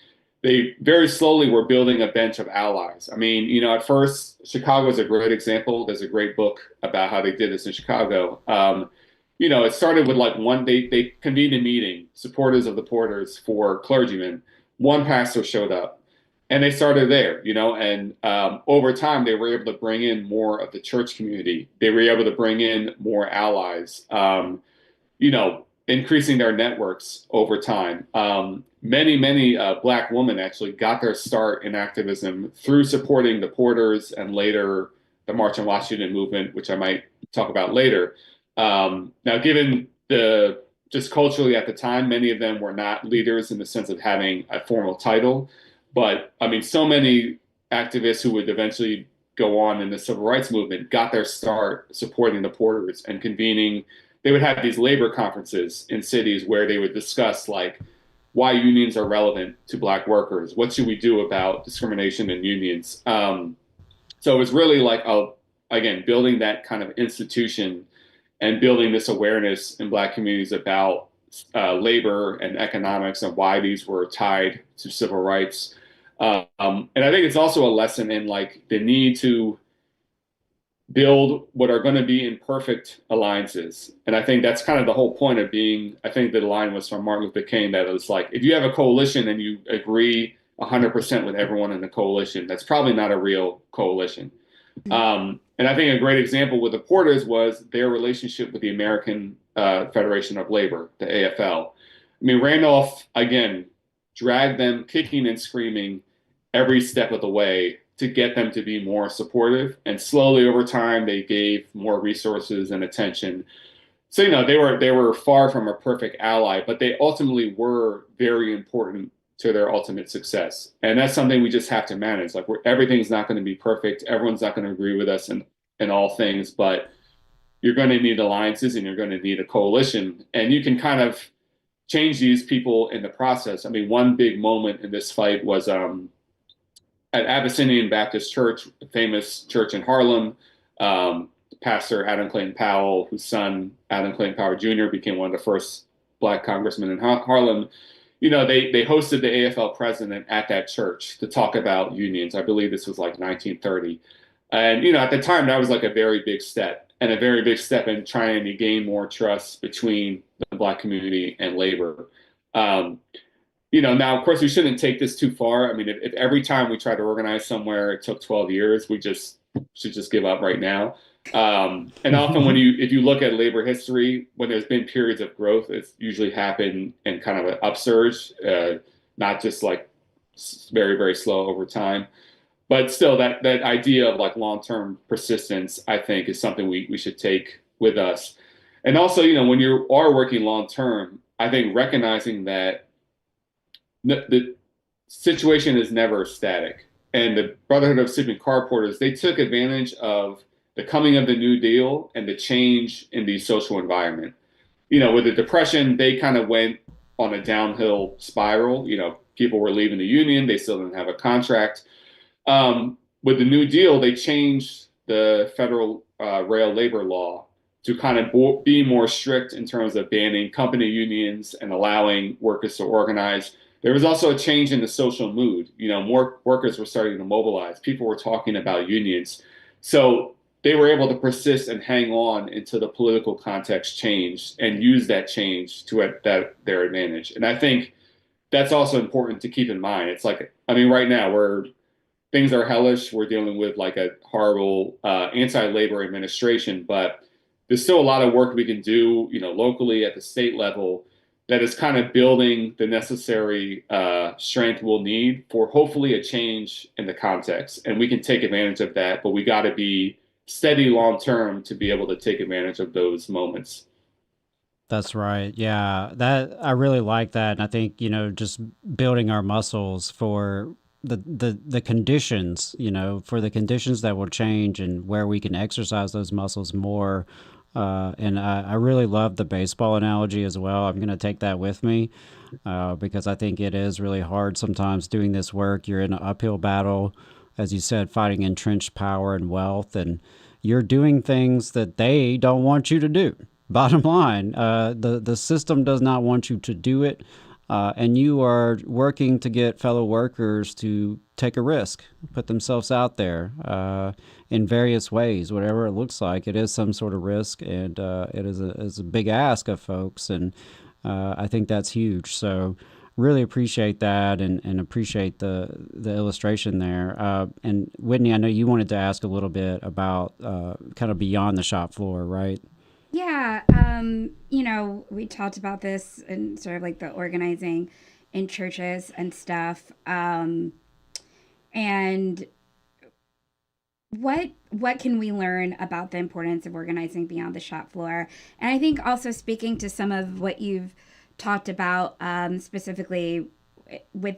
They very slowly were building a bench of allies. I mean, at first, Chicago is a great example. There's a great book about how they did this in Chicago. It started with like they convened a meeting, supporters of the Porters for clergymen. One pastor showed up. And they started there, and over time, they were able to bring in more of the church community. They were able to bring in more allies, increasing their networks over time. Many Black women actually got their start in activism through supporting the Porters and later the March on Washington movement, which I might talk about later. Now, given just culturally at the time, many of them were not leaders in the sense of having a formal title. But I mean, so many activists who would eventually go on in the civil rights movement got their start supporting the Porters and convening. They would have these labor conferences in cities where they would discuss like why unions are relevant to Black workers. What should we do about discrimination in unions? So it was really like, again, building that kind of institution and building this awareness in Black communities about labor and economics and why these were tied to civil rights. And I think it's also a lesson in like the need to build what are going to be imperfect alliances. And I think that's kind of the whole point of being, I think the line was from Martin Luther King that it was like, if you have a coalition and you agree 100% with everyone in the coalition, that's probably not a real coalition. And I think a great example with the Porters was their relationship with the American Federation of Labor, the AFL. I mean, Randolph, again, dragged them kicking and screaming every step of the way to get them to be more supportive. And slowly over time, they gave more resources and attention. So, they were far from a perfect ally, but they ultimately were very important to their ultimate success. And that's something we just have to manage. Like everything's not going to be perfect. Everyone's not going to agree with us in all things, but you're going to need alliances and you're going to need a coalition. And you can kind of change these people in the process. I mean, one big moment in this fight was at Abyssinian Baptist Church, a famous church in Harlem. Pastor Adam Clayton Powell, whose son, Adam Clayton Powell Jr., became one of the first Black congressmen in Harlem. They hosted the AFL president at that church to talk about unions. I believe this was like 1930. And, at the time, that was like a very big step in trying to gain more trust between the Black community and labor. Now, of course, we shouldn't take this too far. I mean, if every time we try to organize somewhere, it took 12 years, we should just give up right now. And often if you look at labor history, when there's been periods of growth, it's usually happened in kind of an upsurge, not just like very, very slow over time. But still, that idea of like long-term persistence, I think, is something we should take with us. And also, when you are working long-term, I think recognizing that the situation is never static. And the Brotherhood of Sleeping Car Porters, they took advantage of the coming of the New Deal and the change in the social environment. With the Depression, they kind of went on a downhill spiral. People were leaving the union. They still didn't have a contract. With the New Deal, they changed the federal rail labor law to kind of be more strict in terms of banning company unions and allowing workers to organize. There was also a change in the social mood. More workers were starting to mobilize. People were talking about unions. So they were able to persist and hang on until the political context changed and use that change to their advantage. And I think that's also important to keep in mind. It's like, right now things are hellish. We're dealing with like a horrible anti-labor administration, but there's still a lot of work we can do, locally at the state level that is kind of building the necessary strength we'll need for hopefully a change in the context. And we can take advantage of that, but we got to be steady long-term to be able to take advantage of those moments. That's right. Yeah, I really like that. And I think, just building our muscles for the conditions, for the conditions that will change and where we can exercise those muscles more. And I really love the baseball analogy as well. I'm going to take that with me because I think it is really hard sometimes doing this work. You're in an uphill battle, as you said, fighting entrenched power and wealth, and you're doing things that they don't want you to do. Bottom line, the system does not want you to do it, and you are working to get fellow workers to take a risk, put themselves out there in various ways, whatever it looks like. It is some sort of risk, and it is a big ask of folks, and I think that's huge. So really appreciate that and appreciate the illustration there. And Whitney, I know you wanted to ask a little bit about kind of beyond the shop floor, right? Yeah, we talked about this and sort of like the organizing in churches and stuff. And what can we learn about the importance of organizing beyond the shop floor? And I think also speaking to some of what you've talked about, specifically with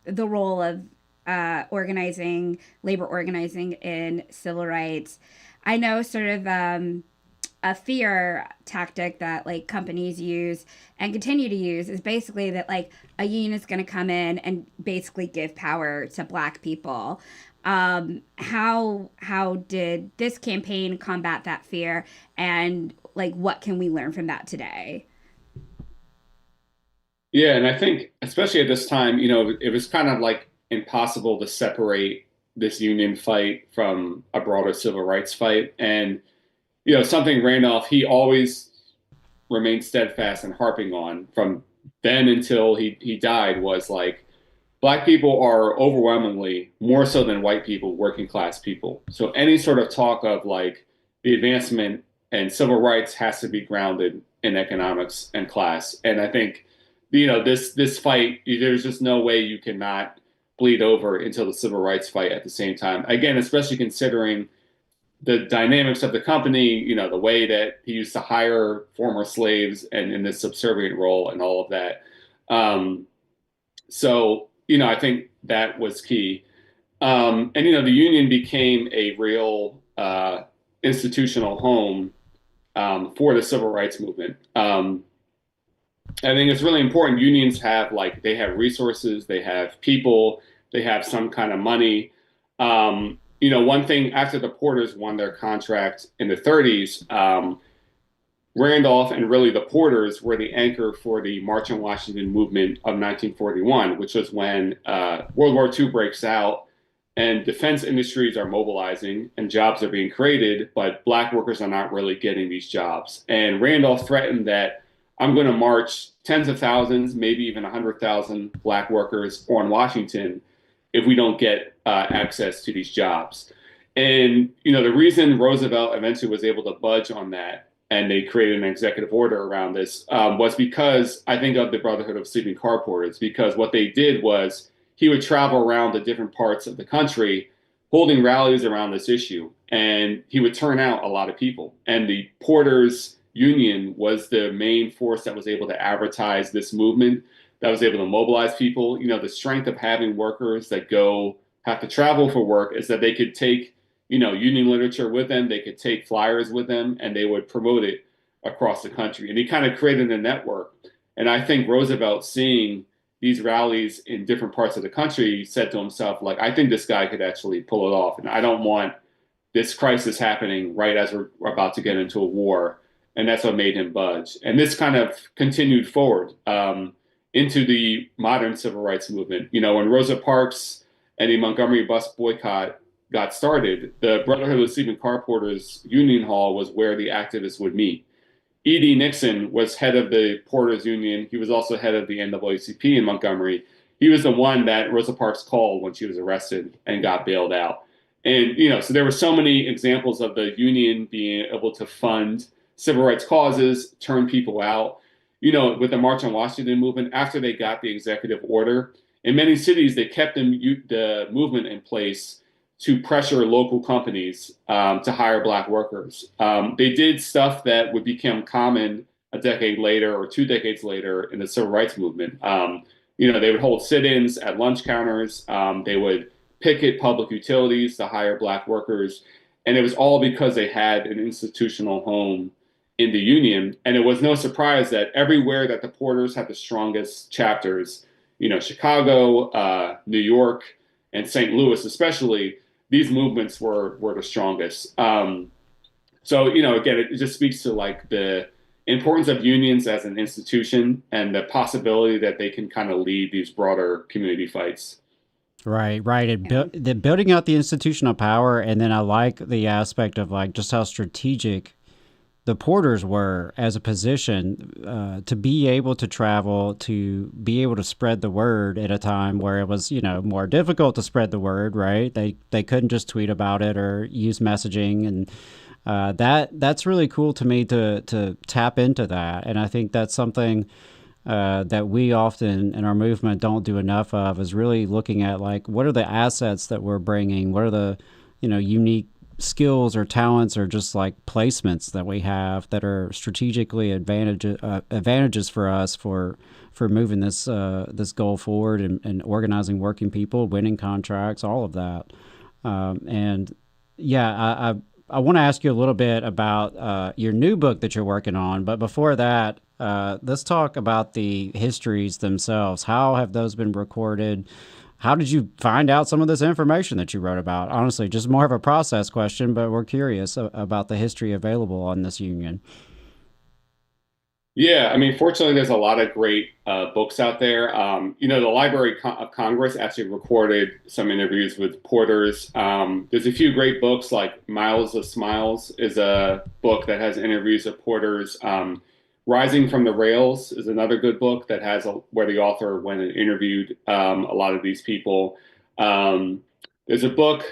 the role of labor organizing in civil rights. I know sort of a fear tactic that like companies use and continue to use is basically that like a union is going to come in and basically give power to Black people. How did this campaign combat that fear, and like what can we learn from that today? Yeah, and I think especially at this time, it was kind of like impossible to separate this union fight from a broader civil rights fight. And something Randolph, he always remained steadfast and harping on from then until he died was like, Black people are overwhelmingly, more so than white people, working class people. So any sort of talk of like the advancement and civil rights has to be grounded in economics and class. And I think, this fight, there's just no way you cannot bleed over into the civil rights fight at the same time. Again, especially considering the dynamics of the company, the way that he used to hire former slaves and in this subservient role and all of that. So, I think that was key. And, the union became a real institutional home for the civil rights movement. I think it's really important. Unions have they have resources, they have people, they have some kind of money. One thing after the Porters won their contract in the 30s, Randolph and really the Porters were the anchor for the March on Washington movement of 1941, which was when World War II breaks out and defense industries are mobilizing and jobs are being created, but Black workers are not really getting these jobs. And Randolph threatened that I'm going to march tens of thousands, maybe even 100,000 black workers on Washington if we don't get access to these jobs. And, the reason Roosevelt eventually was able to budge on that and they created an executive order around this was because I think of the Brotherhood of Sleeping Car Porters, because what they did was he would travel around the different parts of the country holding rallies around this issue. And he would turn out a lot of people. And the Porters Union was the main force that was able to advertise this movement, that was able to mobilize people. The strength of having workers that have to travel for work is that they could take, union literature with them, they could take flyers with them, and they would promote it across the country. And he kind of created a network. And I think Roosevelt, seeing these rallies in different parts of the country, said to himself, like, I think this guy could actually pull it off. And I don't want this crisis happening right as we're about to get into a war. And that's what made him budge. And this kind of continued forward into the modern civil rights movement. When Rosa Parks and the Montgomery bus boycott got started, the Brotherhood of Sleeping Car Porters Union Hall was where the activists would meet. E.D. Nixon was head of the Porters Union. He was also head of the NAACP in Montgomery. He was the one that Rosa Parks called when she was arrested and got bailed out. And, so there were so many examples of the union being able to fund civil rights causes, turn people out. With the March on Washington movement, after they got the executive order, in many cities, they kept the movement in place to pressure local companies to hire black workers. They did stuff that would become common a decade later or 2 decades later in the civil rights movement. They would hold sit-ins at lunch counters. They would picket public utilities to hire black workers. And it was all because they had an institutional home in the union. And it was no surprise that everywhere that the Porters had the strongest chapters, Chicago, New York, and St. Louis especially, these movements were the strongest. Again, it just speaks to like the importance of unions as an institution and the possibility that they can kind of lead these broader community fights. Right. The building out the institutional power, and then I like the aspect of like just how strategic the Porters were as a position to be able to travel, to be able to spread the word at a time where it was, more difficult to spread the word, right? They couldn't just tweet about it or use messaging. And that's really cool to me to tap into that. And I think that's something that we often in our movement don't do enough of, is really looking at like, what are the assets that we're bringing? What are the, unique skills or talents or just like placements that we have that are strategically advantages for us for moving this goal forward and organizing working people, winning contracts, all of that. I want to ask you a little bit about your new book that you're working on, but before that, let's talk about the histories themselves. How have those been recorded? How did you find out some of this information that you wrote about? Honestly, just more of a process question, but we're curious about the history available on this union. Yeah, fortunately, there's a lot of great books out there. The Library of Congress actually recorded some interviews with Porters. There's a few great books, like Miles of Smiles is a book that has interviews of Porters. Rising from the Rails is another good book that has where the author went and interviewed a lot of these people. There's a book,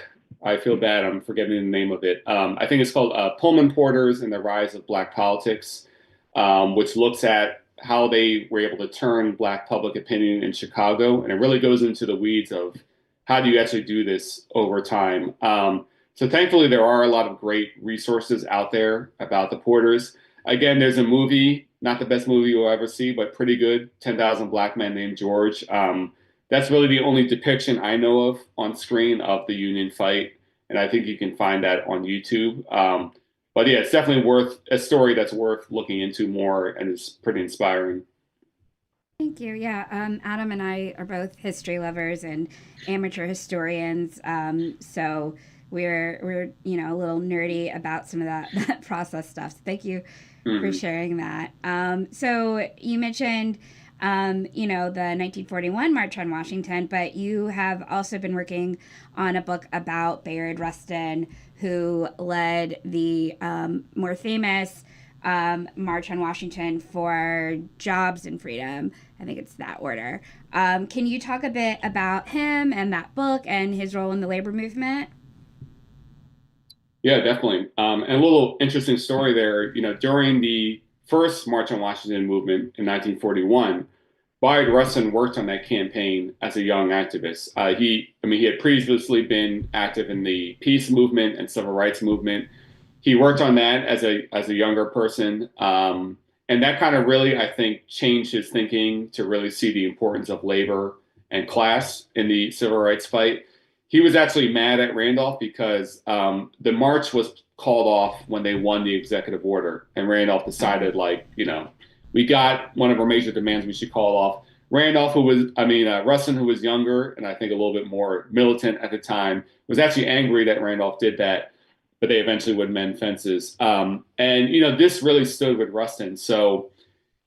I feel bad, I'm forgetting the name of it. I think it's called Pullman Porters and the Rise of Black Politics, which looks at how they were able to turn Black public opinion in Chicago. And it really goes into the weeds of how do you actually do this over time. So thankfully, there are a lot of great resources out there about the Porters. Again, there's a movie, not the best movie you'll ever see, but pretty good, 10,000 Black Men Named George. That's really the only depiction I know of on screen of the Union fight. And I think you can find that on YouTube. But yeah, it's definitely worth a story that's worth looking into more, and it's pretty inspiring. Thank you. Yeah, Adam and I are both history lovers and amateur historians. So we're a little nerdy about some of that process stuff. So thank you for sharing that. So you mentioned, the 1941 March on Washington, but you have also been working on a book about Bayard Rustin, who led the more famous March on Washington for Jobs and Freedom. I think it's that order. Can you talk a bit about him and that book and his role in the labor movement? Yeah, definitely. And a little interesting story there, during the first March on Washington movement in 1941, Bayard Rustin worked on that campaign as a young activist. He had previously been active in the peace movement and civil rights movement. He worked on that as a younger person. And that kind of really, I think, changed his thinking to really see the importance of labor and class in the civil rights fight. He was actually mad at Randolph because the march was called off when they won the executive order. And Randolph decided, we got one of our major demands, we should call off. Randolph, Rustin, who was younger and I think a little bit more militant at the time, was actually angry that Randolph did that, but they eventually would mend fences. This really stood with Rustin. So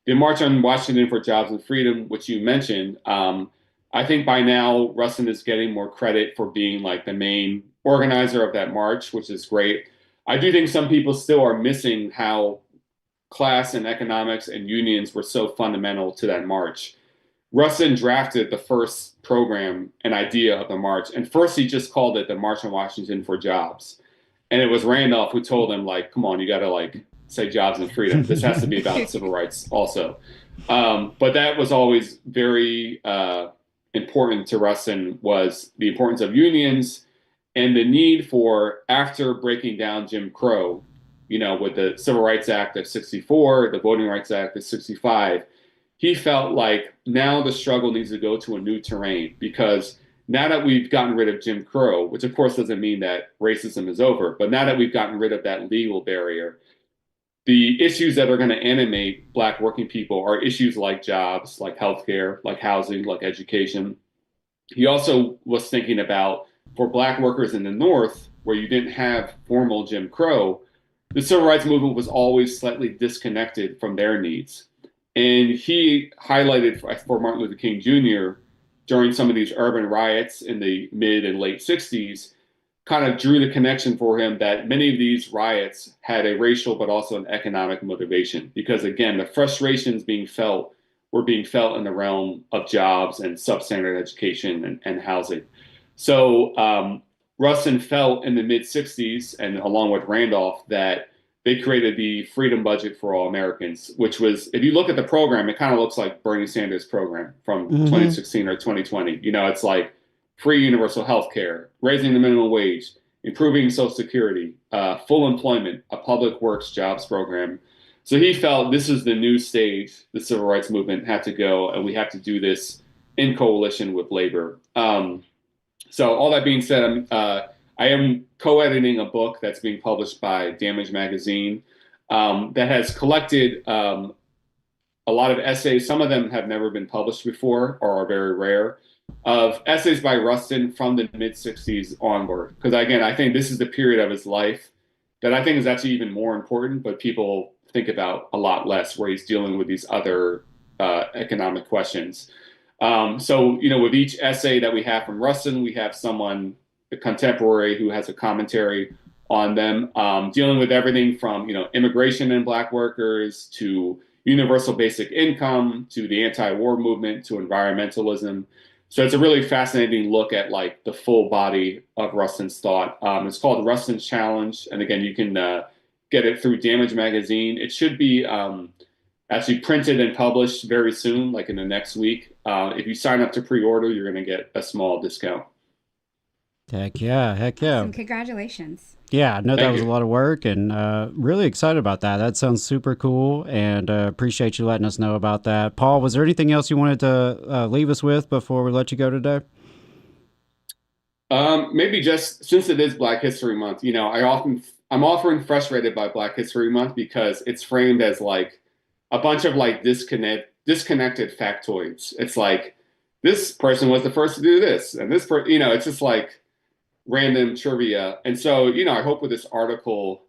the March on Washington for Jobs and Freedom, which you mentioned, I think by now Rustin is getting more credit for being like the main organizer of that march, which is great. I do think some people still are missing how class and economics and unions were so fundamental to that march. Rustin drafted the first program and idea of the march. And first he just called it the March on Washington for Jobs. And it was Randolph who told him, come on, you got to say jobs and freedom. This has to be about civil rights also. But that was always very important to Rustin, was the importance of unions and the need for, after breaking down Jim Crow, with the Civil Rights Act of 64, the Voting Rights Act of 65, he felt like now the struggle needs to go to a new terrain, because now that we've gotten rid of Jim Crow, which of course doesn't mean that racism is over, but now that we've gotten rid of that legal barrier, the issues that are going to animate Black working people are issues like jobs, like healthcare, like housing, like education. He also was thinking about, for Black workers in the North, where you didn't have formal Jim Crow, the civil rights movement was always slightly disconnected from their needs. And he highlighted for Martin Luther King Jr., during some of these urban riots in the mid and late 60s, kind of drew the connection for him that many of these riots had a racial but also an economic motivation. Because again, the frustrations were being felt in the realm of jobs and substandard education and housing. So Rustin felt in the mid 60s, and along with Randolph, that they created the Freedom Budget for All Americans, which was, if you look at the program, it kind of looks like Bernie Sanders' program from 2016 or 2020. It's like free universal health care, raising the minimum wage, improving Social Security, full employment, a public works jobs program. So he felt this is the new stage the civil rights movement had to go, and we have to do this in coalition with labor. So all that being said, I am co-editing a book that's being published by Damage Magazine that has collected a lot of essays. Some of them have never been published before or are very rare, of essays by Rustin from the mid-60s onward. Because again, I think this is the period of his life that I think is actually even more important, but people think about a lot less, where he's dealing with these other economic questions. So, with each essay that we have from Rustin, we have someone, a contemporary, who has a commentary on them, dealing with everything from, immigration and Black workers, to universal basic income, to the anti-war movement, to environmentalism. So it's a really fascinating look at the full body of Rustin's thought. It's called Rustin's Challenge. And again, you can get it through Damage Magazine. It should be actually printed and published very soon, like in the next week. If you sign up to pre-order, you're going to get a small discount. Heck yeah. Awesome. Congratulations. Yeah, I know that Thank was a you. lot of work, and really excited about that. That sounds super cool, and appreciate you letting us know about that. Paul, was there anything else you wanted to leave us with before we let you go today? Maybe just, since it is Black History Month, I'm often frustrated by Black History Month because it's framed as a bunch of disconnected factoids. It's like, this person was the first to do this, and this it's just random trivia. And so, I hope with this article,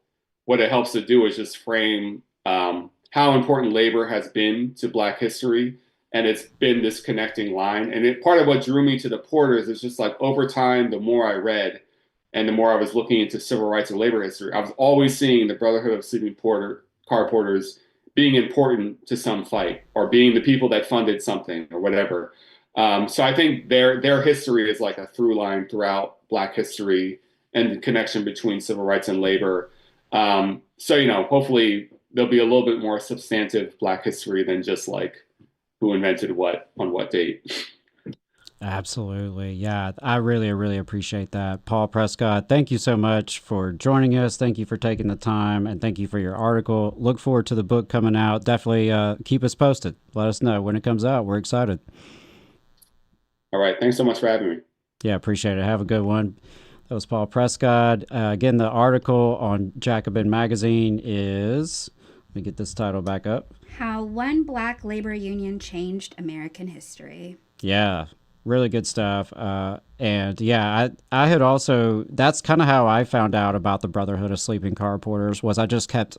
what it helps to do is just frame how important labor has been to Black history. And it's been this connecting line. And part of what drew me to the Porters is just over time, the more I read and the more I was looking into civil rights and labor history, I was always seeing the Brotherhood of Sleeping car porters being important to some fight or being the people that funded something or whatever. So I think their history is like a through line throughout Black history and the connection between civil rights and labor. So, hopefully there'll be a little bit more substantive Black history than just like who invented what on what date. Absolutely. Yeah, I really, really appreciate that. Paul Prescott, thank you so much for joining us. Thank you for taking the time, and thank you for your article. Look forward to the book coming out. Definitely keep us posted. Let us know when it comes out. We're excited. All right. Thanks so much for having me. Yeah, appreciate it. Have a good one. That was Paul Prescott. Again, the article on Jacobin Magazine is, let me get this title back up. How One Black Labor Union Changed American History. Yeah, really good stuff. And yeah, I had also, that's kind of how I found out about the Brotherhood of Sleeping Car Porters, was I just kept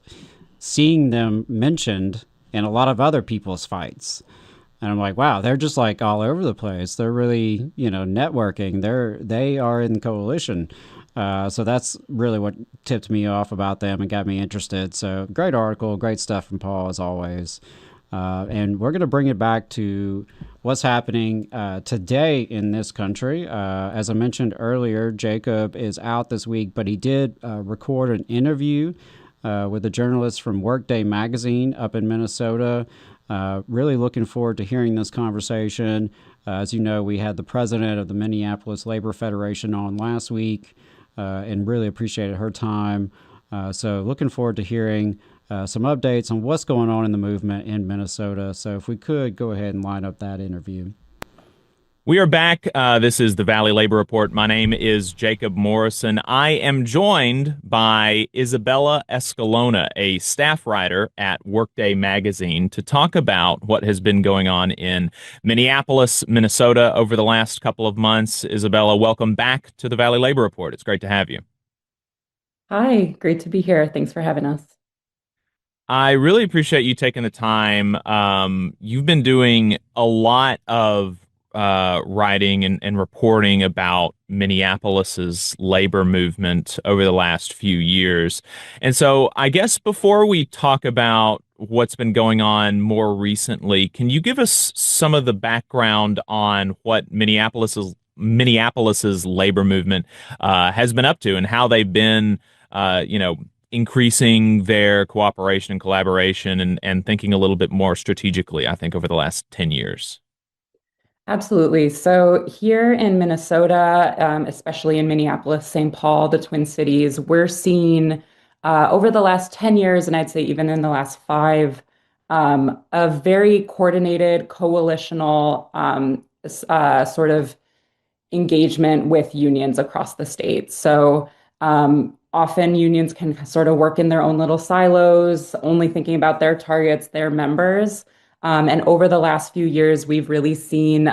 seeing them mentioned in a lot of other people's fights. And I'm like, wow, they're just like all over the place. They're really, networking. They are in coalition. So that's really what tipped me off about them and got me interested. So great article, great stuff from Paul as always. And we're going to bring it back to what's happening today in this country. As I mentioned earlier, Jacob is out this week, but he did record an interview with a journalist from Workday Magazine up in Minnesota. Really looking forward to hearing this conversation. As you know, we had the president of the Minneapolis Labor Federation on last week and really appreciated her time. So looking forward to hearing some updates on what's going on in the movement in Minnesota. So if we could go ahead and line up that interview. We are back. This is the Valley Labor Report. My name is Jacob Morrison. I am joined by Isabella Escalona, a staff writer at Workday Magazine, to talk about what has been going on in Minneapolis, Minnesota over the last couple of months. Isabella, welcome back to the Valley Labor Report. It's great to have you. Hi, great to be here. Thanks for having us. I really appreciate you taking the time. You've been doing a lot of writing and reporting about Minneapolis's labor movement over the last few years. And so I guess before we talk about what's been going on more recently, can you give us some of the background on what Minneapolis's labor movement has been up to and how they've been, increasing their cooperation and collaboration and thinking a little bit more strategically, I think, over the last 10 years? Absolutely. So here in Minnesota, especially in Minneapolis, St. Paul, the Twin Cities, we're seeing over the last 10 years, and I'd say even in the last 5, a very coordinated coalitional sort of engagement with unions across the state. So often unions can sort of work in their own little silos, only thinking about their targets, their members. And over the last few years, we've really seen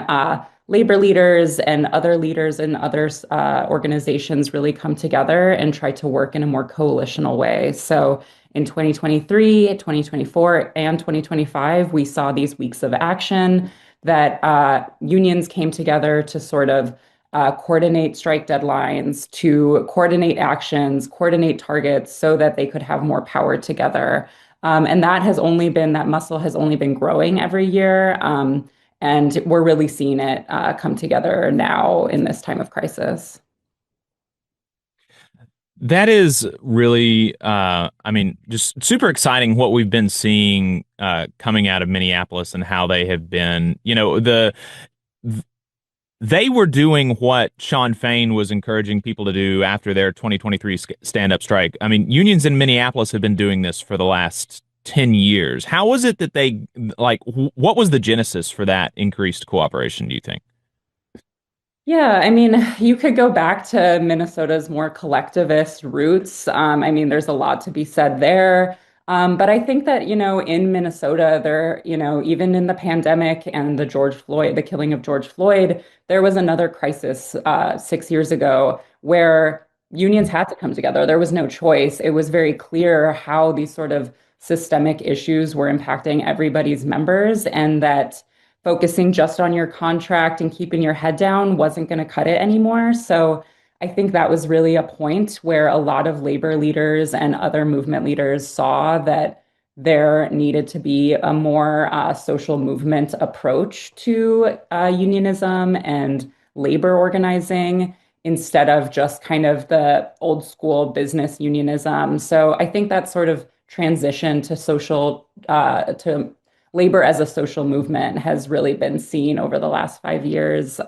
labor leaders and other leaders in other organizations really come together and try to work in a more coalitional way. So in 2023, 2024, and 2025, we saw these weeks of action that unions came together to sort of coordinate strike deadlines, to coordinate actions, coordinate targets so that they could have more power together. And that muscle has only been growing every year. And we're really seeing it come together now in this time of crisis. That is really, just super exciting what we've been seeing coming out of Minneapolis and how they have been, they were doing what Sean Fain was encouraging people to do after their 2023 stand-up strike. I mean, unions in Minneapolis have been doing this for the last 10 years. How was it that what was the genesis for that increased cooperation, do you think? Yeah, you could go back to Minnesota's more collectivist roots. There's a lot to be said there. But I think that, in Minnesota, there, even in the pandemic and the killing of George Floyd, there was another crisis 6 years ago where unions had to come together. There was no choice. It was very clear how these sort of systemic issues were impacting everybody's members, and that focusing just on your contract and keeping your head down wasn't going to cut it anymore. So I think that was really a point where a lot of labor leaders and other movement leaders saw that there needed to be a more social movement approach to unionism and labor organizing instead of just kind of the old school business unionism. So I think that sort of transition to to labor as a social movement has really been seen over the last 5 years.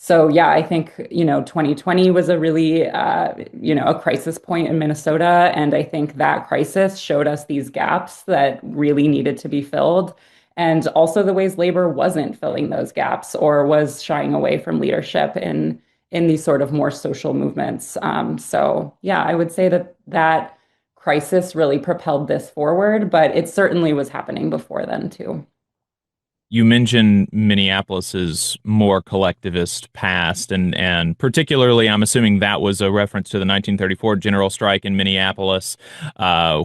So yeah, I think, 2020 was a really, a crisis point in Minnesota. And I think that crisis showed us these gaps that really needed to be filled. And also the ways labor wasn't filling those gaps or was shying away from leadership in these sort of more social movements. So yeah, I would say that crisis really propelled this forward, but it certainly was happening before then too. You mentioned Minneapolis's more collectivist past, and particularly, I'm assuming that was a reference to the 1934 general strike in Minneapolis,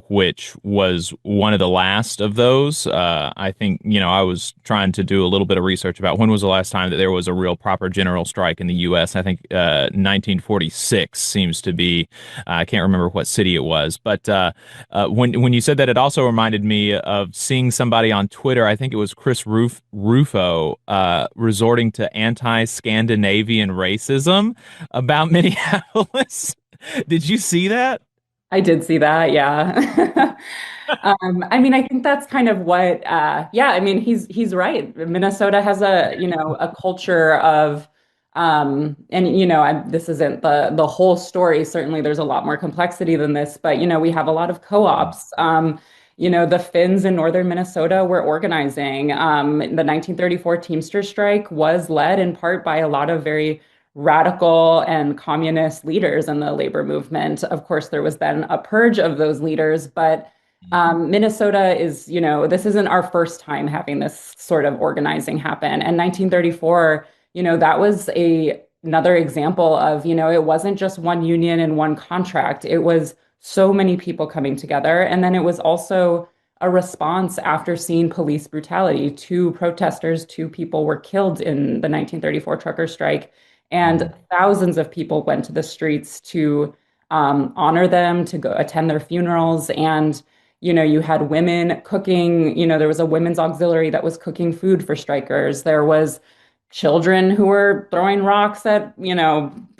which was one of the last of those. I think, I was trying to do a little bit of research about when was the last time that there was a real proper general strike in the U.S. I think 1946 seems to be, I can't remember what city it was, but when you said that, it also reminded me of seeing somebody on Twitter, I think it was Chris Rufo, resorting to anti-Scandinavian racism about Minneapolis. Did you see that? I did see that, yeah. I mean, I think that's kind of what, yeah, I mean, he's right. Minnesota has a culture of, and this isn't the whole story. Certainly, there's a lot more complexity than this, but we have a lot of co-ops. The Finns in northern Minnesota were organizing. The 1934 Teamsters strike was led in part by a lot of very radical and communist leaders in the labor movement. Of course, there was then a purge of those leaders, but Minnesota is, this isn't our first time having this sort of organizing happen. And 1934, that was another example of, it wasn't just one union and one contract. It was so many people coming together. And then it was also a response after seeing police brutality. 2 people were killed in the 1934 trucker strike, and thousands of people went to the streets to honor them, to go attend their funerals. And, you had women cooking, there was a women's auxiliary that was cooking food for strikers. There was children who were throwing rocks at,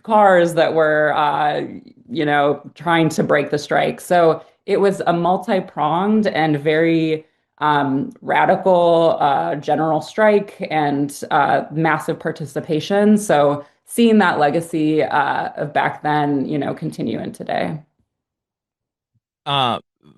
cars that were, trying to break the strike. So it was a multi-pronged and very radical general strike and massive participation. So seeing that legacy of back then, continue in today.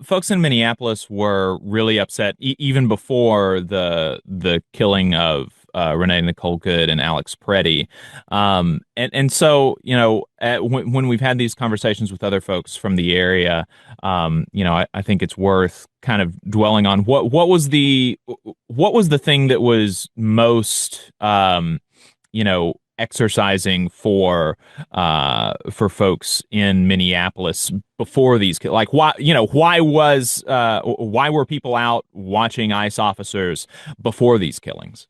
Folks in Minneapolis were really upset even before the killing of Renee Nicole Good and Alex Preddy. And so, when we've had these conversations with other folks from the area, I think it's worth kind of dwelling on what was the thing that was most, exercising for folks in Minneapolis before these, like, why were people out watching ICE officers before these killings?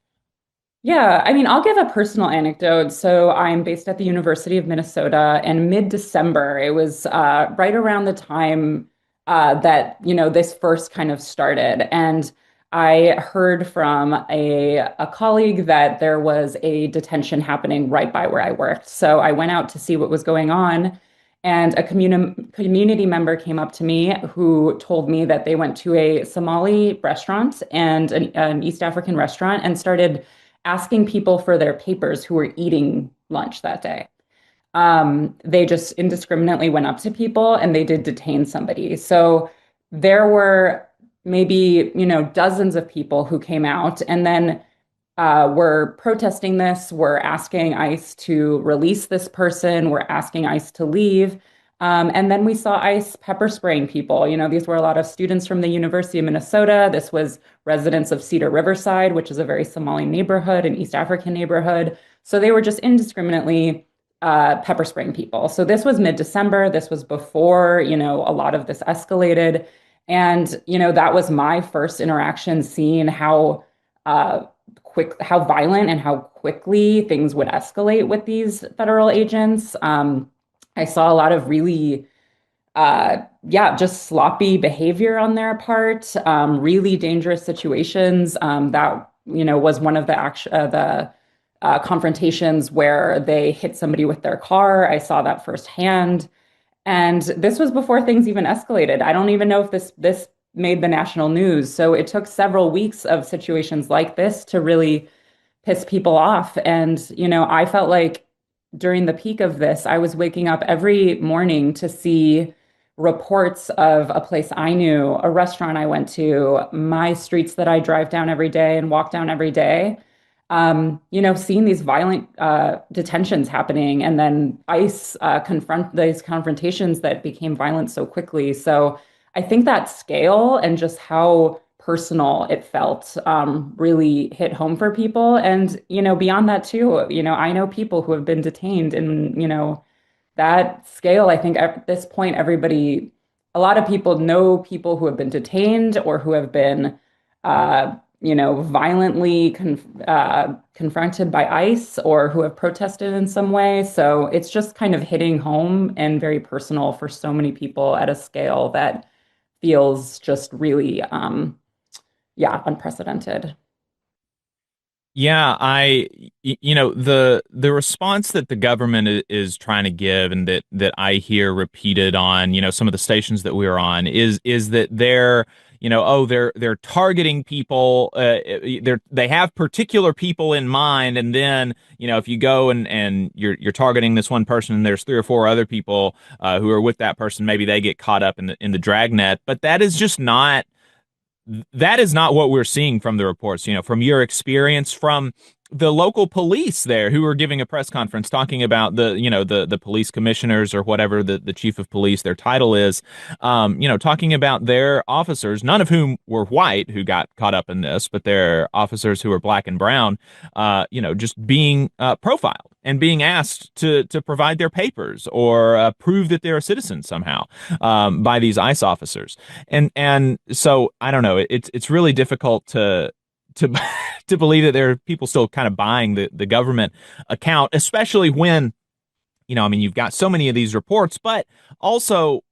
Yeah, I mean, I'll give a personal anecdote. So I'm based at the University of Minnesota, and mid-December, it was right around the time that, this first kind of started. And I heard from a colleague that there was a detention happening right by where I worked. So I went out to see what was going on. And a community member came up to me who told me that they went to a Somali restaurant and an East African restaurant and started asking people for their papers who were eating lunch that day. They just indiscriminately went up to people and they did detain somebody. So there were maybe, dozens of people who came out and then were protesting this, were asking ICE to release this person, were asking ICE to leave. And then we saw ICE pepper spraying people. These were a lot of students from the University of Minnesota. This was residents of Cedar Riverside, which is a very Somali neighborhood, an East African neighborhood. So they were just indiscriminately pepper spraying people. So this was mid-December. This was before, a lot of this escalated. And, that was my first interaction seeing how violent and how quickly things would escalate with these federal agents. I saw a lot of really yeah, just sloppy behavior on their part, really dangerous situations. That, was one of the confrontations where they hit somebody with their car. I saw that firsthand. And this was before things even escalated. I don't even know if this made the national news. So it took several weeks of situations like this to really piss people off. And, I felt like during the peak of this, I was waking up every morning to see reports of a place I knew, a restaurant I went to, my streets that I drive down every day and walk down every day. Seeing these violent detentions happening, and then ICE confront these confrontations that became violent so quickly. So I think that scale and just how personal it felt really hit home for people. And, beyond that too, I know people who have been detained, and, that scale, I think at this point, a lot of people know people who have been detained or who have been, violently confronted by ICE or who have protested in some way. So it's just kind of hitting home and very personal for so many people at a scale that feels just really, unprecedented. Yeah, the response that the government is trying to give, and that I hear repeated on, some of the stations that we're on, is that they're, they're targeting people, they have particular people in mind, and then, if you go and you're targeting this one person, and there's 3 or 4 other people who are with that person, maybe they get caught up in the dragnet. But that is not what we're seeing from the reports, from your experience, from the local police there who are giving a press conference talking about the police commissioners, or whatever the chief of police, their title is, talking about their officers, none of whom were white, who got caught up in this, but their officers who were black and brown, just being profiled and being asked to provide their papers or prove that they're a citizen somehow by these ICE officers. And so I don't know, it's really difficult to believe that there are people still kind of buying the government account, especially when, you've got so many of these reports, but also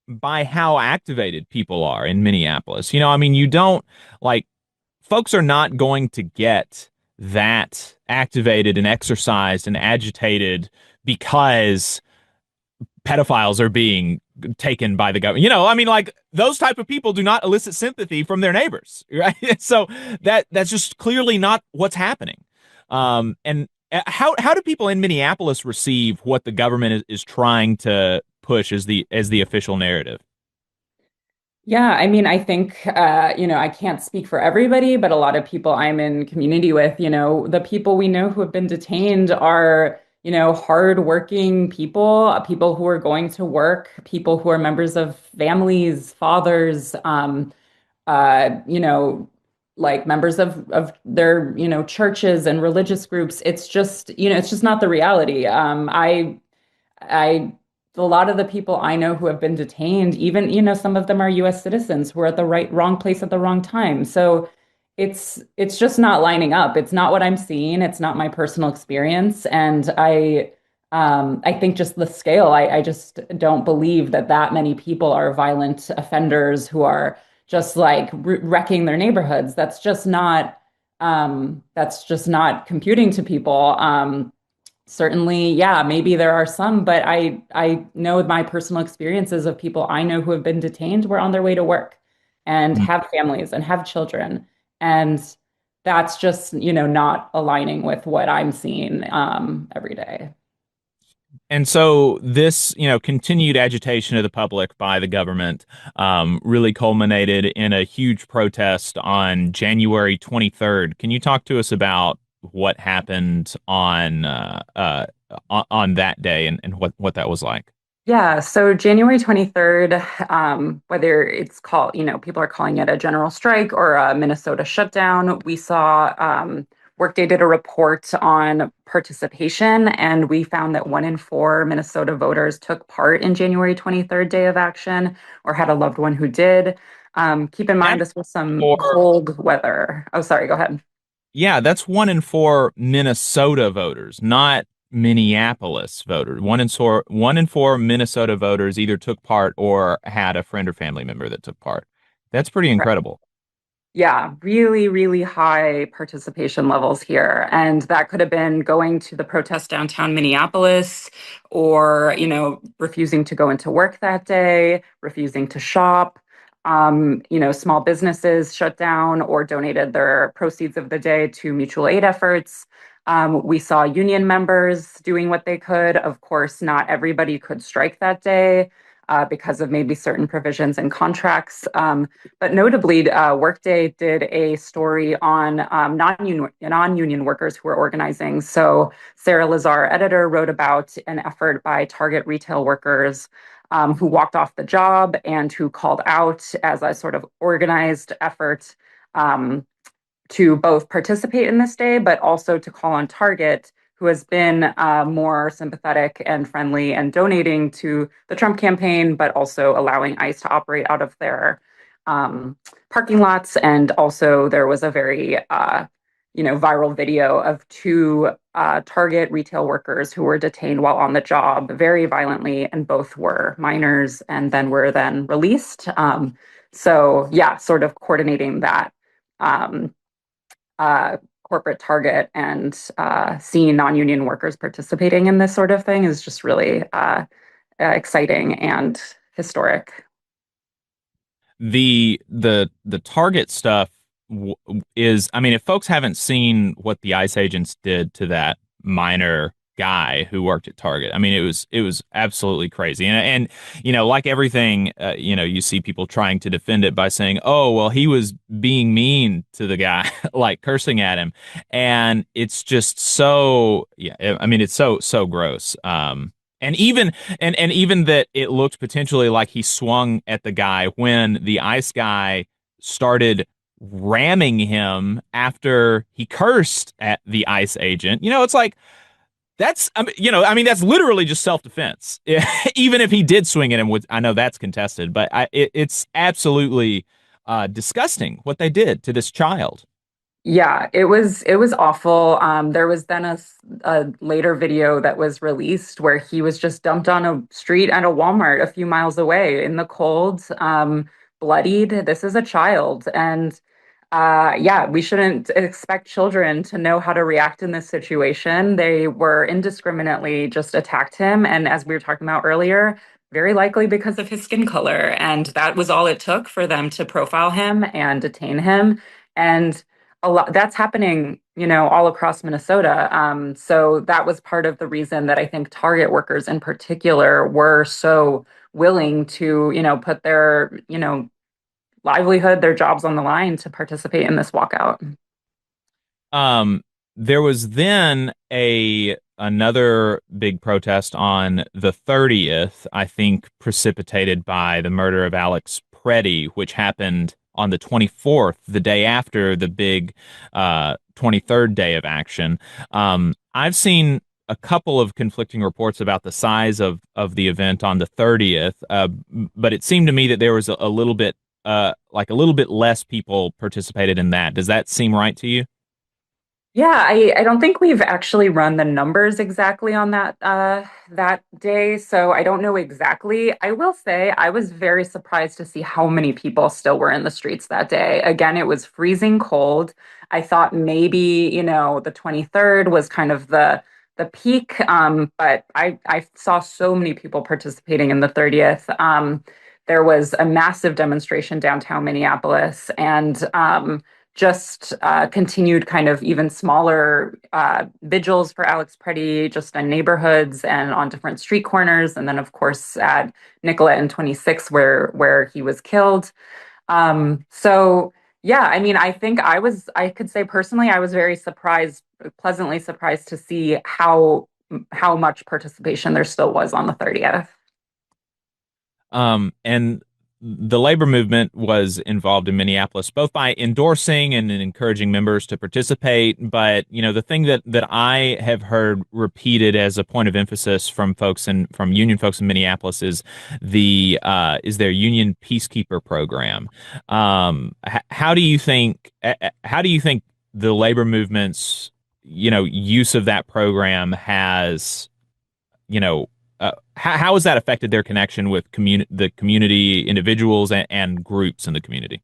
by how activated people are in Minneapolis. You don't, folks are not going to get that activated and exercised and agitated because pedophiles are being taken by the government. Those type of people do not elicit sympathy from their neighbors, right? So that's just clearly not what's happening. And how do people in Minneapolis receive what the government is trying to push as the official narrative? Yeah, I think, I can't speak for everybody, but a lot of people I'm in community with, the people we know who have been detained are, hardworking people who are going to work, people who are members of families, fathers, members of their, churches and religious groups. It's just not the reality. A lot of the people I know who have been detained, even, some of them are US citizens who are at the wrong place at the wrong time. So it's just not lining up. It's not what I'm seeing. It's not my personal experience. And I think just the scale, I just don't believe that many people are violent offenders who are just wrecking their neighborhoods. That's just not computing to people. Certainly, yeah, maybe there are some, but I know my personal experiences of people I know who have been detained were on their way to work and have families and have children. And that's just, not aligning with what I'm seeing every day. And so this, continued agitation of the public by the government really culminated in a huge protest on January 23rd. Can you talk to us about what happened on that day and what that was like? Yeah, so January 23rd, whether it's called, people are calling it a general strike or a Minnesota shutdown, we saw Workday did a report on participation, and we found that 1 in 4 Minnesota voters took part in January 23rd Day of Action or had a loved one who did. Keep in mind, this was some cold weather. Oh, sorry, go ahead. Yeah, that's 1 in 4 Minnesota voters, not Minneapolis voters. 1 in 4 Minnesota voters either took part or had a friend or family member that took part. That's pretty incredible. Yeah, really, really high participation levels here. And that could have been going to the protest downtown Minneapolis or, refusing to go into work that day, refusing to shop. Small businesses shut down or donated their proceeds of the day to mutual aid efforts. We saw union members doing what they could. Of course, not everybody could strike that day. Because of maybe certain provisions and contracts. But notably, Workday did a story on non-union workers who were organizing. So Sarah Lazar, editor, wrote about an effort by Target retail workers who walked off the job and who called out as a sort of organized effort to both participate in this day, but also to call on Target, who has been more sympathetic and friendly and donating to the Trump campaign, but also allowing ICE to operate out of their parking lots. And also there was a very, viral video of 2 Target retail workers who were detained while on the job very violently, and both were minors and then were released. Sort of coordinating that corporate target and seeing non-union workers participating in this sort of thing is just really exciting and historic. The Target stuff is, I mean, if folks haven't seen what the ICE agents did to that minor guy who worked at Target, I mean, it was absolutely crazy. And like everything, you see people trying to defend it by saying, oh, well, he was being mean to the guy, like cursing at him. And it's just so, I mean, it's so gross. And even that it looked potentially like he swung at the guy when the ICE guy started ramming him after he cursed at the ICE agent. It's like, that's, that's literally just self-defense. Even if he did swing at him, I know that's contested, but it's absolutely disgusting what they did to this child. Yeah, it was awful. There was then a later video that was released where he was just dumped on a street at a Walmart a few miles away in the cold, bloodied. This is a child. And we shouldn't expect children to know how to react in this situation. They were indiscriminately just attacked him. And as we were talking about earlier, very likely because of his skin color. And that was all it took for them to profile him and detain him. And a lot that's happening, all across Minnesota. So that was part of the reason that I think Target workers in particular were so willing to, put their, livelihood, their jobs on the line to participate in this walkout. There was then another big protest on the 30th, I think precipitated by the murder of Alex Preddy, which happened on the 24th, the day after the big 23rd day of action. I've seen a couple of conflicting reports about the size of the event on the 30th, but it seemed to me that there was a little bit less people participated in that. Does that seem right to you? Yeah, I don't think we've actually run the numbers exactly on that day, so I don't know exactly. I will say I was very surprised to see how many people still were in the streets that day. Again, it was freezing cold. I thought maybe, the 23rd was kind of the peak, but I saw so many people participating in the 30th. There was a massive demonstration downtown Minneapolis, and just continued kind of even smaller vigils for Alex Preddy, just in neighborhoods and on different street corners. And then, of course, at Nicollet and 26, where he was killed. I think I could say personally, I was very pleasantly surprised to see how much participation there still was on the 30th. And the labor movement was involved in Minneapolis, both by endorsing and encouraging members to participate. But, the thing that I have heard repeated as a point of emphasis from union folks in Minneapolis is their union peacekeeper program. How do you think the labor movement's use of that program has, how has that affected their connection with the community, individuals, and groups in the community?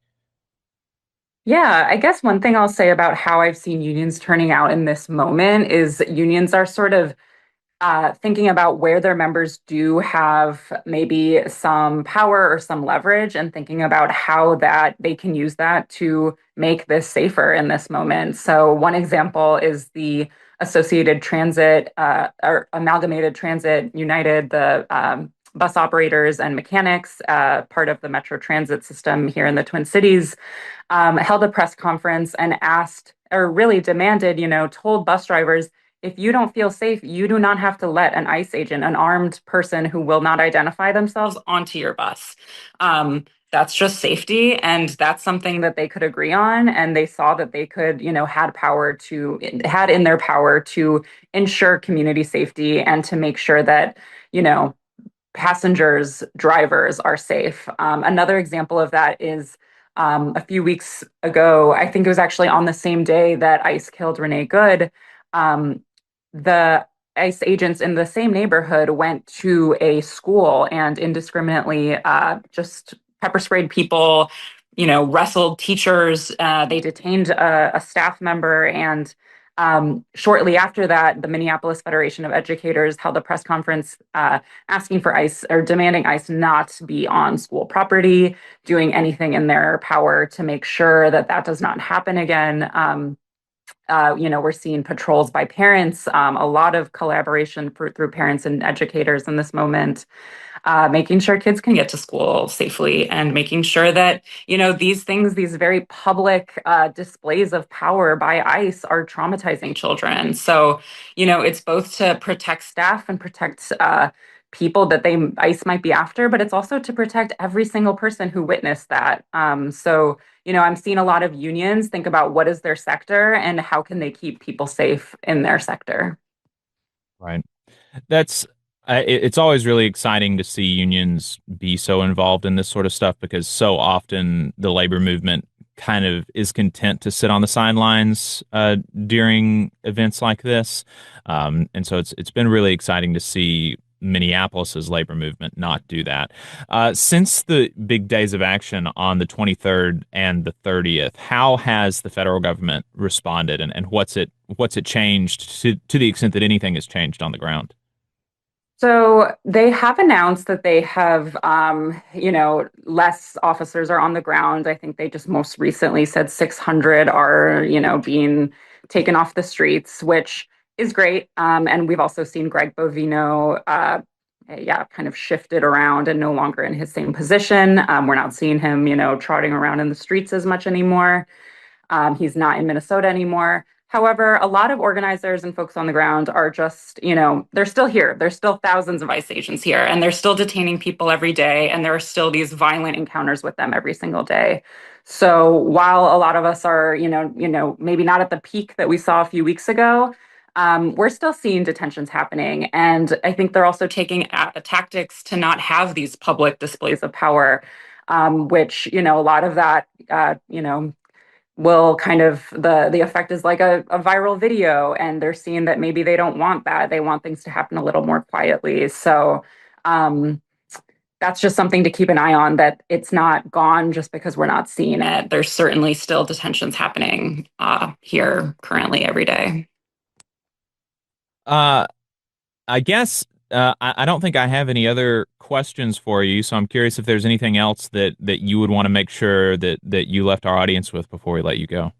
Yeah, I guess one thing I'll say about how I've seen unions turning out in this moment is unions are sort of thinking about where their members do have maybe some power or some leverage, and thinking about how that they can use that to make this safer in this moment. So one example is the Associated Transit or Amalgamated Transit United, the bus operators and mechanics, part of the Metro Transit system here in the Twin Cities, held a press conference and asked, or really demanded, told bus drivers, if you don't feel safe, you do not have to let an ICE agent, an armed person who will not identify themselves, onto your bus. That's just safety, and that's something that they could agree on. And they saw that they could, had in their power to ensure community safety and to make sure that, passengers, drivers are safe. Another example of that is a few weeks ago, I think it was actually on the same day that ICE killed Renee Good. The ICE agents in the same neighborhood went to a school and indiscriminately just pepper sprayed people, wrestled teachers. They detained a staff member. And shortly after that, the Minneapolis Federation of Educators held a press conference asking for ICE, or demanding ICE not be on school property, doing anything in their power to make sure that that does not happen again. We're seeing patrols by parents, a lot of collaboration through parents and educators in this moment, making sure kids can get to school safely, and making sure that, these things, these very public displays of power by ICE are traumatizing children. So, it's both to protect staff and protect people that ICE might be after, but it's also to protect every single person who witnessed that. I'm seeing a lot of unions think about what is their sector and how can they keep people safe in their sector. Right. It's always really exciting to see unions be so involved in this sort of stuff, because so often the labor movement kind of is content to sit on the sidelines during events like this. And so it's been really exciting to see Minneapolis's labor movement not do that. Since the big days of action on the 23rd and the 30th, how has the federal government responded, and what's it changed to the extent that anything has changed on the ground? So they have announced that they have, less officers are on the ground. I think they just most recently said 600 are, being taken off the streets, which is great. And we've also seen Greg Bovino, kind of shifted around and no longer in his same position. We're not seeing him, trotting around in the streets as much anymore. He's not in Minnesota anymore. However, a lot of organizers and folks on the ground are just, they're still here. There's still thousands of ICE agents here, and they're still detaining people every day. And there are still these violent encounters with them every single day. So while a lot of us are, maybe not at the peak that we saw a few weeks ago, we're still seeing detentions happening. And I think they're also taking tactics to not have these public displays of power, which, a lot of that, will kind of, the effect is like a viral video, and they're seeing that maybe they don't want that. They want things to happen a little more quietly. So that's just something to keep an eye on, that it's not gone just because we're not seeing it. There's certainly still detentions happening here currently every day. I guess I don't think I have any other questions for you, so I'm curious if there's anything else that you would want to make sure that you left our audience with before we let you go.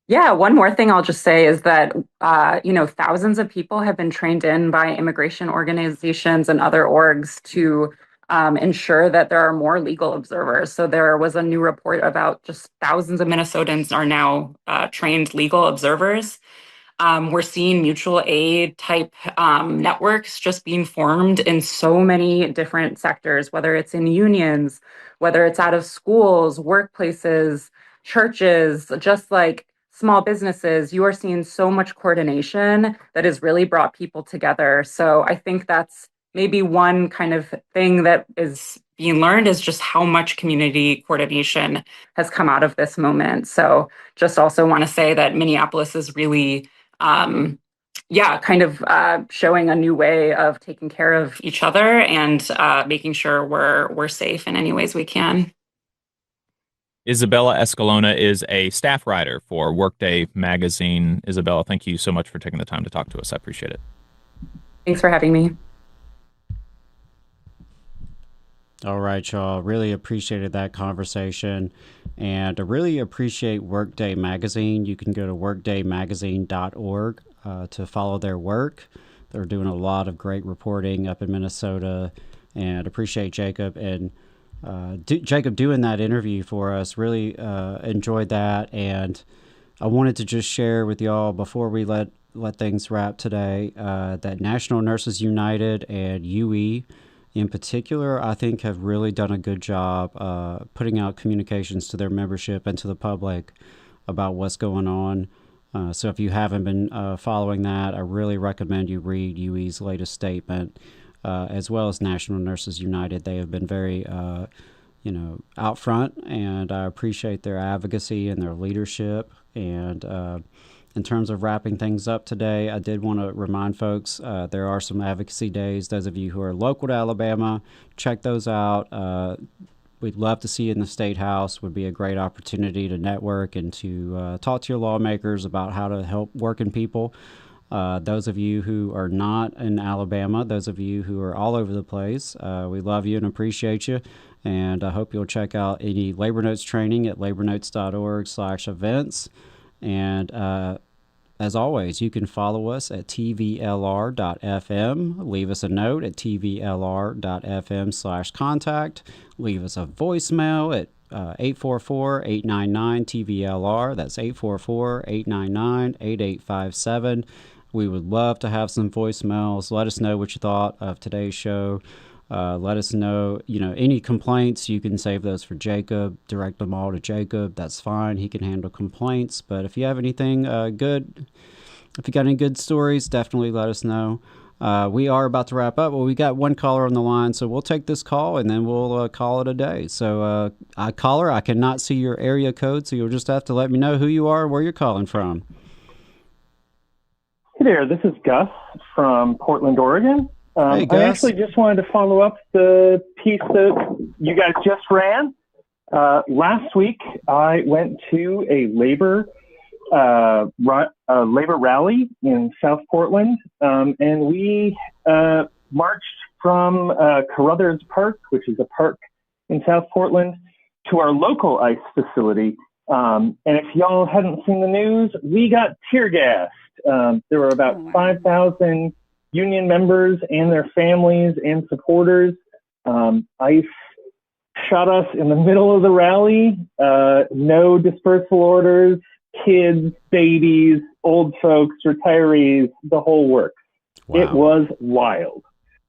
Yeah, one more thing I'll just say is that, thousands of people have been trained in by immigration organizations and other orgs to ensure that there are more legal observers. So there was a new report about just thousands of Minnesotans are now trained legal observers. We're seeing mutual aid type networks just being formed in so many different sectors, whether it's in unions, whether it's out of schools, workplaces, churches, just like small businesses. You are seeing so much coordination that has really brought people together. So I think that's maybe one kind of thing that is being learned, is just how much community coordination has come out of this moment. So just also want to say that Minneapolis is really kind of showing a new way of taking care of each other and making sure we're safe in any ways we can. Isabella Escalona is a staff writer for Workday magazine. Isabella, thank you so much for taking the time to talk to us. I appreciate it. Thanks for having me. All right, y'all. Really appreciated that conversation. And I really appreciate Workday Magazine. You can go to workdaymagazine.org to follow their work. They're doing a lot of great reporting up in Minnesota. And appreciate Jacob and Jacob doing that interview for us. Really enjoyed that. And I wanted to just share with y'all before we let things wrap today that National Nurses United and UE in particular, I think, have really done a good job putting out communications to their membership and to the public about what's going on. So if you haven't been following that, I really recommend you read UE's latest statement, as well as National Nurses United. They have been very, out front, and I appreciate their advocacy and their leadership. And in terms of wrapping things up today, I did want to remind folks there are some advocacy days. Those of you who are local to Alabama, check those out. We'd love to see you in the State House. Would be a great opportunity to network and to talk to your lawmakers about how to help working people. Those of you who are not in Alabama, those of you who are all over the place, we love you and appreciate you. And I hope you'll check out any Labor Notes training at labornotes.org/events. And as always, you can follow us at tvlr.fm. Leave us a note at tvlr.fm/contact. Leave us a voicemail at 844-899-TVLR. That's 844-899-8857. We would love to have some voicemails. Let us know what you thought of today's show. Let us know, any complaints. You can save those for Jacob, direct them all to Jacob. That's fine. He can handle complaints. But if you have anything good, if you got any good stories, definitely let us know. We are about to wrap up. Well, we got one caller on the line, so we'll take this call and then we'll call it a day. So, caller, I cannot see your area code, so you'll just have to let me know who you are and where you're calling from. Hey there, this is Gus from Portland, Oregon. Hey, Gus. I actually just wanted to follow up the piece that you guys just ran. Last week, I went to a labor rally in South Portland, and we marched from Carruthers Park, which is a park in South Portland, to our local ICE facility. And if y'all hadn't seen the news, we got tear gassed. There were about 5,000 union members and their families and supporters. ICE shot us in the middle of the rally. No dispersal orders, kids, babies, old folks, retirees, the whole works. Wow. It was wild.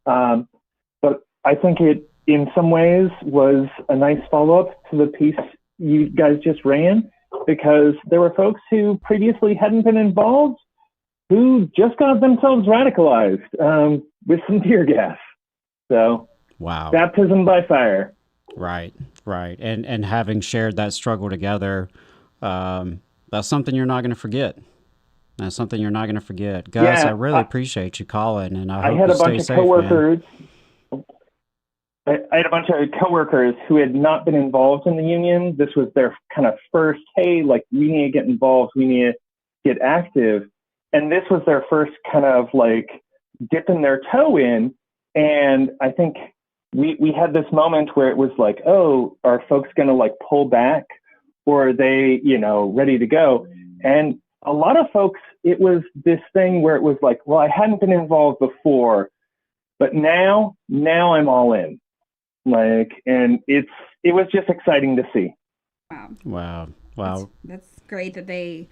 But I think it, in some ways, was a nice follow-up to the piece you guys just ran, because there were folks who previously hadn't been involved who just got themselves radicalized with some tear gas. So, wow, baptism by fire. Right. And having shared that struggle together, that's something you're not going to forget. Gus, yeah, I really appreciate you calling, and I hope had you a bunch stay of safe, coworkers. man. I had a bunch of coworkers who had not been involved in the union. This was their kind of first, hey, like, we need to get involved. We need to get active. And this was their first kind of like dipping their toe in. And I think we had this moment where it was like, oh, are folks going to like pull back, or are they, ready to go? And a lot of folks, it was this thing where it was like, well, I hadn't been involved before, but now I'm all in. And it was just exciting to see. Wow. That's great that they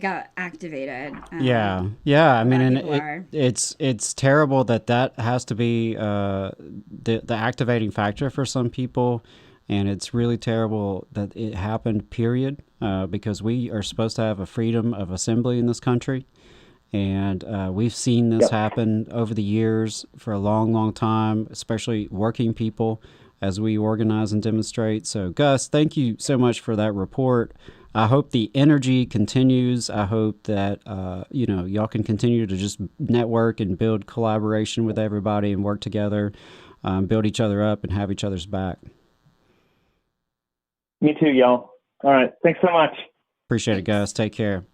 got activated. Yeah. I mean, and it's terrible that has to be the activating factor for some people, and it's really terrible that it happened. Period. Because we are supposed to have a freedom of assembly in this country, and we've seen this happen over the years for a long, long time, especially working people as we organize and demonstrate. So, Gus, thank you so much for that report. I hope the energy continues. I hope that, y'all can continue to just network and build collaboration with everybody and work together, build each other up and have each other's back. Me too, y'all. All right. Thanks so much. Appreciate it, guys. Take care.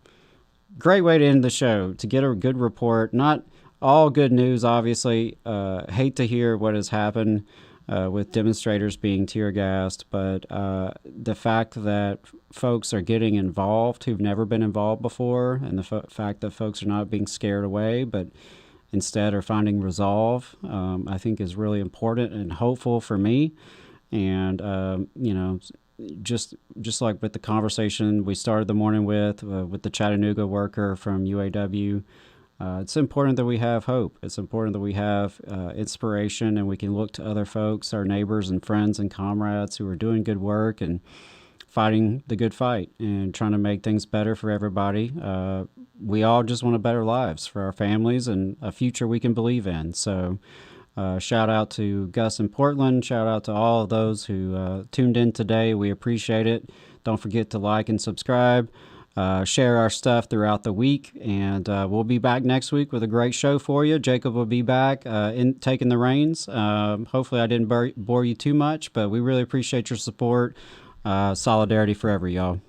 Great way to end the show, to get a good report. Not all good news, obviously. Hate to hear what has happened with demonstrators being tear gassed, but the fact that folks are getting involved who've never been involved before, and the fact that folks are not being scared away, but instead are finding resolve, I think is really important and hopeful for me. And, just like with the conversation we started the morning with the Chattanooga worker from UAW, it's important that we have hope. It's important that we have inspiration, and we can look to other folks, our neighbors and friends and comrades who are doing good work and fighting the good fight and trying to make things better for everybody. We all just want a better lives for our families and a future we can believe in. So shout out to Gus in Portland. Shout out to all of those who tuned in today. We appreciate it. Don't forget to like and subscribe. Share our stuff throughout the week, and we'll be back next week with a great show for you. Jacob will be back taking the reins. Hopefully I didn't bore you too much, but we really appreciate your support. Solidarity forever, y'all.